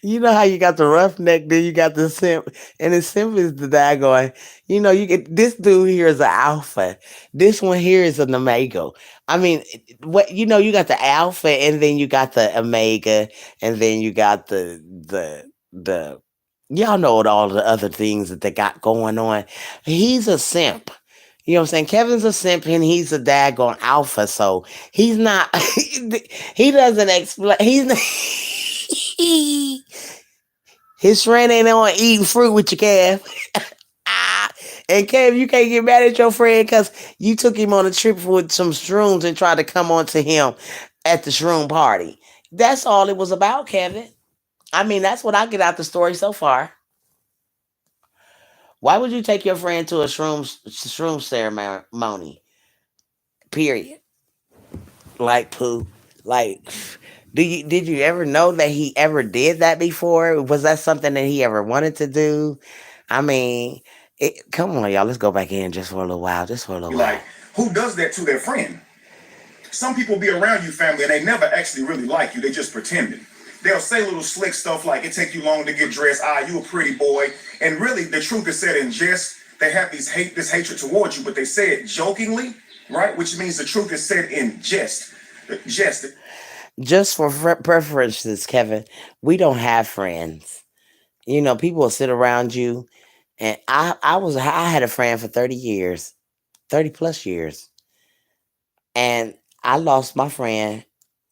Speaker 1: You know how you got the roughneck, then you got the simp, and the simp is the daggone. You know, you get this dude here is an alpha. This one here is an omega. I mean, what you know, you got the alpha, and then you got the omega, and then you got the. Y'all know what all the other things that they got going on. He's a simp. You know what I'm saying? Kevin's a simp and he's a daggone alpha, so he's not. He doesn't explain. His friend ain't on eating fruit with your Kev. And Kev, you can't get mad at your friend because you took him on a trip with some shrooms and tried to come on to him at the shroom party. That's all it was about, Kevin. I mean, that's what I get out the story so far. Why would you take your friend to a shroom ceremony? Period. Like poo. Like, did you ever know that he ever did that before? Was that something that he ever wanted to do? I mean, come on, y'all. Let's go back in just for a little while. Just for a little while.
Speaker 3: Like, who does that to their friend? Some people be around you, family, and they never actually really like you. They just pretending. They'll say little slick stuff like, it take you long to get dressed. You a pretty boy. And really, the truth is said in jest. They have this hatred towards you, but they say it jokingly, right? Which means the truth is said in jest. Jest.
Speaker 1: Just for preferences, Kevin, we don't have friends. You know, people will sit around you, and I had a friend for 30 years, 30 plus years, and I lost my friend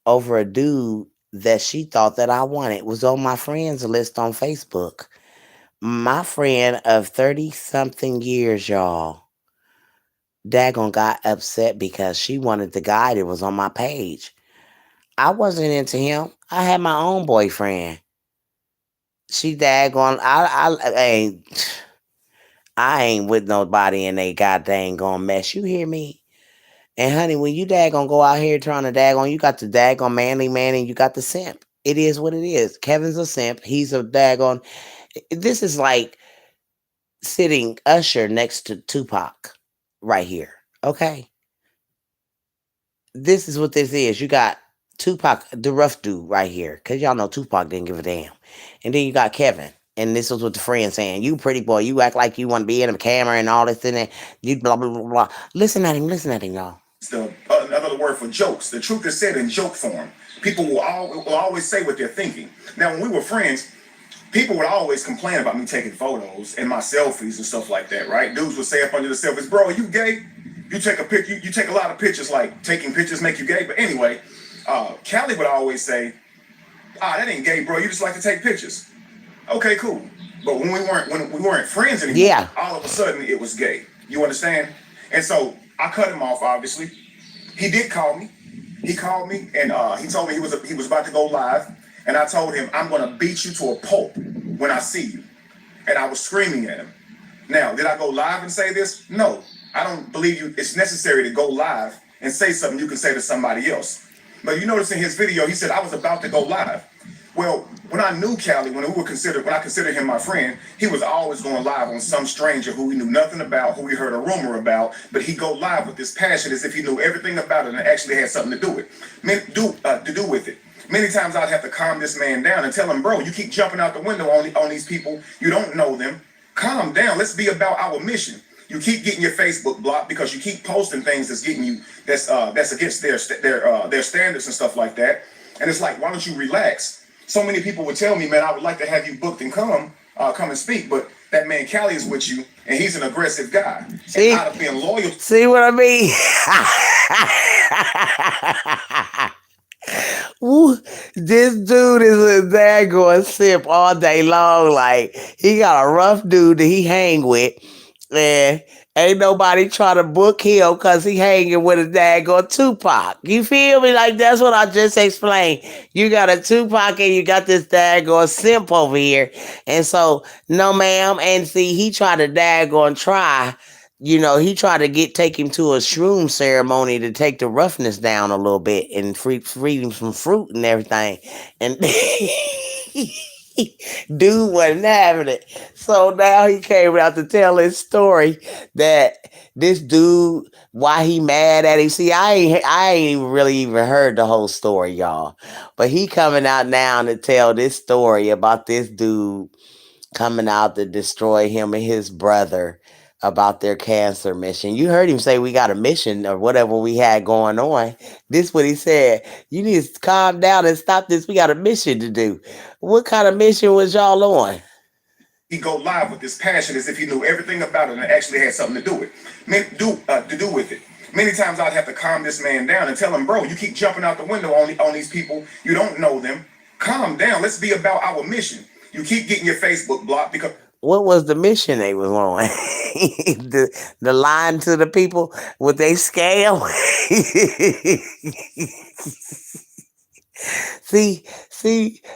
Speaker 1: over a dude that she thought that I wanted. It was on my friends list on Facebook. My friend of 30 something years, y'all, daggone got upset because she wanted the guy that was on my page. I wasn't into him. I had my own boyfriend. She daggone. I ain't with nobody and they goddamn gonna mess. You hear me? And honey, when you daggone go out here trying to daggone, you got the daggone manly man and you got the simp. It is what it is. Kevin's a simp. He's a daggone. This is like sitting Usher next to Tupac right here. Okay. This is what this is. You got Tupac, the rough dude right here. Cause y'all know Tupac didn't give a damn. And then you got Kevin. And this was what the friend saying. You pretty boy, you act like you want to be in the camera and all this and that. You blah blah blah blah. Listen at him, y'all.
Speaker 3: It's another word for jokes. The truth is said in joke form. People will always say what they're thinking. Now, when we were friends, people would always complain about me taking photos and my selfies and stuff like that, right? Dudes would say up under the selfies, bro, are you gay? You take a pic, you take a lot of pictures, like taking pictures make you gay. But anyway, Callie would always say, that ain't gay, bro. You just like to take pictures. Okay, cool. But when we weren't friends anymore,
Speaker 1: yeah,
Speaker 3: all of a sudden it was gay. You understand? And so I cut him off, obviously. He did call me. He called me and he told me he was about to go live. And I told him, I'm going to beat you to a pulp when I see you. And I was screaming at him. Now, did I go live and say this? No. I don't believe it's necessary to go live and say something you can say to somebody else. But you notice in his video, he said, I was about to go live. Well, When I knew Callie, when I considered him my friend, he was always going live on some stranger who he knew nothing about, who he heard a rumor about, but he go live with this passion as if he knew everything about it and actually had something to do with it. Many times I'd have to calm this man down and tell him, bro, you keep jumping out the window on these people. You don't know them. Calm down. Let's be about our mission. You keep getting your Facebook blocked because you keep posting things that's against their standards and stuff like that. And it's like, why don't you relax? So many people would tell me, man, I would like to have you booked and come and speak, but that man Callie is with you, and he's an aggressive guy.
Speaker 1: See,
Speaker 3: and out of being loyal.
Speaker 1: See what I mean? Woo, this dude is a daggone simp all day long. Like, he got a rough dude that he hang with, and ain't nobody trying to book him because he hanging with a daggone Tupac. You feel me? Like, that's what I just explained. You got a Tupac and you got this daggone simp over here. And so, no ma'am. And see, he tried to daggone try. You know, he tried to take him to a shroom ceremony to take the roughness down a little bit and free him some fruit and everything. And dude wasn't having it. So now he came out to tell his story that this dude, why he mad at him. See, I ain't really even heard the whole story, y'all. But he coming out now to tell this story about this dude coming out to destroy him and his brother about their cancer mission. You heard him say we got a mission or whatever we had going on. This what he said. You need to calm down and stop this. We got a mission to do. What kind of mission was y'all on?
Speaker 3: He go live with this passion as if he knew everything about it and actually had something to do with it. Many times I'd have to calm this man down and tell him, bro, you keep jumping out the window on these people. You don't know them. Calm down. Let's be about our mission. You keep getting your Facebook blocked because...
Speaker 1: What was the mission they was on? the line to the people with they scale? See,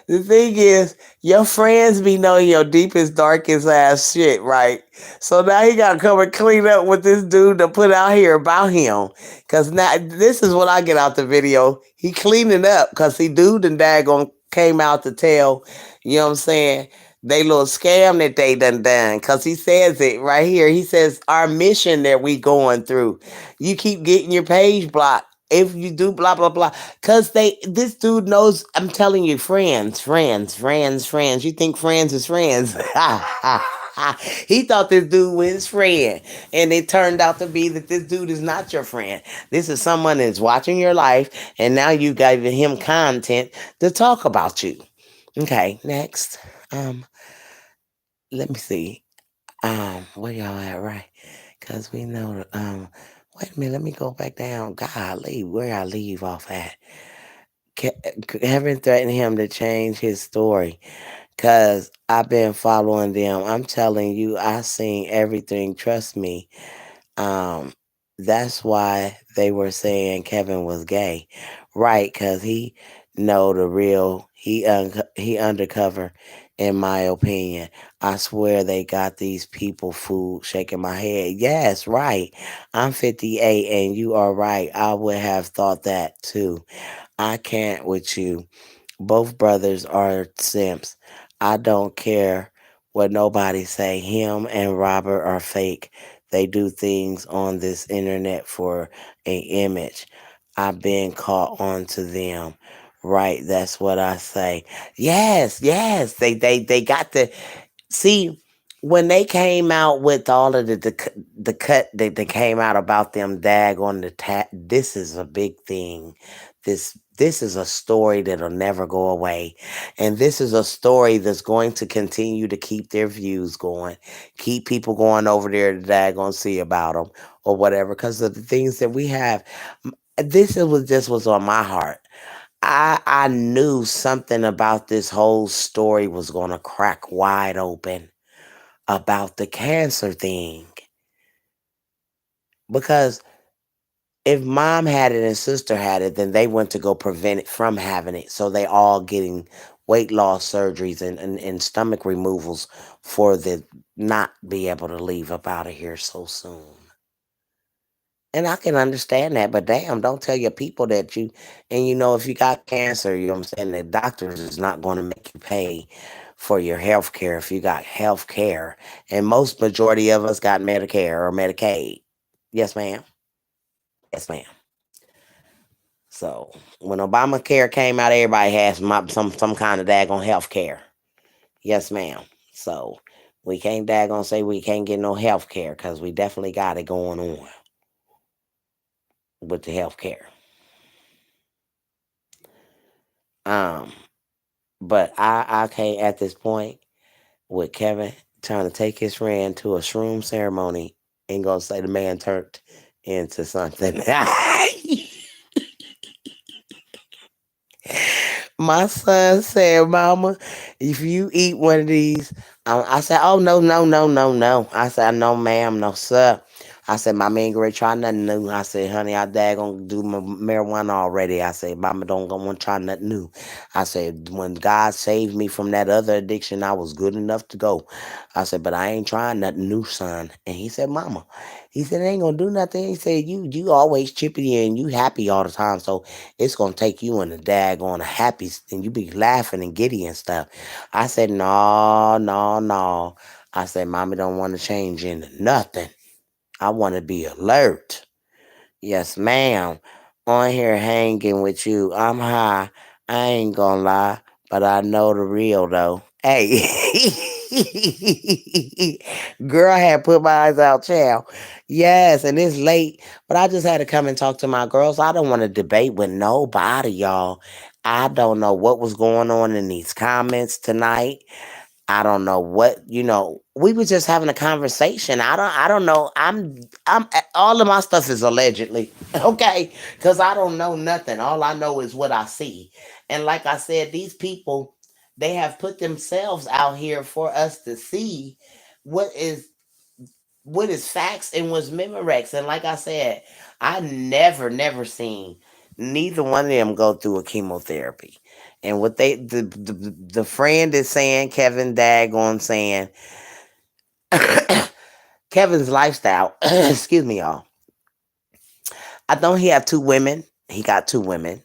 Speaker 1: the thing is, your friends be knowing your deepest, darkest ass shit, right? So now he got to come and clean up with this dude to put out here about him. Because now, this is what I get out the video. He cleaning up because he dude and daggone came out to tell, you know what I'm saying, they little scam that they done. Because he says it right here. He says, our mission that we going through. You keep getting your page blocked. If you do blah, blah, blah. Because this dude knows, I'm telling you, friends. You think friends is friends. He thought this dude was his friend. And it turned out to be that this dude is not your friend. This is someone that's watching your life. And now you giving him content to talk about you. Okay, next. Let me see. Where y'all at, right? Because we know, wait a minute, let me go back down. Golly, where I leave off at. Kevin threatened him to change his story because I've been following them. I'm telling you, I seen everything. Trust me. That's why they were saying Kevin was gay, right? Because he know the real. He undercover. In my opinion, I swear they got these people fooled. Shaking my head. Yes, right. I'm 58 and you are right. I would have thought that too. I can't with you. Both brothers are simps. I don't care what nobody say. Him and Robert are fake. They do things on this internet for an image. I've been caught on to them. Right, that's what I say. Yes. They got the see when they came out with all of the cut that they came out about them dag on the this is a big thing. This is a story that'll never go away. And this is a story that's going to continue to keep their views going. Keep people going over there to daggone see about them or whatever because of the things that we have. This was on my heart. I knew something about this whole story was going to crack wide open about the cancer thing. Because if mom had it and sister had it, then they went to go prevent it from having it. So they all getting weight loss surgeries and stomach removals for the not be able to leave up out of here so soon. And I can understand that, but damn, don't tell your people that you, and if you got cancer, you know what I'm saying, the doctors is not going to make you pay for your health care if you got health care. And most majority of us got Medicare or Medicaid. Yes, ma'am. Yes, ma'am. So when Obamacare came out, everybody has some kind of daggone health care. Yes, ma'am. So we can't daggone say we can't get no health care because we definitely got it going on with the health care. Um, but I can't at this point with Kevin trying to take his friend to a shroom ceremony and gonna say the man turned into something. My son said, "Mama, if you eat one of these," I said, "Oh no, no, no, no, no." I said, "No, ma'am, no, sir." I said, "My man, great try nothing new." I said, "Honey, I dad gonna do my marijuana already." I said, "Mama, don't go want to try nothing new." I said, "When God saved me from that other addiction, I was good enough to go." I said, "But I ain't trying nothing new, son." And he said, "Mama," he said, "It ain't gonna do nothing." He said, "You always chippy and you happy all the time, so it's gonna take you in the daggone happy and you be laughing and giddy and stuff." I said, "No, no, no." I said, "Mommy don't want to change into nothing. I want to be alert." Yes, ma'am. On here hanging with you. I'm high. I ain't gonna lie, but I know the real though. Hey, girl, I had put my eyes out, child. Yes, and it's late, but I just had to come and talk to my girls. I don't want to debate with nobody, y'all. I don't know what was going on in these comments tonight. I don't know we were just having a conversation. I don't know. I'm all of my stuff is allegedly. Okay? Cuz I don't know nothing. All I know is what I see. And like I said, these people they have put themselves out here for us to see what is what is facts and what's Memorex. And like I said, I never seen neither one of them go through a chemotherapy. And what the friend is saying, Kevin Daggone saying, Kevin's lifestyle, excuse me, y'all. I know he have two women. He got two women.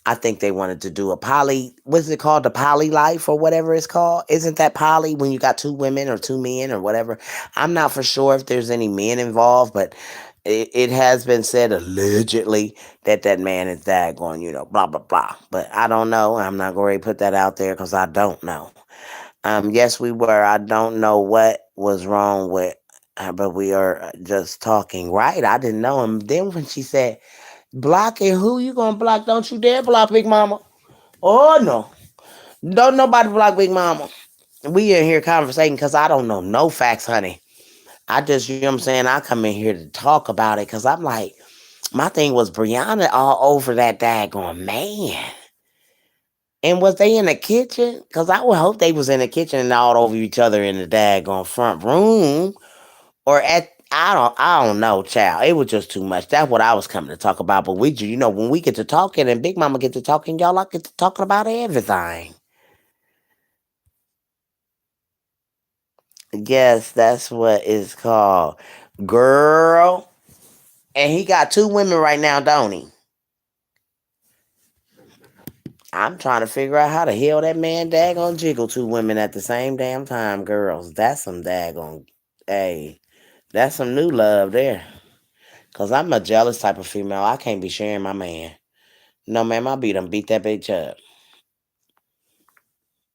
Speaker 1: I think they wanted to do a poly. What's it called? The poly life or whatever it's called. Isn't that poly when you got two women or two men or whatever? I'm not for sure if there's any men involved, but it has been said allegedly that that man is daggone, blah blah blah. But I don't know. I'm not going to put that out there because I don't know. Yes, we were. I don't know what was wrong with, but we are just talking. Right? I didn't know. And then when she said blocking, who you gonna block? Don't you dare block Big Mama. Oh no, don't nobody block Big Mama. We in here conversating because I don't know no facts, honey. I just, what I'm saying, I come in here to talk about it because I'm like, my thing was Brianna all over that daggone man. And was they in the kitchen? Because I would hope they was in the kitchen and all over each other in the daggone front room or at. I don't know, child. It was just too much. That's what I was coming to talk about. But when we get to talking and Big Mama get to talking, y'all, I get to talking about everything. Yes, that's what it's called. Girl. And he got two women right now, don't he? I'm trying to figure out how the hell that man daggone jiggle two women at the same damn time, girls. That's some daggone, hey, that's some new love there. Cause I'm a jealous type of female. I can't be sharing my man. No, ma'am, I'll beat that bitch up.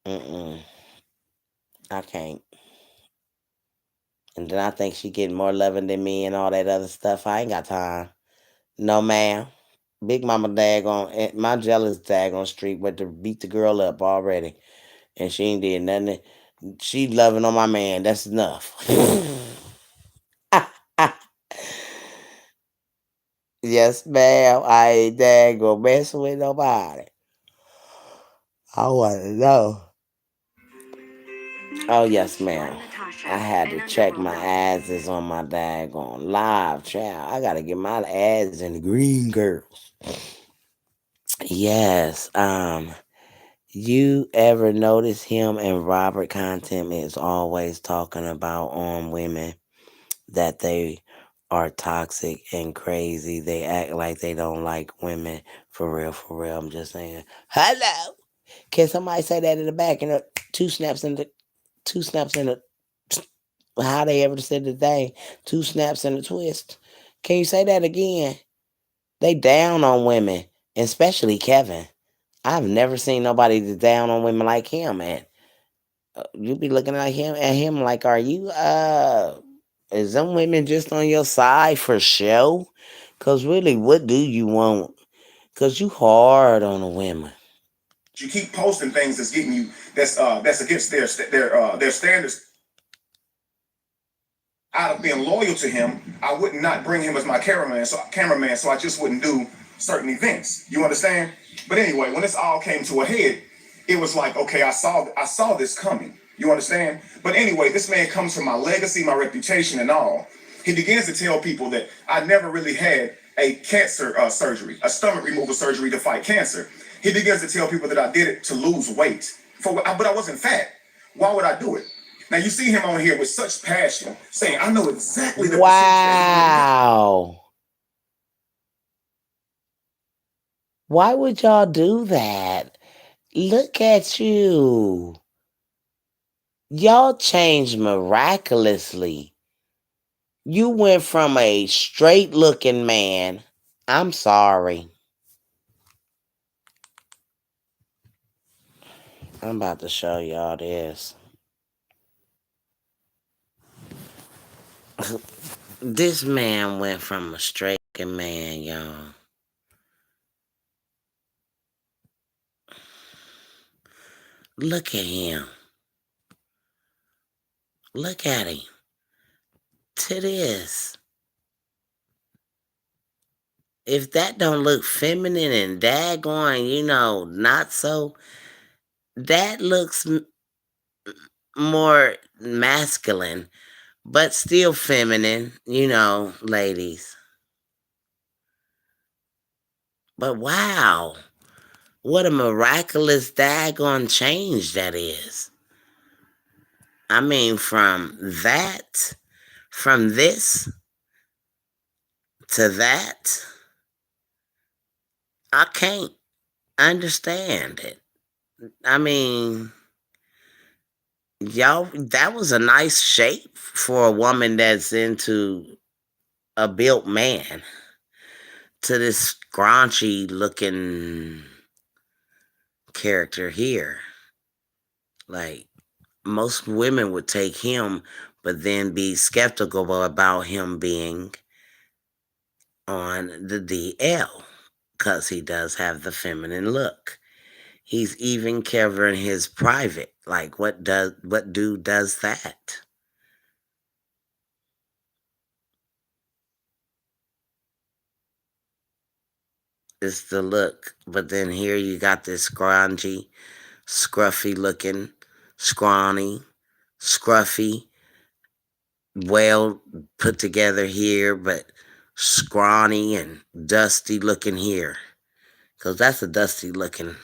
Speaker 1: Mm-mm, I can't. And then I think she getting more loving than me and all that other stuff. I ain't got time. No, ma'am. Big Mama daggone, my jealous daggone streak went to beat the girl up already. And she ain't did nothing. She loving on my man. That's enough. Yes, ma'am. I ain't daggone messing with nobody. I want to know. Oh, yes, ma'am. I had to check my asses on my daggone live child. I got to get my ass in the green girls. Yes. You ever notice him and Robert content is always talking about on women that they are toxic and crazy. They act like they don't like women. For real, for real. I'm just saying. Hello. Can somebody say that in the back? And two snaps in the how they ever said the thing? Two snaps and a twist. Can you say that again? They down on women, especially Kevin. I've never seen nobody that's down on women like him, man. You be looking at him like, are you is them women just on your side for show? Cause really, what do you want? Cause you hard on the women.
Speaker 3: You keep posting things that's getting you that's against their standards. Out of being loyal to him, I would not bring him as my cameraman, so I just wouldn't do certain events. You understand? But anyway, when this all came to a head, it was like, okay, I saw this coming. You understand? But anyway, this man comes from my legacy, my reputation, and all. He begins to tell people that I never really had a cancer surgery, a stomach removal surgery to fight cancer. He begins to tell people that I did it to lose weight, but I wasn't fat. Why would I do it? Now you see him on here with such passion, saying, "I know exactly the procedure."
Speaker 1: Wow. Why would y'all do that? Look at you. Y'all changed miraculously. You went from a straight looking man. I'm sorry. I'm about to show y'all this. This man went from a straight looking man, y'all. Look at him. Look at him. To this. If that don't look feminine and daggone, not so, that looks more masculine, but still feminine, ladies. But wow, what a miraculous daggone change that is. I mean, from this to that, I can't understand it. I mean, y'all, that was a nice shape for a woman that's into a built man to this scraunchy looking character here. Like, most women would take him, but then be skeptical about him being on the DL because he does have the feminine look. He's even covering his private. Like, what dude does that? It's the look. But then here you got this scrunchy, scruffy looking, scrawny, scruffy, well put together here, but scrawny and dusty looking here. Because that's dusty looking.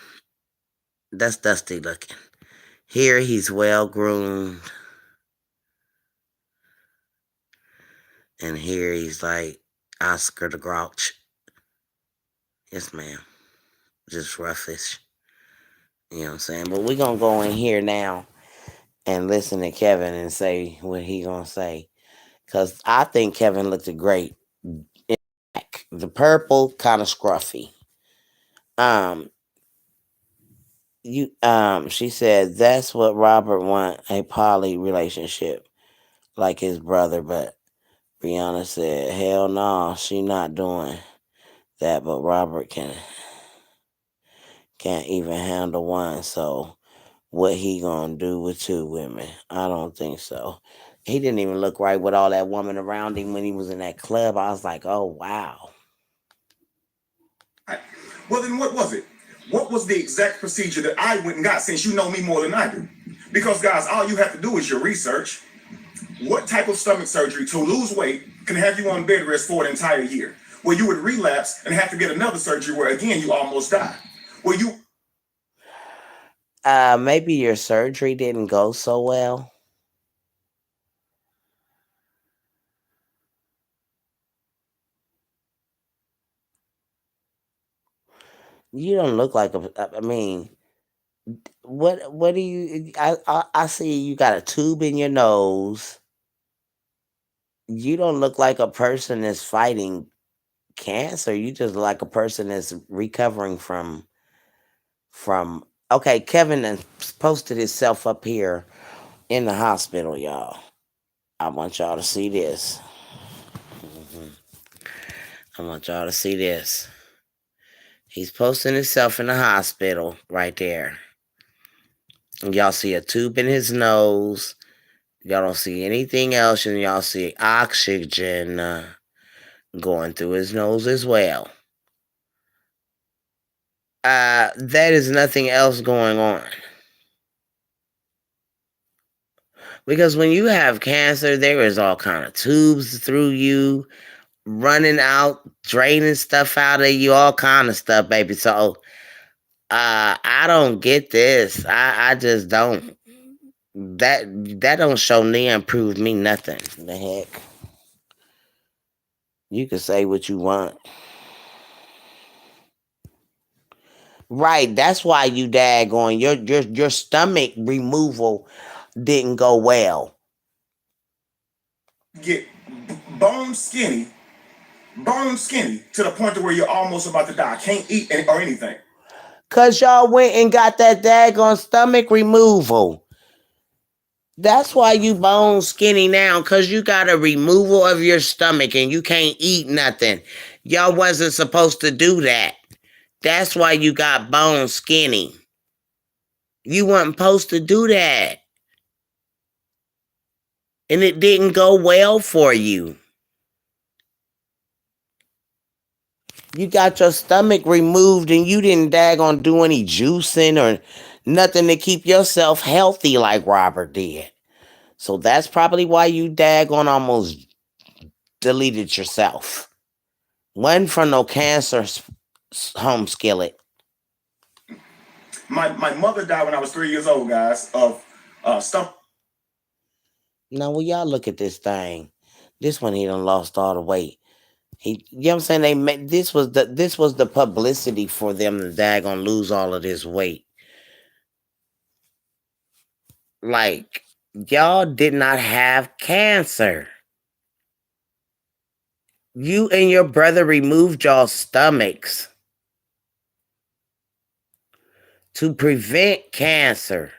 Speaker 1: Here he's well groomed. And here he's like Oscar the Grouch. Yes, ma'am. Just roughish. You know what I'm saying? But we're going to go in here now and listen to Kevin and say what he going to say. Because I think Kevin looked great. The purple, kind of scruffy. She said that's what Robert want, a poly relationship like his brother, but Brianna said, hell no, she not doing that, but Robert can't even handle one, so what he gonna do with two women? I don't think so. He didn't even look right with all that woman around him when he was in that club. I was like, oh wow.
Speaker 3: Well, then what was it? What was the exact procedure that I went and got, since you know me more than I do? Because, guys, all you have to do is your research. What type of stomach surgery to lose weight can have you on bed rest for an entire year, where you would relapse and have to get another surgery where, again, you almost die? Where you...
Speaker 1: Maybe your surgery didn't go so well. You don't look like I mean, what do you? I see you got a tube in your nose. You don't look like a person that's fighting cancer. You just look like a person that's recovering from. Okay, Kevin has posted himself up here in the hospital, y'all. I want y'all to see this. Mhm. I want y'all to see this. He's posting himself in the hospital right there. And y'all see a tube in his nose. Y'all don't see anything else, and y'all see oxygen going through his nose as well. That is nothing else going on. Because when you have cancer, there is all kind of tubes through you, running out, draining stuff out of you, all kind of stuff, baby. So I don't get this. I just don't. That don't show me and prove me nothing. The heck. You can say what you want. Right, that's why you daggone your stomach removal didn't go well.
Speaker 3: Get bone skinny to the point to where you're almost about to die. Can't eat or anything.
Speaker 1: Cause y'all went and got that daggone stomach removal. That's why you bone skinny now, cause you got a removal of your stomach and you can't eat nothing. Y'all wasn't supposed to do that. That's why you got bone skinny. You weren't supposed to do that. And it didn't go well for you. You got your stomach removed and you didn't daggone do any juicing or nothing to keep yourself healthy like Robert did. So that's probably why you daggone almost deleted yourself. Wasn't from no cancer home skillet.
Speaker 3: My mother died when I was 3 years old, guys, of stomach.
Speaker 1: Now, will y'all look at this thing? This one he done lost all the weight. You know what I'm saying? They made this was the publicity for them to daggone lose all of this weight. Like, y'all did not have cancer. You and your brother removed y'all's stomachs to prevent cancer.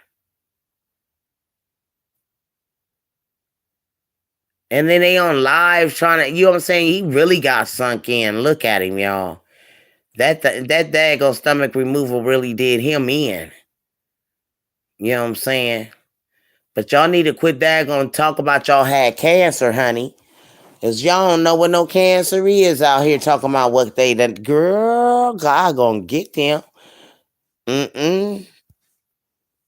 Speaker 1: And then they on live trying to, you know what I'm saying? He really got sunk in. Look at him, y'all. That daggone stomach removal really did him in. You know what I'm saying? But y'all need to quit daggone talk about y'all had cancer, honey. Cause y'all don't know what no cancer is out here talking about what they done. Girl, God gonna get them. Mm-mm.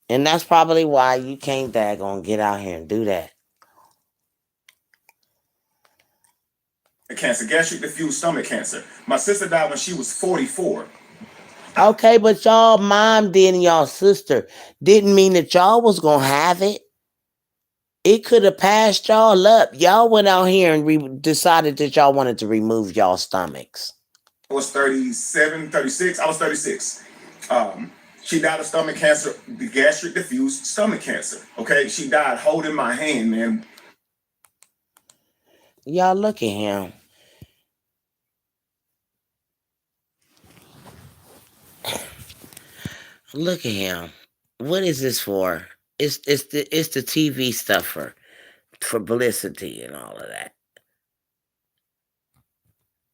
Speaker 1: And that's probably why you can't daggone get out here and do that.
Speaker 3: Cancer, gastric diffuse stomach cancer. My sister died when she was 44.
Speaker 1: Okay, but y'all mom did and y'all sister didn't mean that y'all was gonna have it. It could have passed y'all up. Y'all went out here and decided that y'all wanted to remove y'all stomachs.
Speaker 3: I was 37, 36. I was 36. She died of stomach cancer, the gastric diffuse stomach cancer. Okay, she died holding my hand, man.
Speaker 1: Y'all look at him. Look at him. What is this for? It's the TV stuff for publicity and all of that.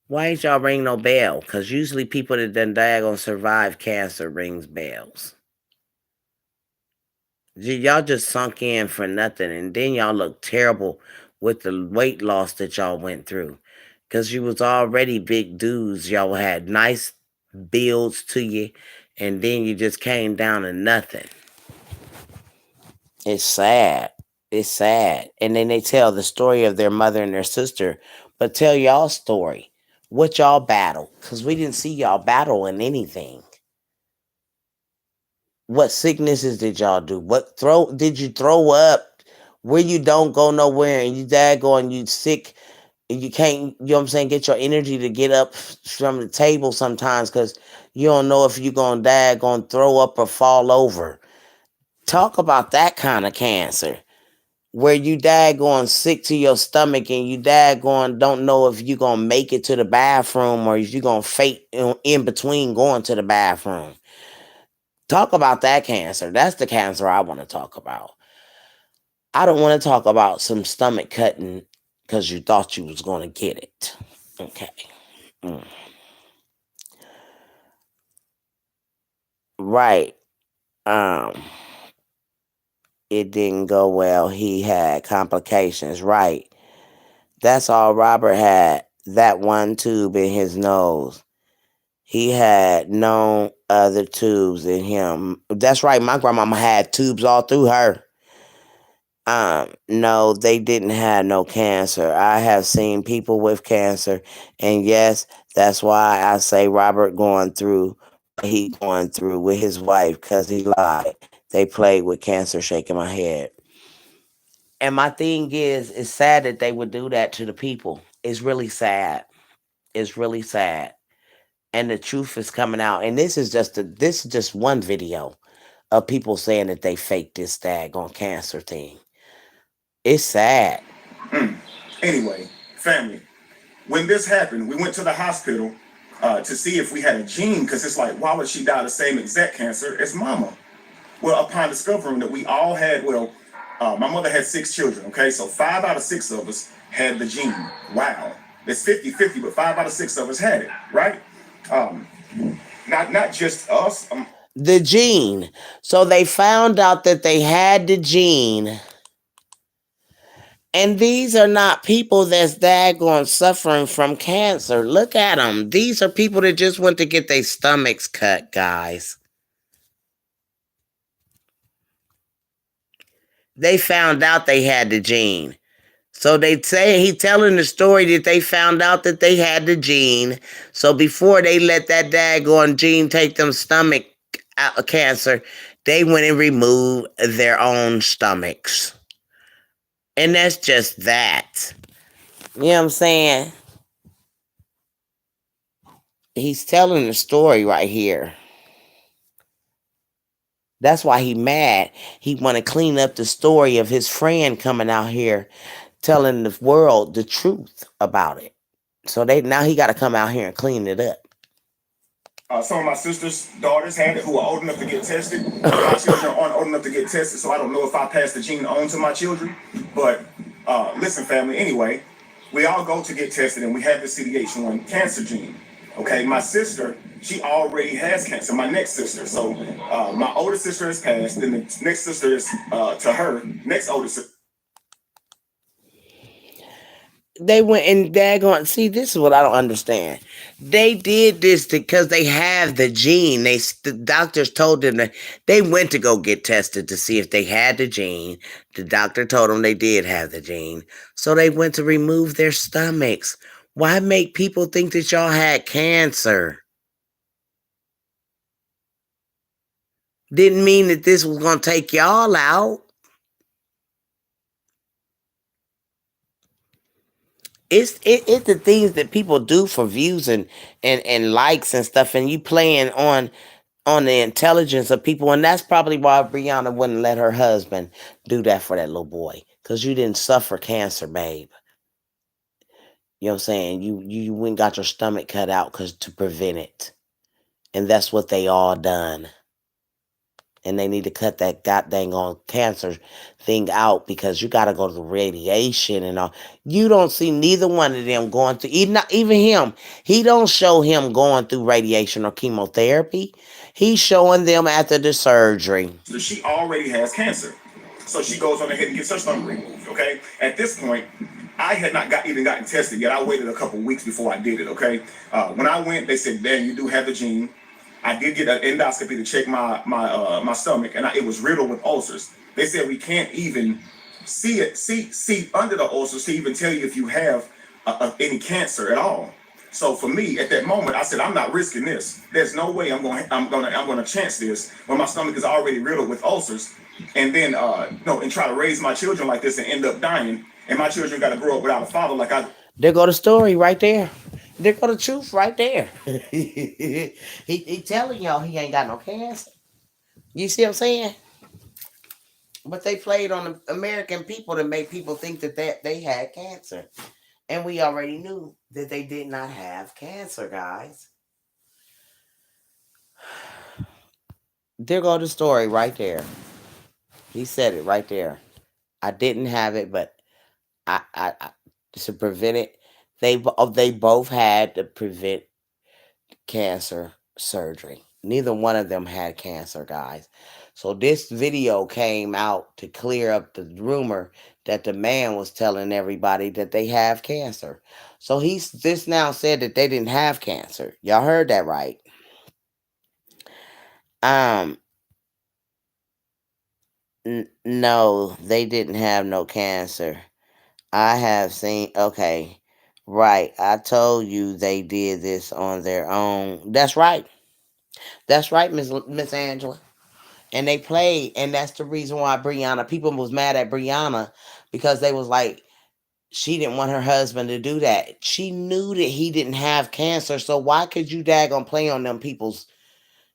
Speaker 1: Why ain't y'all ring no bell? Because usually people that done daggone survive cancer rings bells. Y'all just sunk in for nothing, and then y'all look terrible with the weight loss that y'all went through. Because you was already big dudes. Y'all had nice builds to you, and then you just came down to nothing. It's sad. It's sad. And then they tell the story of their mother and their sister, but tell y'all story. What y'all battle? Because we didn't see y'all battle in anything. What sicknesses did y'all do? What did you throw up where you don't go nowhere and you daggone you sick And you can't, you know what I'm saying, get your energy to get up from the table sometimes because you don't know if you're going to die, going to throw up or fall over. Talk about that kind of cancer where you going sick to your stomach and you going don't know if you're going to make it to the bathroom or if you're going to fake in between going to the bathroom. Talk about that cancer. That's the cancer I want to talk about. I don't want to talk about some stomach cutting because you thought you was going to get it. Okay. Right. It didn't go well. He had complications. Right. That's all Robert had. That one tube in his nose. He had no other tubes in him. That's right. My grandmama had tubes all through her. No, they didn't have no cancer. I have seen people with cancer, and yes, that's why I say Robert going through what he going through with his wife, because he lied. They played with cancer, shaking my head. And my thing is, it's sad that they would do that to the people. It's really sad. It's really sad. And the truth is coming out. And this is just one video of people saying that they faked this daggone cancer thing. It's sad.
Speaker 3: Anyway, family, when this happened, we went to the hospital to see if we had a gene, because it's like, why would she die of the same exact cancer as mama? Well, upon discovering that we all had, my mother had 6 children, okay? So 5 out of 6 of us had the gene. Wow. It's 50-50, but 5 out of 6 of us had it, right? Not just us.
Speaker 1: The gene. So they found out that they had the gene. And these are not people that's daggone suffering from cancer. Look at them. These are people that just went to get their stomachs cut, guys. They found out they had the gene. So they say he telling the story that they found out that they had the gene. So before they let that daggone gene take them stomach cancer, they went and removed their own stomachs. And that's just that. You know what I'm saying? He's telling the story right here. That's why he mad. He want to clean up the story of his friend coming out here telling the world the truth about it. So now he got to come out here and clean it up.
Speaker 3: Some of my sister's daughters had it who are old enough to get tested. My children aren't old enough to get tested, so I don't know if I passed the gene on to my children. But listen, family, anyway, we all go to get tested and we have the CDH1 cancer gene. Okay, my sister, she already has cancer, my next sister. So my older sister has passed, then the next sister is to her, next older sister.
Speaker 1: They went and daggone, see, this is what I don't understand. They did this because they have the gene. The doctors told them that they went to go get tested to see if they had the gene. The doctor told them they did have the gene. So they went to remove their stomachs. Why make people think that y'all had cancer? Didn't mean that this was going to take y'all out. It's the things that people do for views and likes and stuff, and you playing on the intelligence of people, and that's probably why Brianna wouldn't let her husband do that for that little boy, because you didn't suffer cancer, babe. You know what I'm saying? You went and got your stomach cut out to prevent it, and that's what they all done. And they need to cut that goddamn on cancer thing out, because you got to go to the radiation and all. You don't see neither one of them going through, even him. He don't show him going through radiation or chemotherapy. He's showing them after the surgery.
Speaker 3: So she already has cancer. So she goes on ahead and gets her stomach removed, okay? At this point, I had not even gotten tested yet. I waited a couple weeks before I did it, okay? When I went, they said, "Dan, you do have the gene." I did get an endoscopy to check my stomach, and it was riddled with ulcers. They said we can't even see under the ulcers to even tell you if you have any cancer at all. So for me, at that moment, I said, I'm not risking this. There's no way I'm gonna chance this when my stomach is already riddled with ulcers, and then and try to raise my children like this and end up dying, and my children got to grow up without a father like I.
Speaker 1: There go the story right there. There go the truth right there. He telling y'all he ain't got no cancer. You see what I'm saying? But they played on the American people to make people think that they had cancer. And we already knew that they did not have cancer, guys. There go the story right there. He said it right there. I didn't have it, but I to prevent it, they both had to prevent cancer surgery. Neither one of them had cancer, guys. So this video came out to clear up the rumor that the man was telling everybody that they have cancer. So he's this now said that they didn't have cancer. Y'all heard that right? Um, no, they didn't have no cancer. I have seen. Okay, right. I told you they did this on their own. That's right. That's right, Miss Angela. And they played, and that's the reason why Brianna, people was mad at Brianna because they was like, she didn't want her husband to do that. She knew that he didn't have cancer, so why could you daggone play on them people's?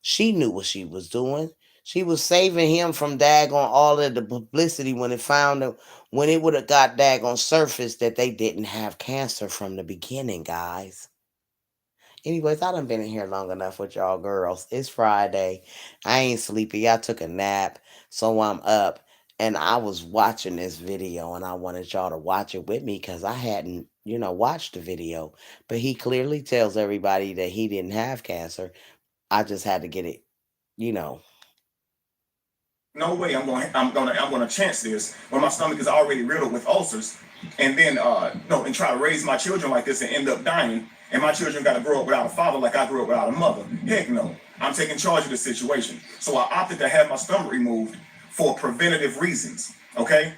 Speaker 1: She knew what she was doing. She was saving him from daggone all of the publicity when it found them, when it would have got daggone surface that they didn't have cancer from the beginning, guys. Anyways, I done been in here long enough with y'all girls. It's Friday. I ain't sleepy. I took a nap, so I'm up. And I was watching this video, and I wanted y'all to watch it with me because I hadn't, watched the video. But he clearly tells everybody that he didn't have cancer. I just had to get it, you know.
Speaker 3: No way I'm gonna chance this when my stomach is already riddled with ulcers, and then no, and try to raise my children like this and end up dying, and my children got to grow up without a father like I grew up without a mother. Heck no. I'm taking charge of the situation. So I opted to have my stomach removed for preventative reasons. Okay.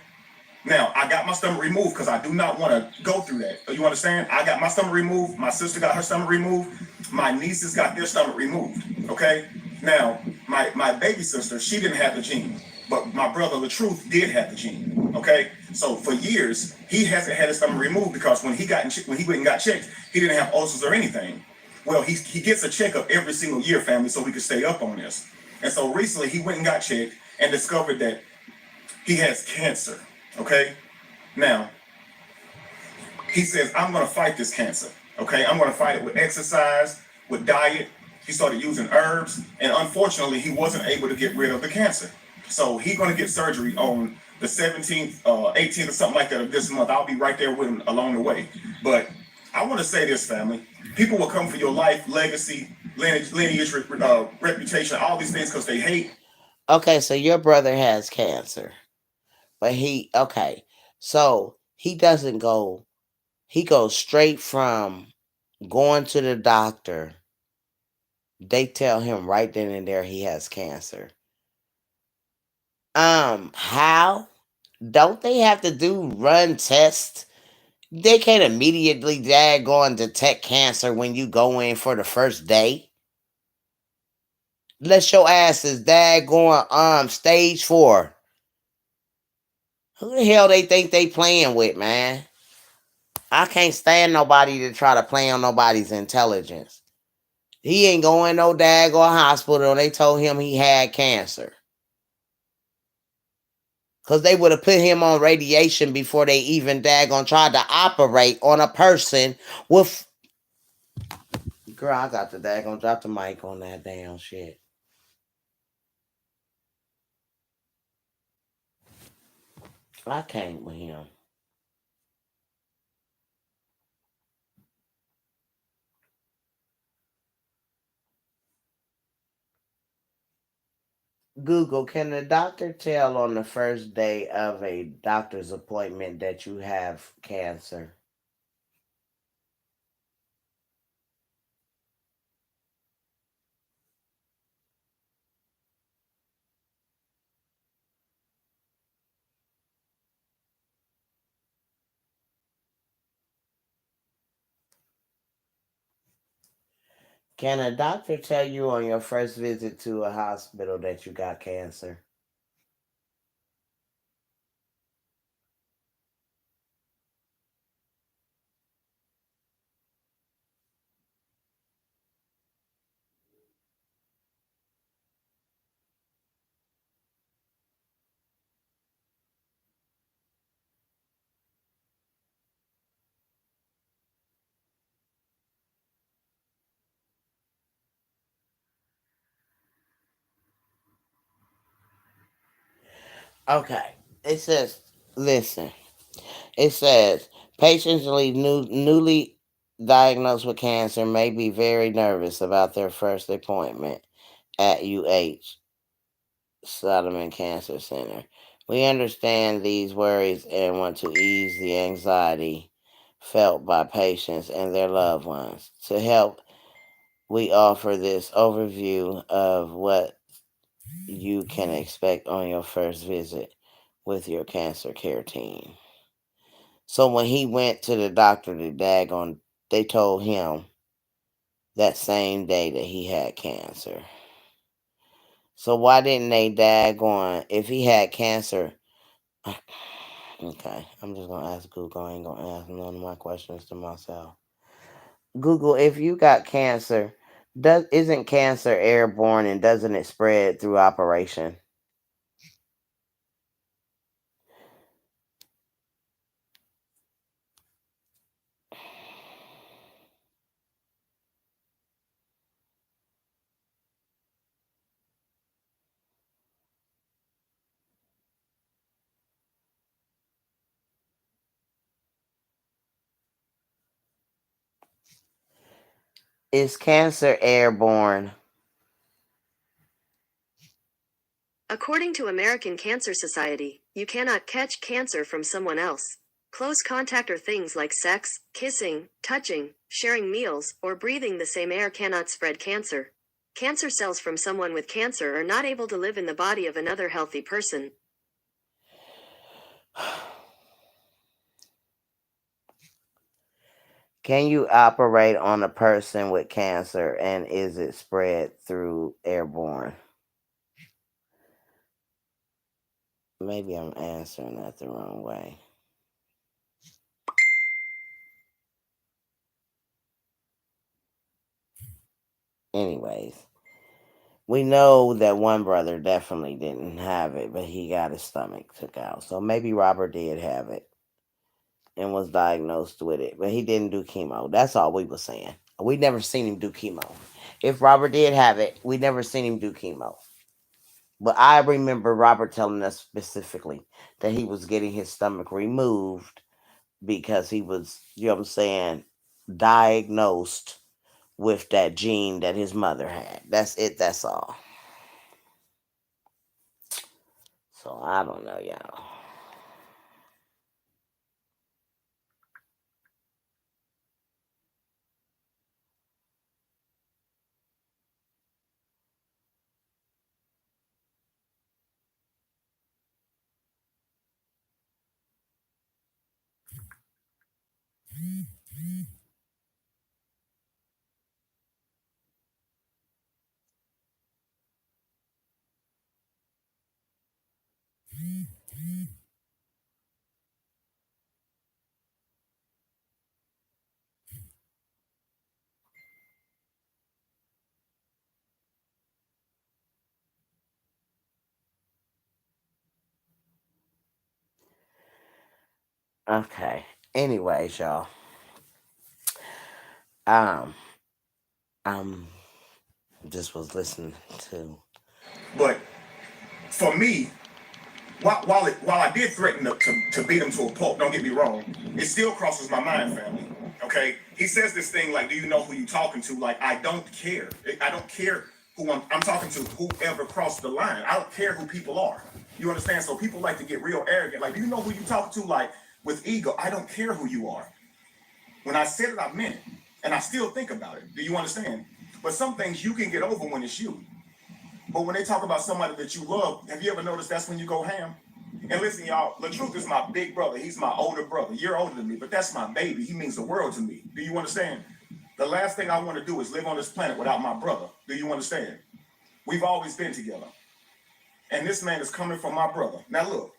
Speaker 3: Now, I got my stomach removed because I do not want to go through that. You understand? I got my stomach removed. My sister got her stomach removed. My nieces got their stomach removed. Okay? Now, my baby sister, she didn't have the gene. But my brother, LaTruth, did have the gene. Okay? So for years, he hasn't had his stomach removed because when he when he went and got checked, he didn't have ulcers or anything. Well, he gets a checkup every single year, family, so we can stay up on this. And so recently, he went and got checked and discovered that he has cancer. Okay? Now, he says, I'm going to fight this cancer. Okay? I'm going to fight it with exercise, with diet. He started using herbs, and unfortunately, he wasn't able to get rid of the cancer. So he's going to get surgery on the 17th, 18th, or something like that of this month. I'll be right there with him along the way. But I want to say this, family. People will come for your life, legacy, lineage, reputation, all these things because they hate.
Speaker 1: Okay, so your brother has cancer. But so he doesn't go, he goes straight from going to the doctor. They tell him right then and there he has cancer. How? Don't they have to run tests? They can't immediately daggone detect cancer when you go in for the first day. Let your ass is daggone stage 4. Who the hell they think they playing with, man? I can't stand nobody to try to play on nobody's intelligence. He ain't going no daggone hospital. They told him he had cancer. Because they would have put him on radiation before they even daggone tried to operate on a person with... Girl, I got to daggone drop the mic on that damn shit. I can't with him. Google, can the doctor tell on the first day of a doctor's appointment that you have cancer? Can a doctor tell you on your first visit to a hospital that you got cancer? Okay. It says, listen. It says patients newly diagnosed with cancer may be very nervous about their first appointment at UH Solomon Cancer Center. We understand these worries and want to ease the anxiety felt by patients and their loved ones. To help, we offer this overview of what you can expect on your first visit with your cancer care team. So when he went to the doctor to daggone, they told him that same day that he had cancer. So why didn't they daggone if he had cancer? Okay, I'm just gonna ask Google. I ain't gonna ask none of my questions to myself. Google, if you got cancer, does isn't cancer airborne and doesn't it spread through operation? Is cancer airborne?
Speaker 4: According to American Cancer Society, you cannot catch cancer from someone else. Close contact or things like sex, kissing, touching, sharing meals, or breathing the same air cannot spread cancer. Cancer cells from someone with cancer are not able to live in the body of another healthy person.
Speaker 1: Can you operate on a person with cancer and is it spread through airborne? Maybe I'm answering that the wrong way. Anyways, we know that one brother definitely didn't have it, but he got his stomach took out. So maybe Robert did have it and was diagnosed with it, but he didn't do chemo. That's all we were saying. We never seen him do chemo. If Robert did have it, we never seen him do chemo. But I remember Robert telling us specifically that he was getting his stomach removed because he was, you know what I'm saying, diagnosed with that gene that his mother had. That's it, that's all. So I don't know, y'all. Okay. Anyways, y'all. Um, um, just was listening to.
Speaker 3: But for me, while I did threaten to beat him to a pulp, don't get me wrong, it still crosses my mind, family. Okay, he says this thing like, "Do you know who you talking to?" Like, I don't care. I don't care who I'm talking to. Whoever crossed the line, I don't care who people are. You understand? So people like to get real arrogant. Like, do you know who you talking to? Like with ego, I don't care who you are. When I said it, I meant it, and I still think about it. Do you understand? But some things you can get over when it's you. But when they talk about somebody that you love, have you ever noticed that's when you go ham? And listen, y'all, LaTruth is my big brother. He's my older brother. You're older than me, but that's my baby. He means the world to me. Do you understand? The last thing I want to do is live on this planet without my brother. Do you understand? We've always been together. And this man is coming from my brother. Now look,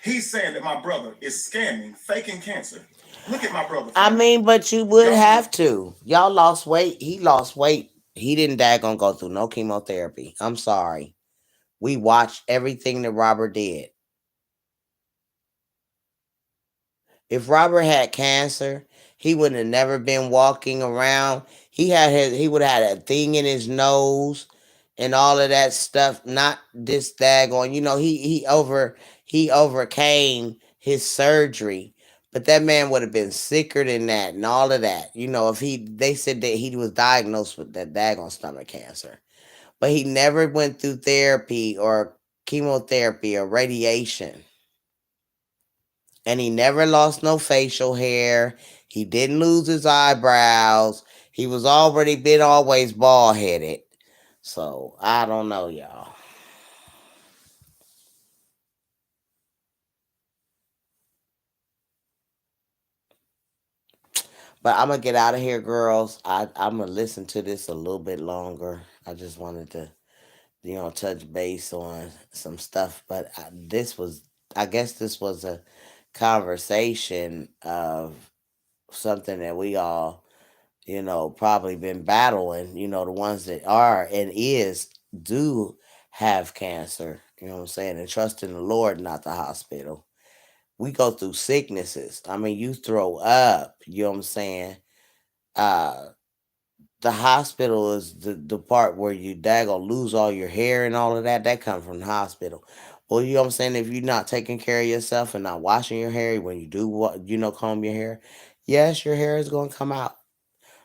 Speaker 3: he's saying that my brother is scamming, faking cancer. Look at my brother.
Speaker 1: I
Speaker 3: Fam.
Speaker 1: mean, but you would
Speaker 3: Y'all
Speaker 1: have to. Y'all lost weight. He lost weight. He didn't daggone go through no chemotherapy. I'm sorry. We watched everything that Robert did. If Robert had cancer, he would have never been walking around. He would have had a thing in his nose and all of that stuff. Not this daggone, he overcame his surgery, but that man would have been sicker than that and all of that. If they said that he was diagnosed with that daggone stomach cancer, but he never went through therapy or chemotherapy or radiation. And he never lost no facial hair. He didn't lose his eyebrows. He was already been always bald headed. So I don't know, y'all. But I'm gonna get out of here, girls. I'm gonna listen to this a little bit longer. I just wanted to, touch base on some stuff. But I guess this was a conversation of something that we all, probably been battling. The ones that are and do have cancer. You know what I'm saying? And trust in the Lord, not the hospital. We go through sicknesses. I mean, you throw up. You know what I'm saying? Uh, the hospital is the part where you daggone lose all your hair and all of that. That comes from the hospital. Well, you know what I'm saying? If you're not taking care of yourself and not washing your hair when you do comb your hair, yes, your hair is gonna come out.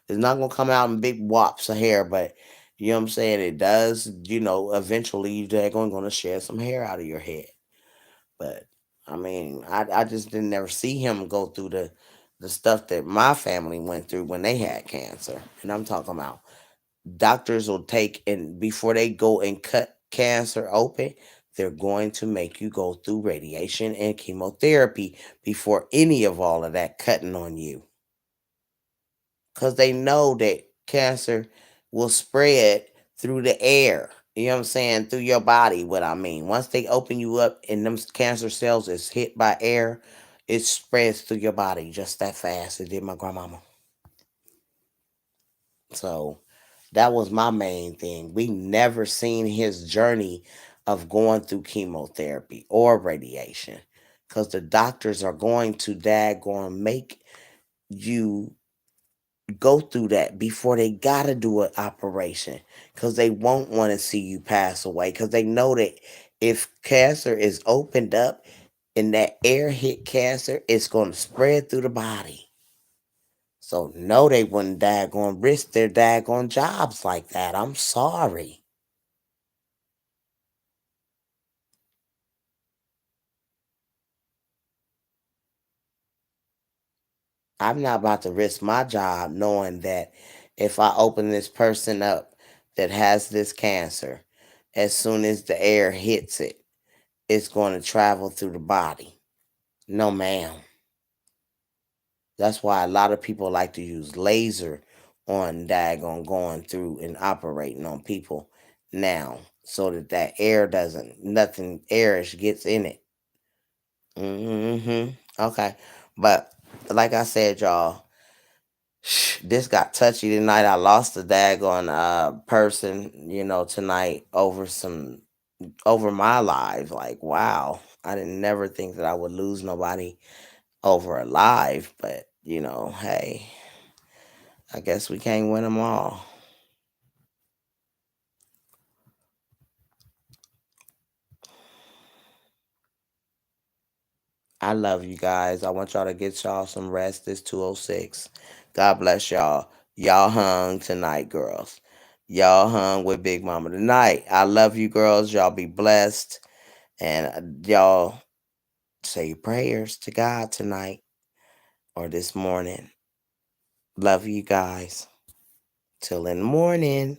Speaker 1: It's not gonna come out in big wops of hair, but you know what I'm saying? It does, eventually you're gonna shed some hair out of your head. But I mean, I just didn't never see him go through the stuff that my family went through when they had cancer. And I'm talking about doctors will take, and before they go and cut cancer open, they're going to make you go through radiation and chemotherapy before any of all of that cutting on you. Because they know that cancer will spread through the air. You know what I'm saying? Through your body, what I mean. Once they open you up and them cancer cells is hit by air, it spreads through your body just that fast. It did my grandmama. So that was my main thing. We never seen his journey of going through chemotherapy or radiation. Because the doctors are going to daggone make you go through that before they gotta do an operation, because they won't want to see you pass away, because they know that if cancer is opened up and that air hit cancer, it's going to spread through the body. So no, they wouldn't daggone risk their daggone jobs like that. I'm sorry. I'm not about to risk my job knowing that if I open this person up that has this cancer, as soon as the air hits it, it's going to travel through the body. No, ma'am. That's why a lot of people like to use laser on daggone going through and operating on people now, so that air doesn't, nothing airish gets in it. Okay. But like I said, y'all, this got touchy tonight. I lost a daggone person, tonight over my life. Like, wow. I didn't never think that I would lose nobody over alive, but hey, I guess we can't win them all. I love you guys. I want y'all to get y'all some rest. It's 2:06. God bless y'all. Y'all hung tonight, girls. Y'all hung with Big Mama tonight. I love you, girls. Y'all be blessed. And y'all say your prayers to God tonight or this morning. Love you guys. Till in the morning.